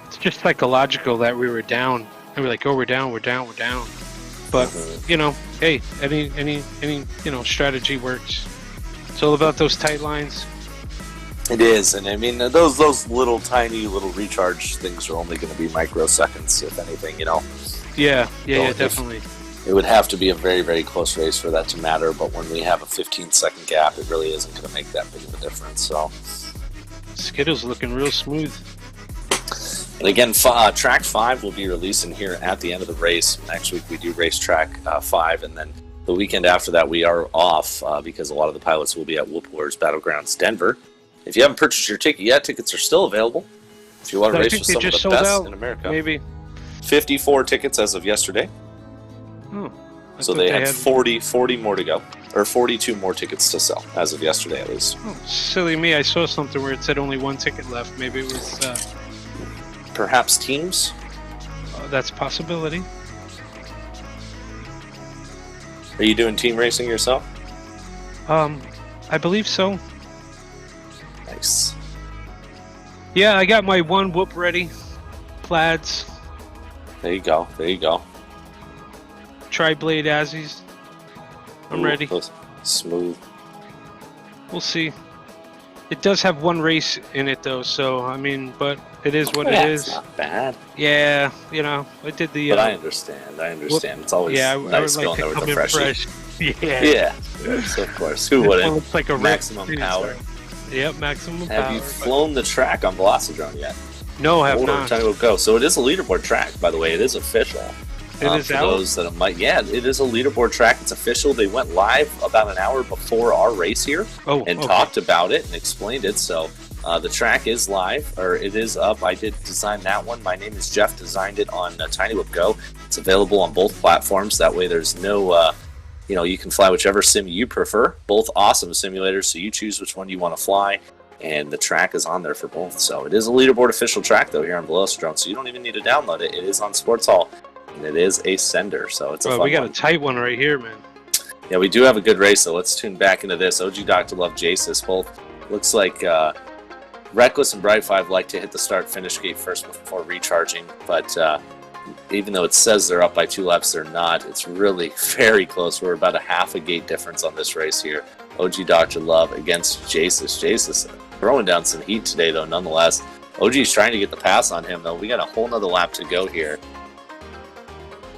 it's just psychological that we were down. And we're like, oh, we're down. But, you know, hey, any strategy works. It's all about those tight lines. It is, and I mean, those little tiny little recharge things are only going to be microseconds, if anything, you know. Yeah, definitely. It would have to be a very, very close race for that to matter, but when we have a 15-second gap, it really isn't going to make that big of a difference. So, Skittles looking real smooth. And again, track 5 will be releasing here at the end of the race. Next week we do race track 5, and then the weekend after that we are off because a lot of the pilots will be at Whoop Wars Battlegrounds Denver. If you haven't purchased your ticket yet, tickets are still available. If you want to race with some of the best in America. Maybe 54 tickets as of yesterday. Oh, so they had 40 more to go. Or 42 more tickets to sell, as of yesterday at least. Oh, silly me, I saw something where it said only 1 ticket left. Maybe it was... Perhaps teams? That's a possibility. Are you doing team racing yourself? I believe so. Nice. Yeah, I got my 1 whoop ready. Plaids. There you go. There you go. Tri-blade Azzies. I'm ready. Smooth. We'll see. It does have 1 race in it though, so I mean, but it is what it is. It's not bad. Yeah, you know, I did the. But I understand. It's always nice I would going like there with the fresh. Yeah. Yes, of course. Who wouldn't? It's like a maximum power. Yep, maximum power. Have you flown the track on Velocidrone yet? No, I have not. Time will go. So it is a leaderboard track, by the way. It is official. It is for out? those that might. Yeah, it is a leaderboard track. It's official. They went live about an hour before our race here and talked about it and explained it. So the track is live, or it is up. I did design that one. My name is Jeff. Designed it on TinyWhip Go. It's available on both platforms. That way, there's no. You can fly whichever sim you prefer. Both awesome simulators, so you choose which one you want to fly. And the track is on there for both. So it is a leaderboard official track, though, here on Velocidrone. So you don't even need to download it. It is on Sports Hall. And it is a sender, so it's a fun we got one. a tight one right here, man. Yeah, we do have a good race, so let's tune back into this. OG Dr. Love, Jasus, both looks like Reckless and Bright5 like to hit the start-finish gate first before recharging, but even though it says they're up by 2 laps, they're not. It's really very close. We're about a half a gate difference on this race here. OG Dr. Love against Jasus. Jasus throwing down some heat today, though, nonetheless. OG's trying to get the pass on him, though. We got a whole nother lap to go here.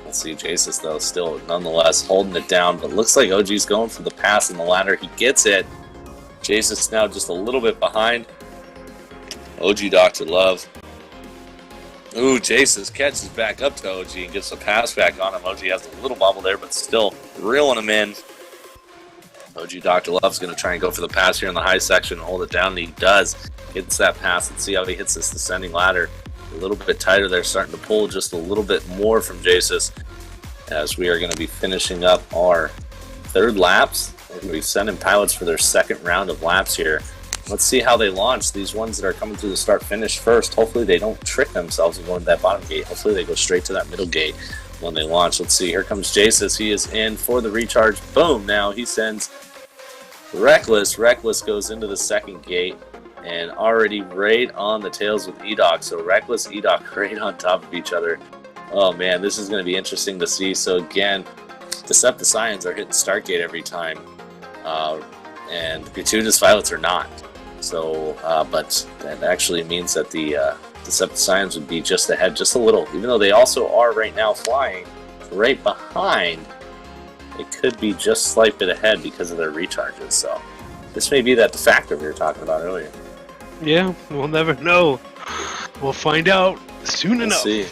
Let's see, Jasus, though, still nonetheless holding it down, but looks like OG's going for the pass in the ladder. He gets it. Jasus now just a little bit behind. OG Dr. Love. Ooh, Jasus catches back up to OG and gets the pass back on him. OG has a little bobble there, but still reeling him in. OG Dr. Love's going to try and go for the pass here in the high section and hold it down, and he does. Gets that pass. Let's see how he hits this descending ladder. A little bit tighter there, starting to pull just a little bit more from Jasus as we are going to be finishing up our 3rd laps. We're going to be sending pilots for their 2nd round of laps here. Let's see how they launch. These ones that are coming through the start-finish first, hopefully they don't trick themselves and go into that bottom gate. Hopefully they go straight to that middle gate when they launch. Let's see. Here comes Jasus. He is in for the recharge. Boom. Now he sends Reckless. Reckless goes into the 2nd gate. And already right on the tails with E-Doc. So Reckless, E-Doc right on top of each other. Oh man, this is going to be interesting to see. So again, Decepticons are hitting Stargate every time. And Gratuitous Violets are not. So, but that actually means that the Decepticons would be just ahead just a little. Even though they also are right now flying right behind, it could be just a slight bit ahead because of their recharges. So this may be that factor we were talking about earlier. Yeah, we'll never know. We'll find out soon enough. See.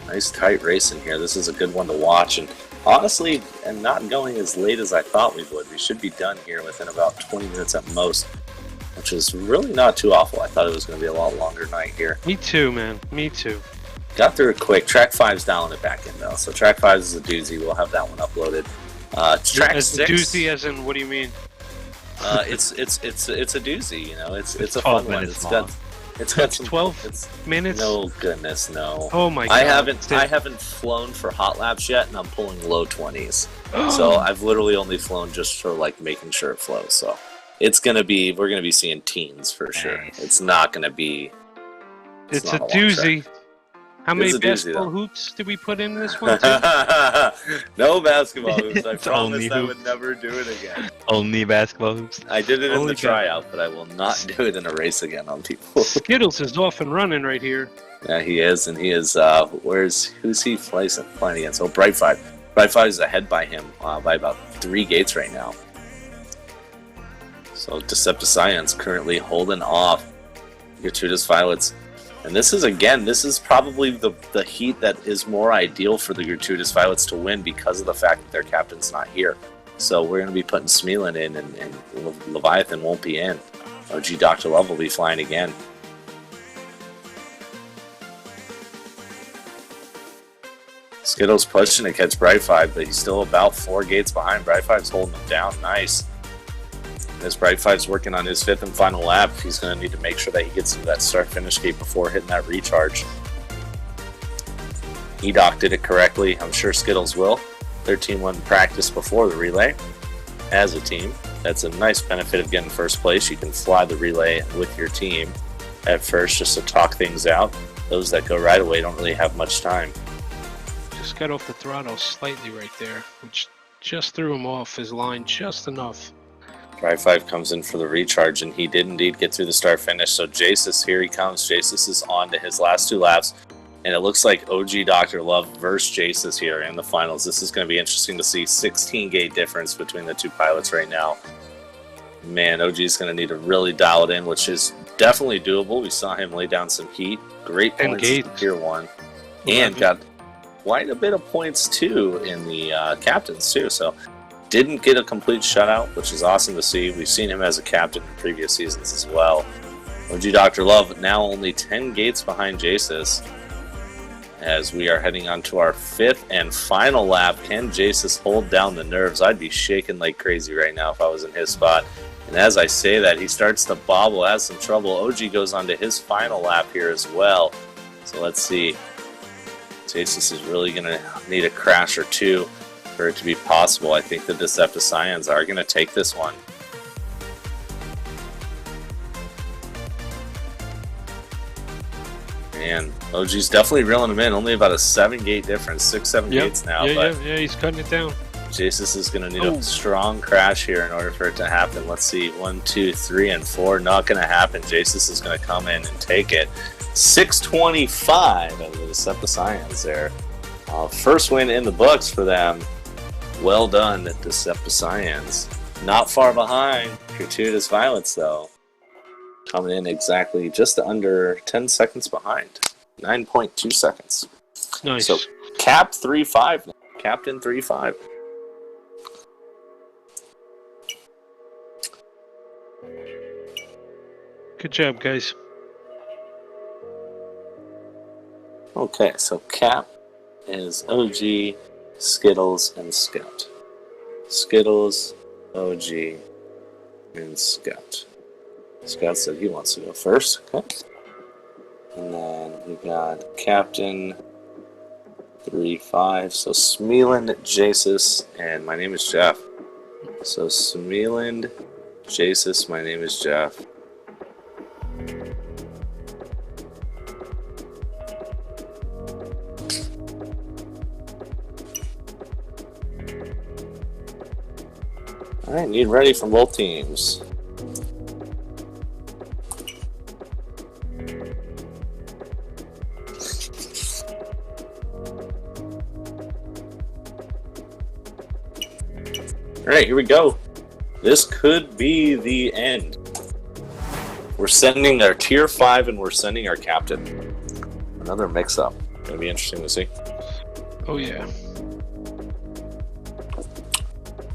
Nice tight race in here. This is a good one to watch. And honestly, and not going as late as I thought we would. We should be done here within about 20 minutes at most, which is really not too awful. I thought it was going to be a lot longer night here. Me too, man. Me too. Got through it quick. Track 5's dialing it back in, though. So Track 5 is a doozy. We'll have that one uploaded. Track 6. Doozy as in, what do you mean? It's a doozy, you know. It's a fun one. It's got some 12 minutes. No goodness, no. Oh my god. I haven't flown for hot laps yet, and I'm pulling low 20s. So I've literally only flown just for like making sure it flows. So we're gonna be seeing teens for sure. It's not gonna be. It's a doozy. How many basketball hoops did we put in this one? No basketball hoops. I promised I would never do it again. Only basketball hoops? I did it in the tryout, but I will not do it in a race again on people. Skittles is off and running right here. Yeah, he is, and he is, who's he playing against? Oh, Bright5. Brightfive is ahead by him by about 3 gates right now. So Decepticion's currently holding off Gratuitous Violets. And this is probably the heat that is more ideal for the Gratuitous Violets to win because of the fact that their captain's not here. So we're going to be putting Smealin in, and Leviathan won't be in. OG Dr. Love will be flying again. Skittles pushing to catch Brightfive, but he's still about 4 gates behind. Brightfive's holding him down. Nice. As Brightfive's working on his 5th and final lap, he's going to need to make sure that he gets into that start-finish gate before hitting that recharge. E-Doc did it correctly. I'm sure Skittles will. Their team won practice before the relay as a team. That's a nice benefit of getting first place. You can fly the relay with your team at first just to talk things out. Those that go right away don't really have much time. Just got off the throttle slightly right there, which just threw him off his line just enough. Brightfive comes in for the recharge, and he did indeed get through the start finish. So Jasus, here he comes. Jasus is on to his last 2 laps, and it looks like OG Dr. Love versus Jasus here in the finals. This is going to be interesting to see. 16 gate difference between the 2 pilots right now. Man, OG is going to need to really dial it in, which is definitely doable. We saw him lay down some heat. Great points in Tier 1, and got quite a bit of points too in the captains too. So didn't get a complete shutout, which is awesome to see. We've seen him as a captain in previous seasons as well. OG Dr. Love now only 10 gates behind Jasus as we are heading on to our 5th and final lap. Can Jasus hold down the nerves? I'd be shaking like crazy right now if I was in his spot. And as I say that, he starts to bobble, has some trouble. OG goes on to his final lap here as well. So let's see. Jasus is really going to need a crash or 2 for it to be possible. I think the Decepticons are going to take this one. Man, OG's definitely reeling him in. Only about a 7 gate difference, 6-7 gates now. Yeah, he's cutting it down. Jasus is going to need a strong crash here in order for it to happen. Let's see, 1, 2, 3, and 4. Not going to happen. Jasus is going to come in and take it. 625 of the Decepticons there. First win in the books for them. Well done, Decepticons. Not far behind Gratuitous Violets, though. Coming in exactly just under 10 seconds behind. 9.2 seconds. Nice. So, Cap 3-5 now. Captain 3-5. Good job, guys. Okay, so Cap is OG, Skittles, and Scout. Skittles, OG, and Scout. Scout said he wants to go first. Okay. And then we got Captain 3-5. So Smealand, Jasus, and my name is Jeff. So Smealand, Jasus, my name is Jeff. Alright, need ready from both teams. Alright, here we go. This could be the end. We're sending our Tier 5 and we're sending our captain. Another mix-up. Gonna be interesting to see. Oh yeah.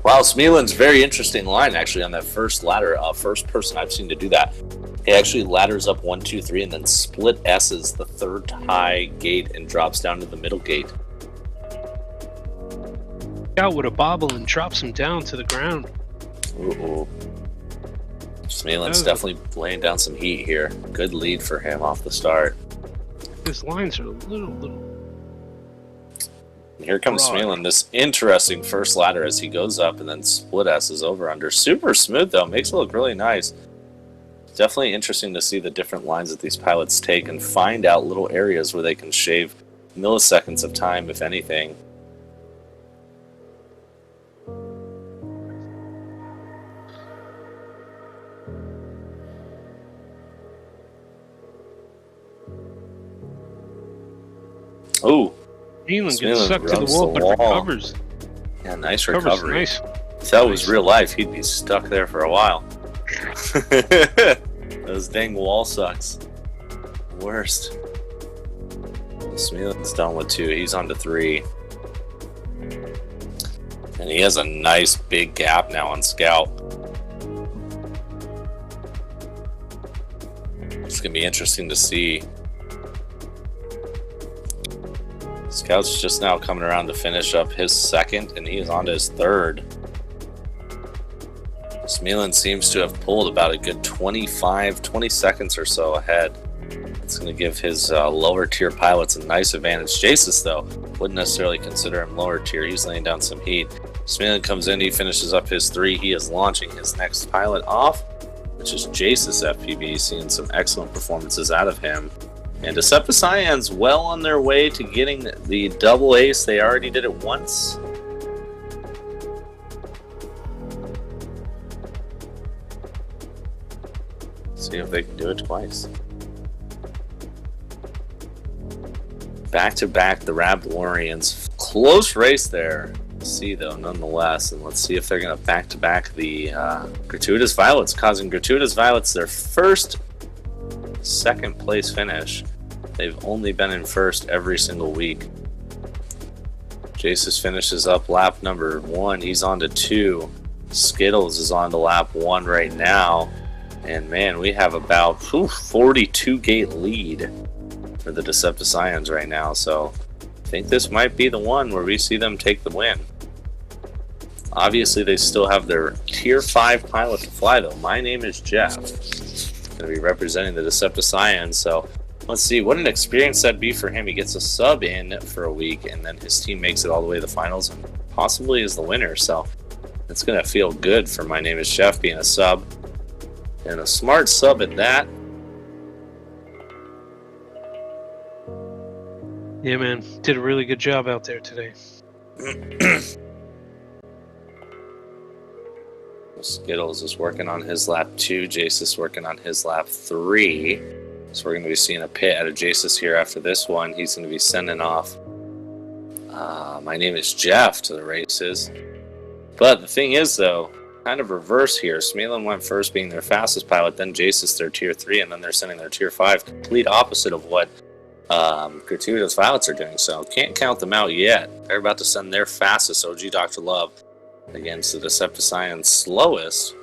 Wow, Smealin's very interesting line actually on that first ladder. First person I've seen to do that. He actually ladders up 1, 2, 3 and then split S's the 3rd high gate and drops down to the middle gate. Out with a bobble and drops him down to the ground. Ooh. Smealin's definitely laying down some heat here. Good lead for him off the start. His lines are a little. Here comes Smealin, this interesting first ladder as he goes up and then split S's over under. Super smooth though, makes it look really nice. Definitely interesting to see the different lines that these pilots take and find out little areas where they can shave milliseconds of time, if anything. Oh, Smealin gets sucked to the wall but recovers. Yeah, nice recovery. Nice. If that was real life, he'd be stuck there for a while. Those dang wall sucks. Worst. Smealin's done with 2. He's on to 3. And he has a nice big gap now on Scout. It's going to be interesting to see. Scout's just now coming around to finish up his 2nd, and he is on to his 3rd. Smealin seems to have pulled about a good 20 seconds or so ahead. It's going to give his lower tier pilots a nice advantage. Jasus, though, wouldn't necessarily consider him lower tier. He's laying down some heat. Smealin comes in, he finishes up his 3. He is launching his next pilot off, which is Jasus FPV, seeing some excellent performances out of him. And Decepticyan's well on their way to getting the double ace. They already did it once. See if they can do it twice. Back-to-back, the Rabdorians. Close race there. See, though, nonetheless. And let's see if they're going to back-to-back the Gratuitous Violets, causing Gratuitous Violets their first 2nd place finish. They've only been in 1st every single week. Jasus finishes up lap number 1. He's on to 2. Skittles is on to lap 1 right now. And man, we have about 42 gate lead for the Decepticyans right now. So I think this might be the one where we see them take the win. Obviously, they still have their tier 5 pilot to fly, though. My name is Jeff. Going to be representing the Decepticyans. So let's see what an experience that'd be for him. He gets a sub in for a week, and then his team makes it all the way to the finals and possibly is the winner. So it's going to feel good for My Name is Jeff being a sub. And a smart sub at that. Yeah, man. Did a really good job out there today. Skittles is working on his lap 2. Jace is working on his lap 3. So we're going to be seeing a pit out of Jace here after this one. He's going to be sending off My Name is Jeff to the races. But the thing is, though, kind of reverse here. Smealin went first, being their fastest pilot, then Jace is their tier 3, and then they're sending their tier 5. Complete opposite of what Gratuitous Violets are doing, so can't count them out yet. They're about to send their fastest OG Dr. Love against the Decepticyan's slowest.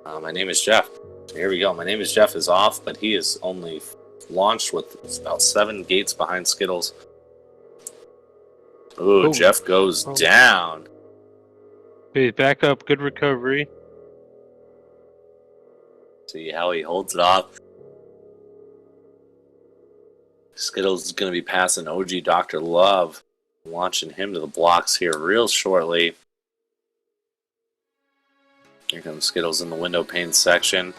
My Name is Jeff. Here we go. My Name is Jeff is off, but he is only launched with about 7 gates behind Skittles. Ooh, Jeff goes down. Hey, back up. Good recovery. See how he holds it off. Skittles is going to be passing OG Dr. Love, launching him to the blocks here real shortly. Here comes Skittles in the window pane section.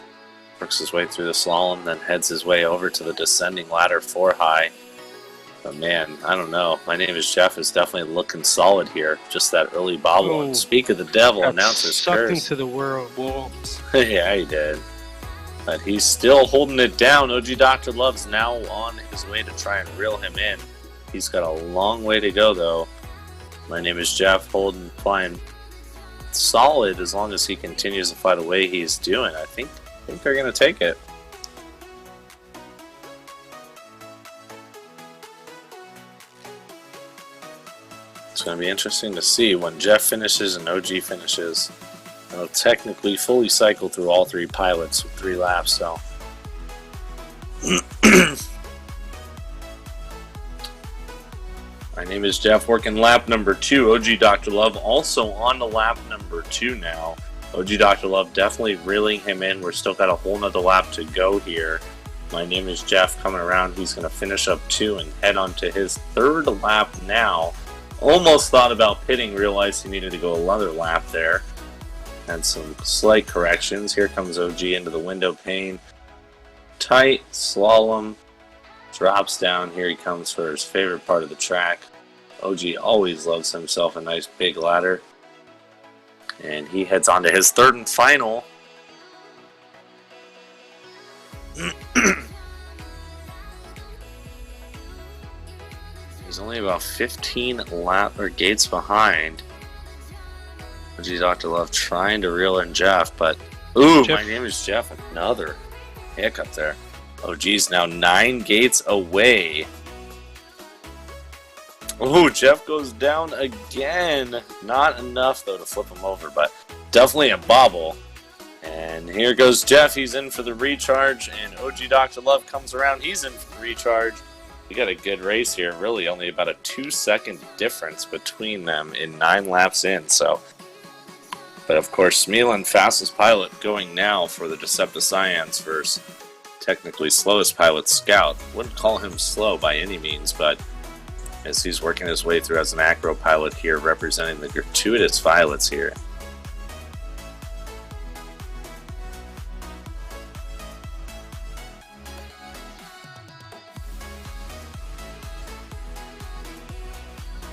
Works his way through the slalom, then heads his way over to the descending ladder 4 high. But man, I don't know. My Name is Jeff is definitely looking solid here. Just that early bobble. And speak of the devil, announcer's sucked curse. Into the world wall. Yeah, he did. But he's still holding it down. OG Dr. Love's now on his way to try and reel him in. He's got a long way to go, though. My Name is Jeff, flying solid as long as he continues to fly the way he's doing. I think they're going to take it. It's going to be interesting to see when Jeff finishes and OG finishes. It'll technically fully cycle through all 3 pilots with 3 laps, so. My Name is Jeff, working lap number 2. OG Dr. Love also on to lap number 2 now. OG Dr. Love definitely reeling him in. We're still got a whole nother lap to go here. My Name is Jeff coming around. He's going to finish up 2 and head on to his 3rd lap now. Almost thought about pitting, realized he needed to go another lap there. Had some slight corrections. Here comes OG into the window pane. Tight, slalom, drops down. Here he comes for his favorite part of the track. OG always loves himself a nice big ladder. And he heads on to his 3rd and final. He's only about 15 gates behind. OG Dr. Love trying to reel in Jeff, but ooh, Jeff. my name is Jeff. Another hiccup there. OG's now 9 gates away. Oh, Jeff goes down again. Not enough, though, to flip him over, but definitely a bobble. And here goes Jeff. He's in for the recharge, and OG Dr. Love comes around. He's in for the recharge. We got a good race here. Really only about a 2-second difference between them in 9 laps in. So, but of course, Smealan, fastest pilot, going now for the Decepticons versus technically slowest pilot, Scout. Wouldn't call him slow by any means, but as he's working his way through as an acro pilot here, representing the gratuitous pilots here.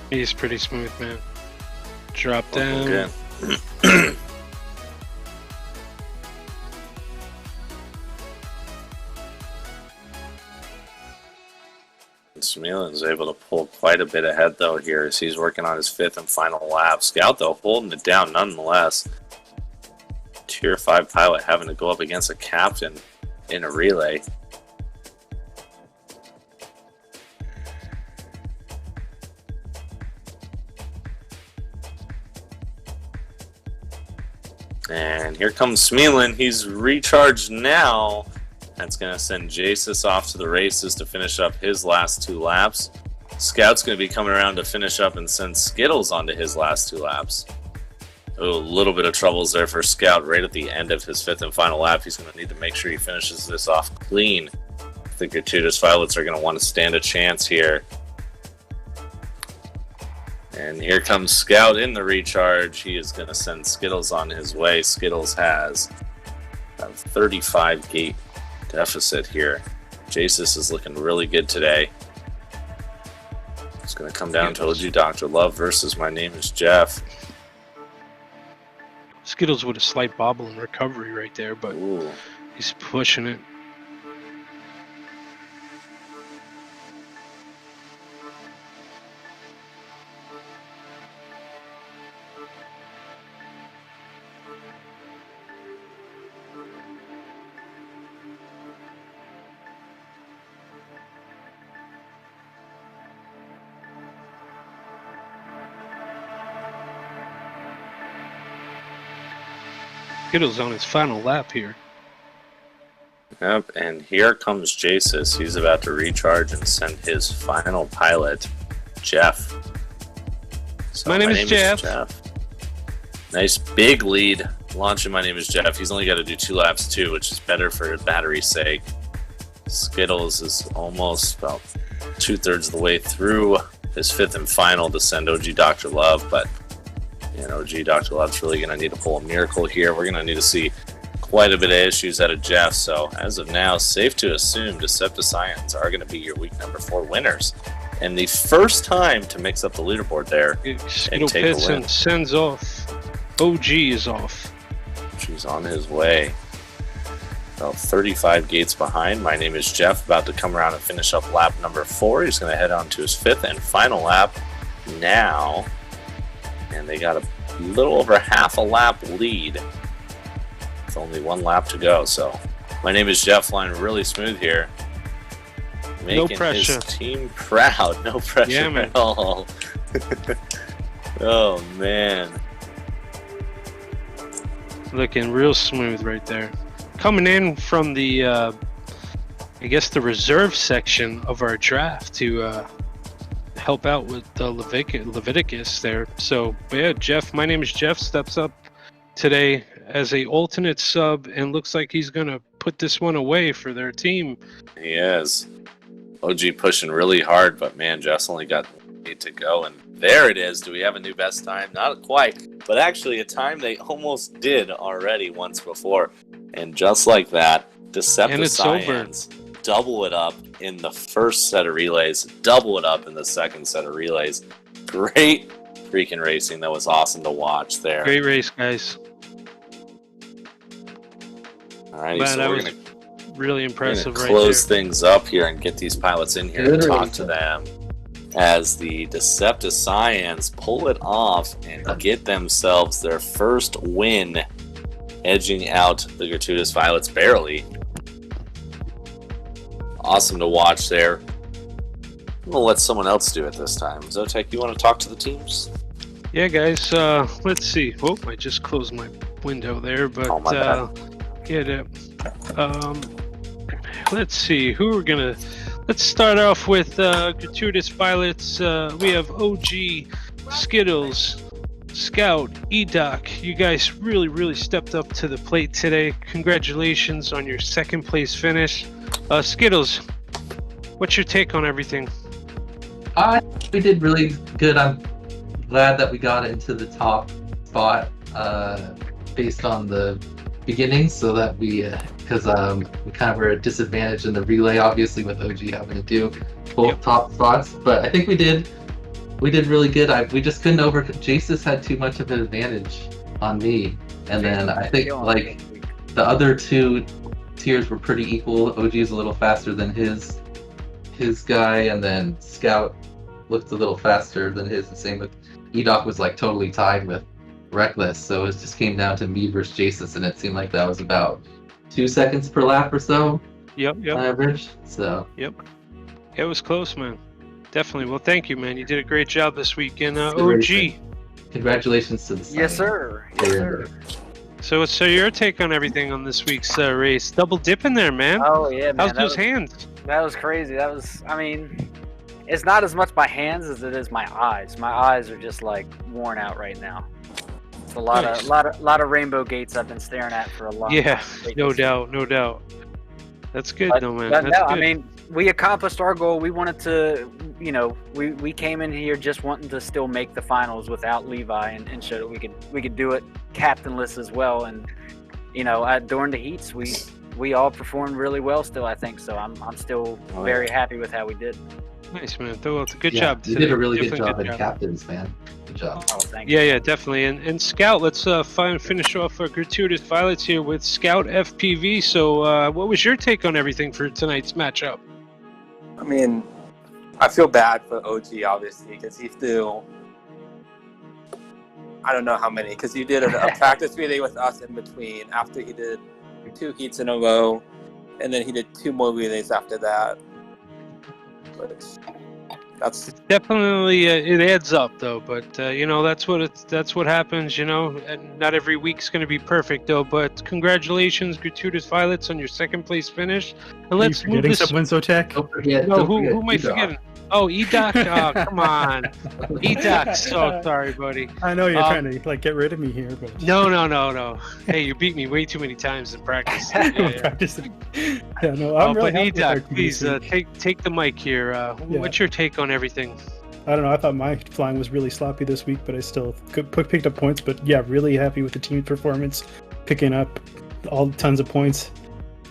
He's pretty smooth, man. Drop down. Okay. Smealan's able to pull quite a bit ahead, though, here as he's working on his 5th and final lap. Scout, though, holding it down nonetheless. Tier 5 pilot having to go up against a captain in a relay. And here comes Smealan. He's recharged now. That's going to send Jasus off to the races to finish up his last 2 laps. Scout's going to be coming around to finish up and send Skittles onto his last 2 laps. Oh, a little bit of troubles there for Scout right at the end of his 5th and final lap. He's going to need to make sure he finishes this off clean. The gratuitous pilots are going to want to stand a chance here. And here comes Scout in the recharge. He is going to send Skittles on his way. Skittles has a 35 gate deficit here. Jasus is looking really good today. It's going to come down to OG Dr. Love versus my name is Jeff. Skittles with a slight bobble in recovery right there, but ooh, he's pushing it. Skittles on his final lap here. Yep, and here comes Jasus. He's about to recharge and send his final pilot, Jeff. So my name is Jeff. Nice big lead launching. My name is Jeff. He's only got to do 2 laps too, which is better for battery's sake. Skittles is almost about 2/3 of the way through his 5th and final to send OG Dr. Love, but you know, OG Dr. Love's really going to need to pull a miracle here. We're going to need to see quite a bit of issues out of Jeff. So as of now, safe to assume Decepticons are going to be your week number 4 winners. And the first time to mix up the leaderboard there and take a win. Sends off. OG is off. She's on his way. About 35 gates behind. My name is Jeff, about to come around and finish up lap number 4. He's going to head on to his 5th and final lap now. And they got a little over half a lap lead with only 1 lap to go. So my name is Jeff, flying really smooth here, making his team proud. No pressure at all. Oh man, looking real smooth right there. Coming in from the I guess the reserve section of our draft to help out with the Leviticus there. So yeah, Jeff, my name is Jeff, steps up today as a alternate sub and looks like he's gonna put this one away for their team. He is. OG pushing really hard, but man, Jeff's only got 8 to go, and there it is. Do we have a new best time? Not quite, but actually a time they almost did already once before. And just like that, Decepticons double it up in the first set of relays, double it up in the second set of relays. Great freaking racing. That was awesome to watch there. Great race, guys. Alrighty, so we're going to really impressive right close things up here and get these pilots in here and talk to them. as the Decepticons pull it off and get themselves their first win, edging out the Gratuitous Violets barely. Awesome to watch there. We'll let someone else do it this time. Zotek, you want to talk to the teams? Yeah, guys. Let's see. Oh, I just closed my window there, but get it. Let's see who we're gonna. Let's start off with Gratuitous Violets. We have OG, Skittles, Scout, EDOC. You guys really stepped up to the plate today. Congratulations on your second place finish. Skittles, what's your take on everything? We did really good. I'm glad that we got into the top spot based on the beginning, so that because we kind of were at a disadvantage in the relay, obviously, with OG having to do both top spots. But I think we did really good. We just couldn't Jasus had too much of an advantage on me, and then I think like the other two tiers were pretty equal. OG's a little faster than his guy, and then Scout looked a little faster than his. The same with EDOC was like totally tied with Reckless, so it just came down to me versus Jasus, and it seemed like that was about 2 seconds per lap or so. Yep. Average. So. Yep. It was close, man. Definitely. Well, thank you, man. You did a great job this week. And OG. Congratulations to the signing. Yes, sir. Yes, sir. So your take on everything on this week's race? Double dipping there, man. Oh yeah, man. How's those hands? That was crazy. That was. I mean, it's not as much my hands as it is my eyes. My eyes are just like worn out right now. It's a lot of rainbow gates I've been staring at for a long time. Yeah, no doubt. That's good, though, man. That's good. I mean, we accomplished our goal. We wanted to, we came in here just wanting to still make the finals without Levi and show that we could do it captainless as well. And during the heats, we all performed really well still, I think. So I'm still very happy with how we did. Nice, man. It's a good job. You did a really good job at captains, man. Good job. Oh, thank you. Yeah, definitely. And Scout, let's finish off our Gratuitous Violets here with Scout FPV. So what was your take on everything for tonight's matchup? I mean, I feel bad for OG, obviously, because he flew, I don't know how many, because he did a practice relay with us in between after he did 2 heats in a row, and then he did 2 more relays after that. But that's definitely it adds up though, but that's what happens, and not every week's going to be perfect though. But congratulations, Gratuitous Violets, on your second place finish. And let's move this. Zotek? Who am I forgetting? Oh, EDOC. Oh, come on, EDOC. So sorry, buddy. I know you're trying to get rid of me here, but no. Hey, you beat me way too many times in practice. Practicing. Yeah, no, I'm really happy with our EDOC, please take the mic here. What's your take on everything? I don't know. I thought my flying was really sloppy this week, but I still picked up points. But yeah, really happy with the team performance, picking up tons of points.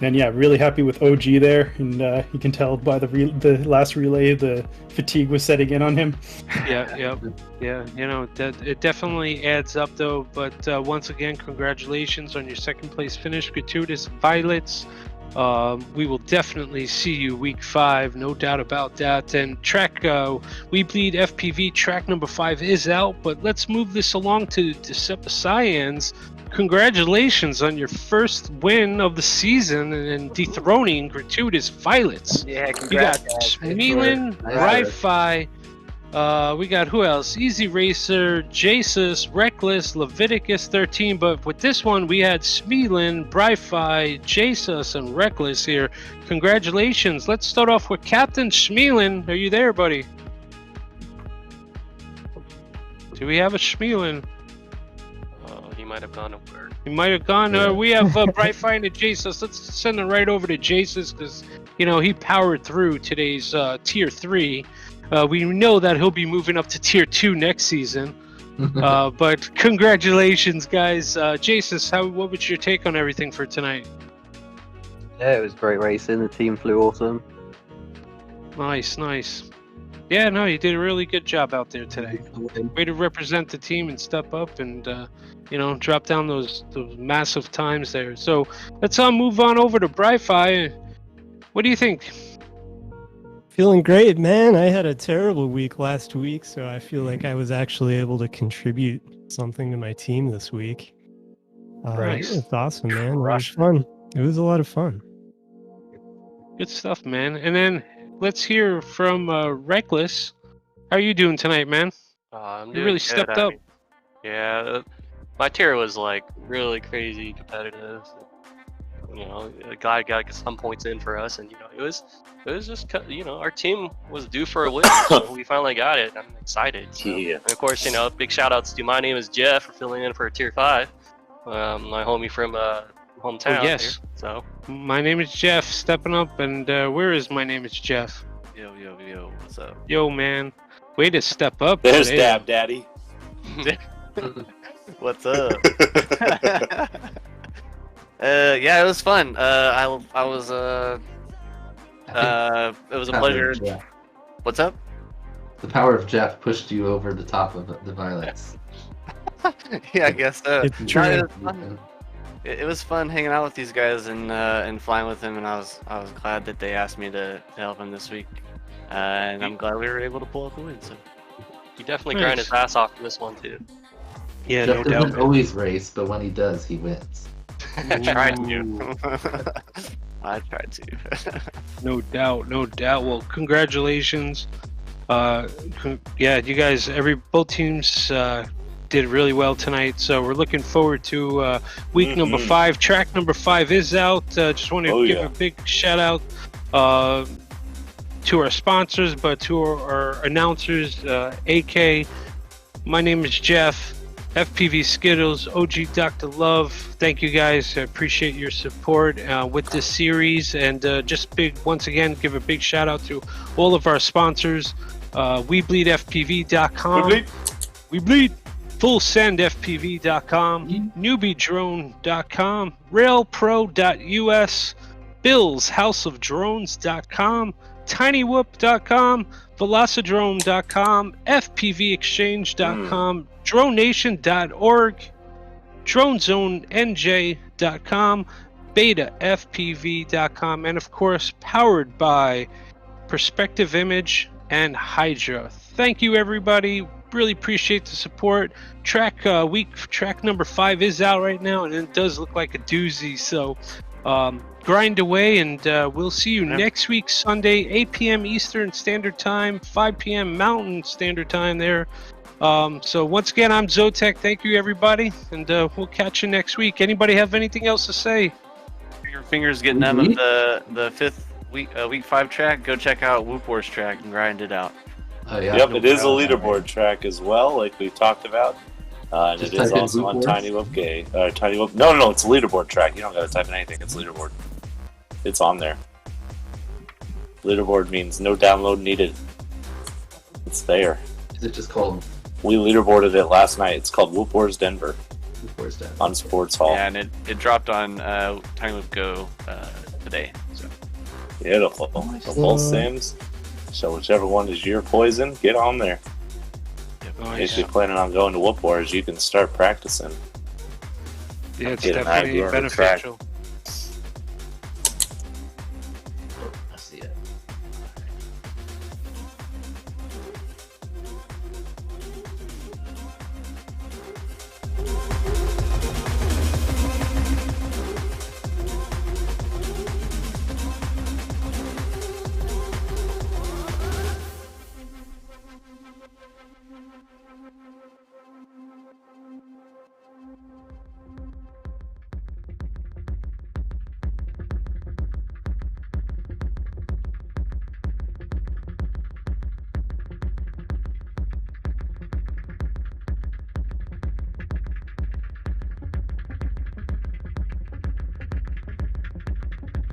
And yeah, really happy with OG there, and you can tell by the last relay, the fatigue was setting in on him. Yeah. It definitely adds up though. But once again, congratulations on your second place finish, Gratuitous Violets. We will definitely see you week 5, no doubt about that. And track WeBleedFPV track number 5 is out, but let's move this along to Decepticons. Congratulations on your first win of the season and dethroning Gratuitous Violets. Yeah, congrats. You got Smeelin, Wi-Fi, we got who else? Easy Racer, Jasus, Reckless, Leviticus 13. But with this one, we had Smeelin, Bri-Fi, Jasus, and Reckless here. Congratulations. Let's start off with Captain Smeelin. Are you there, buddy? Do we have a Smeelin? He might have gone over. He might have gone. We have Bri-Fi and Jasus. Let's send it right over to Jasus because, he powered through today's Tier 3. We know that he'll be moving up to Tier 2 next season. But congratulations, guys. Jasus, what was your take on everything for tonight? Yeah, it was great racing. The team flew awesome. Nice. Yeah, no, you did a really good job out there today. Way to represent the team and step up and, drop down those massive times there. So let's move on over to Bri-Fi. What do you think? Feeling great, man. I had a terrible week last week, so I feel like I was actually able to contribute something to my team this week. Nice. It's awesome, man. It was fun. It was a lot of fun. Good stuff, man. And then let's hear from Reckless. How are you doing tonight, man? I'm You doing really good. stepped I up. mean, yeah, my tier was like really crazy competitive. You know, God got some points in for us, and you know, it was just our team was due for a win. So we finally got it. I'm excited. So. Yeah. And of course, you know, big shout outs to my name is Jeff for filling in for tier 5. My homie from hometown. Oh, yes. Here, so My name is Jeff, stepping up, and where is my name is Jeff? Yo, what's up? Yo, man. Way to step up. There's today. Dab Daddy. What's up? Yeah, it was fun. I was it was a pleasure. Yeah. What's up? The power of Jeff pushed you over the top of the violence. Yeah, I guess so. It's No, true. it was fun. It was fun hanging out with these guys and flying with them, and I was glad that they asked me to help them this week, and I'm glad we were able to pull out the win. So He definitely grind his ass off in this one too. Yeah, Jeff no doesn't doubt. always race, but when he does, he wins. I tried to. I tried to. No doubt, no doubt. Well, congratulations. Yeah, you guys, both teams did really well tonight. So we're looking forward to week number 5. Track number 5 is out. Just want to give a big shout out to our sponsors, but to our announcers, AK. My name is Jeff. FPV Skittles, OG Dr. Love. Thank you guys. I appreciate your support with this series. And once again, give a big shout out to all of our sponsors. WeBleedFPV.com. We bleed. FullSend FPV.com. NewBeeDrone.com. RailPro.us. BillsHouseOfDrones.com. TinyWhoop.com. Velocidrone.com. FPV Exchange.com. DroneNation.org. DroneZoneNJ.com. BETAFPV.com. And of course, powered by Perspective Image and Hydra. Thank you, everybody. Really appreciate the support. Track number 5 is out right now, and it does look like a doozy. So grind away, and we'll see you next week, Sunday, 8 p.m. Eastern Standard Time, 5 p.m. Mountain Standard Time there. So once again, I'm Zotek. Thank you, everybody, and we'll catch you next week. Anybody have anything else to say? Your fingers getting them of the 5th week 5 track. Go check out Whoop Wars track and grind it out. Yep, it is a leaderboard track as well, like we've talked about. And it is also on TinyWhoop. TinyWhoop. No, it's a leaderboard track. You don't gotta type in anything. It's leaderboard. It's on there. Leaderboard means no download needed. It's there. Is it just called? We leaderboarded it last night. It's called Whoop Wars Denver. Whoop Wars Denver. On Sports Hall. Yeah, and it dropped on TinyWhoop Go today. So beautiful. So both sims. So whichever one is your poison, get on there. If you're planning on going to Whoop Wars, you can start practicing. Yeah, it's definitely beneficial.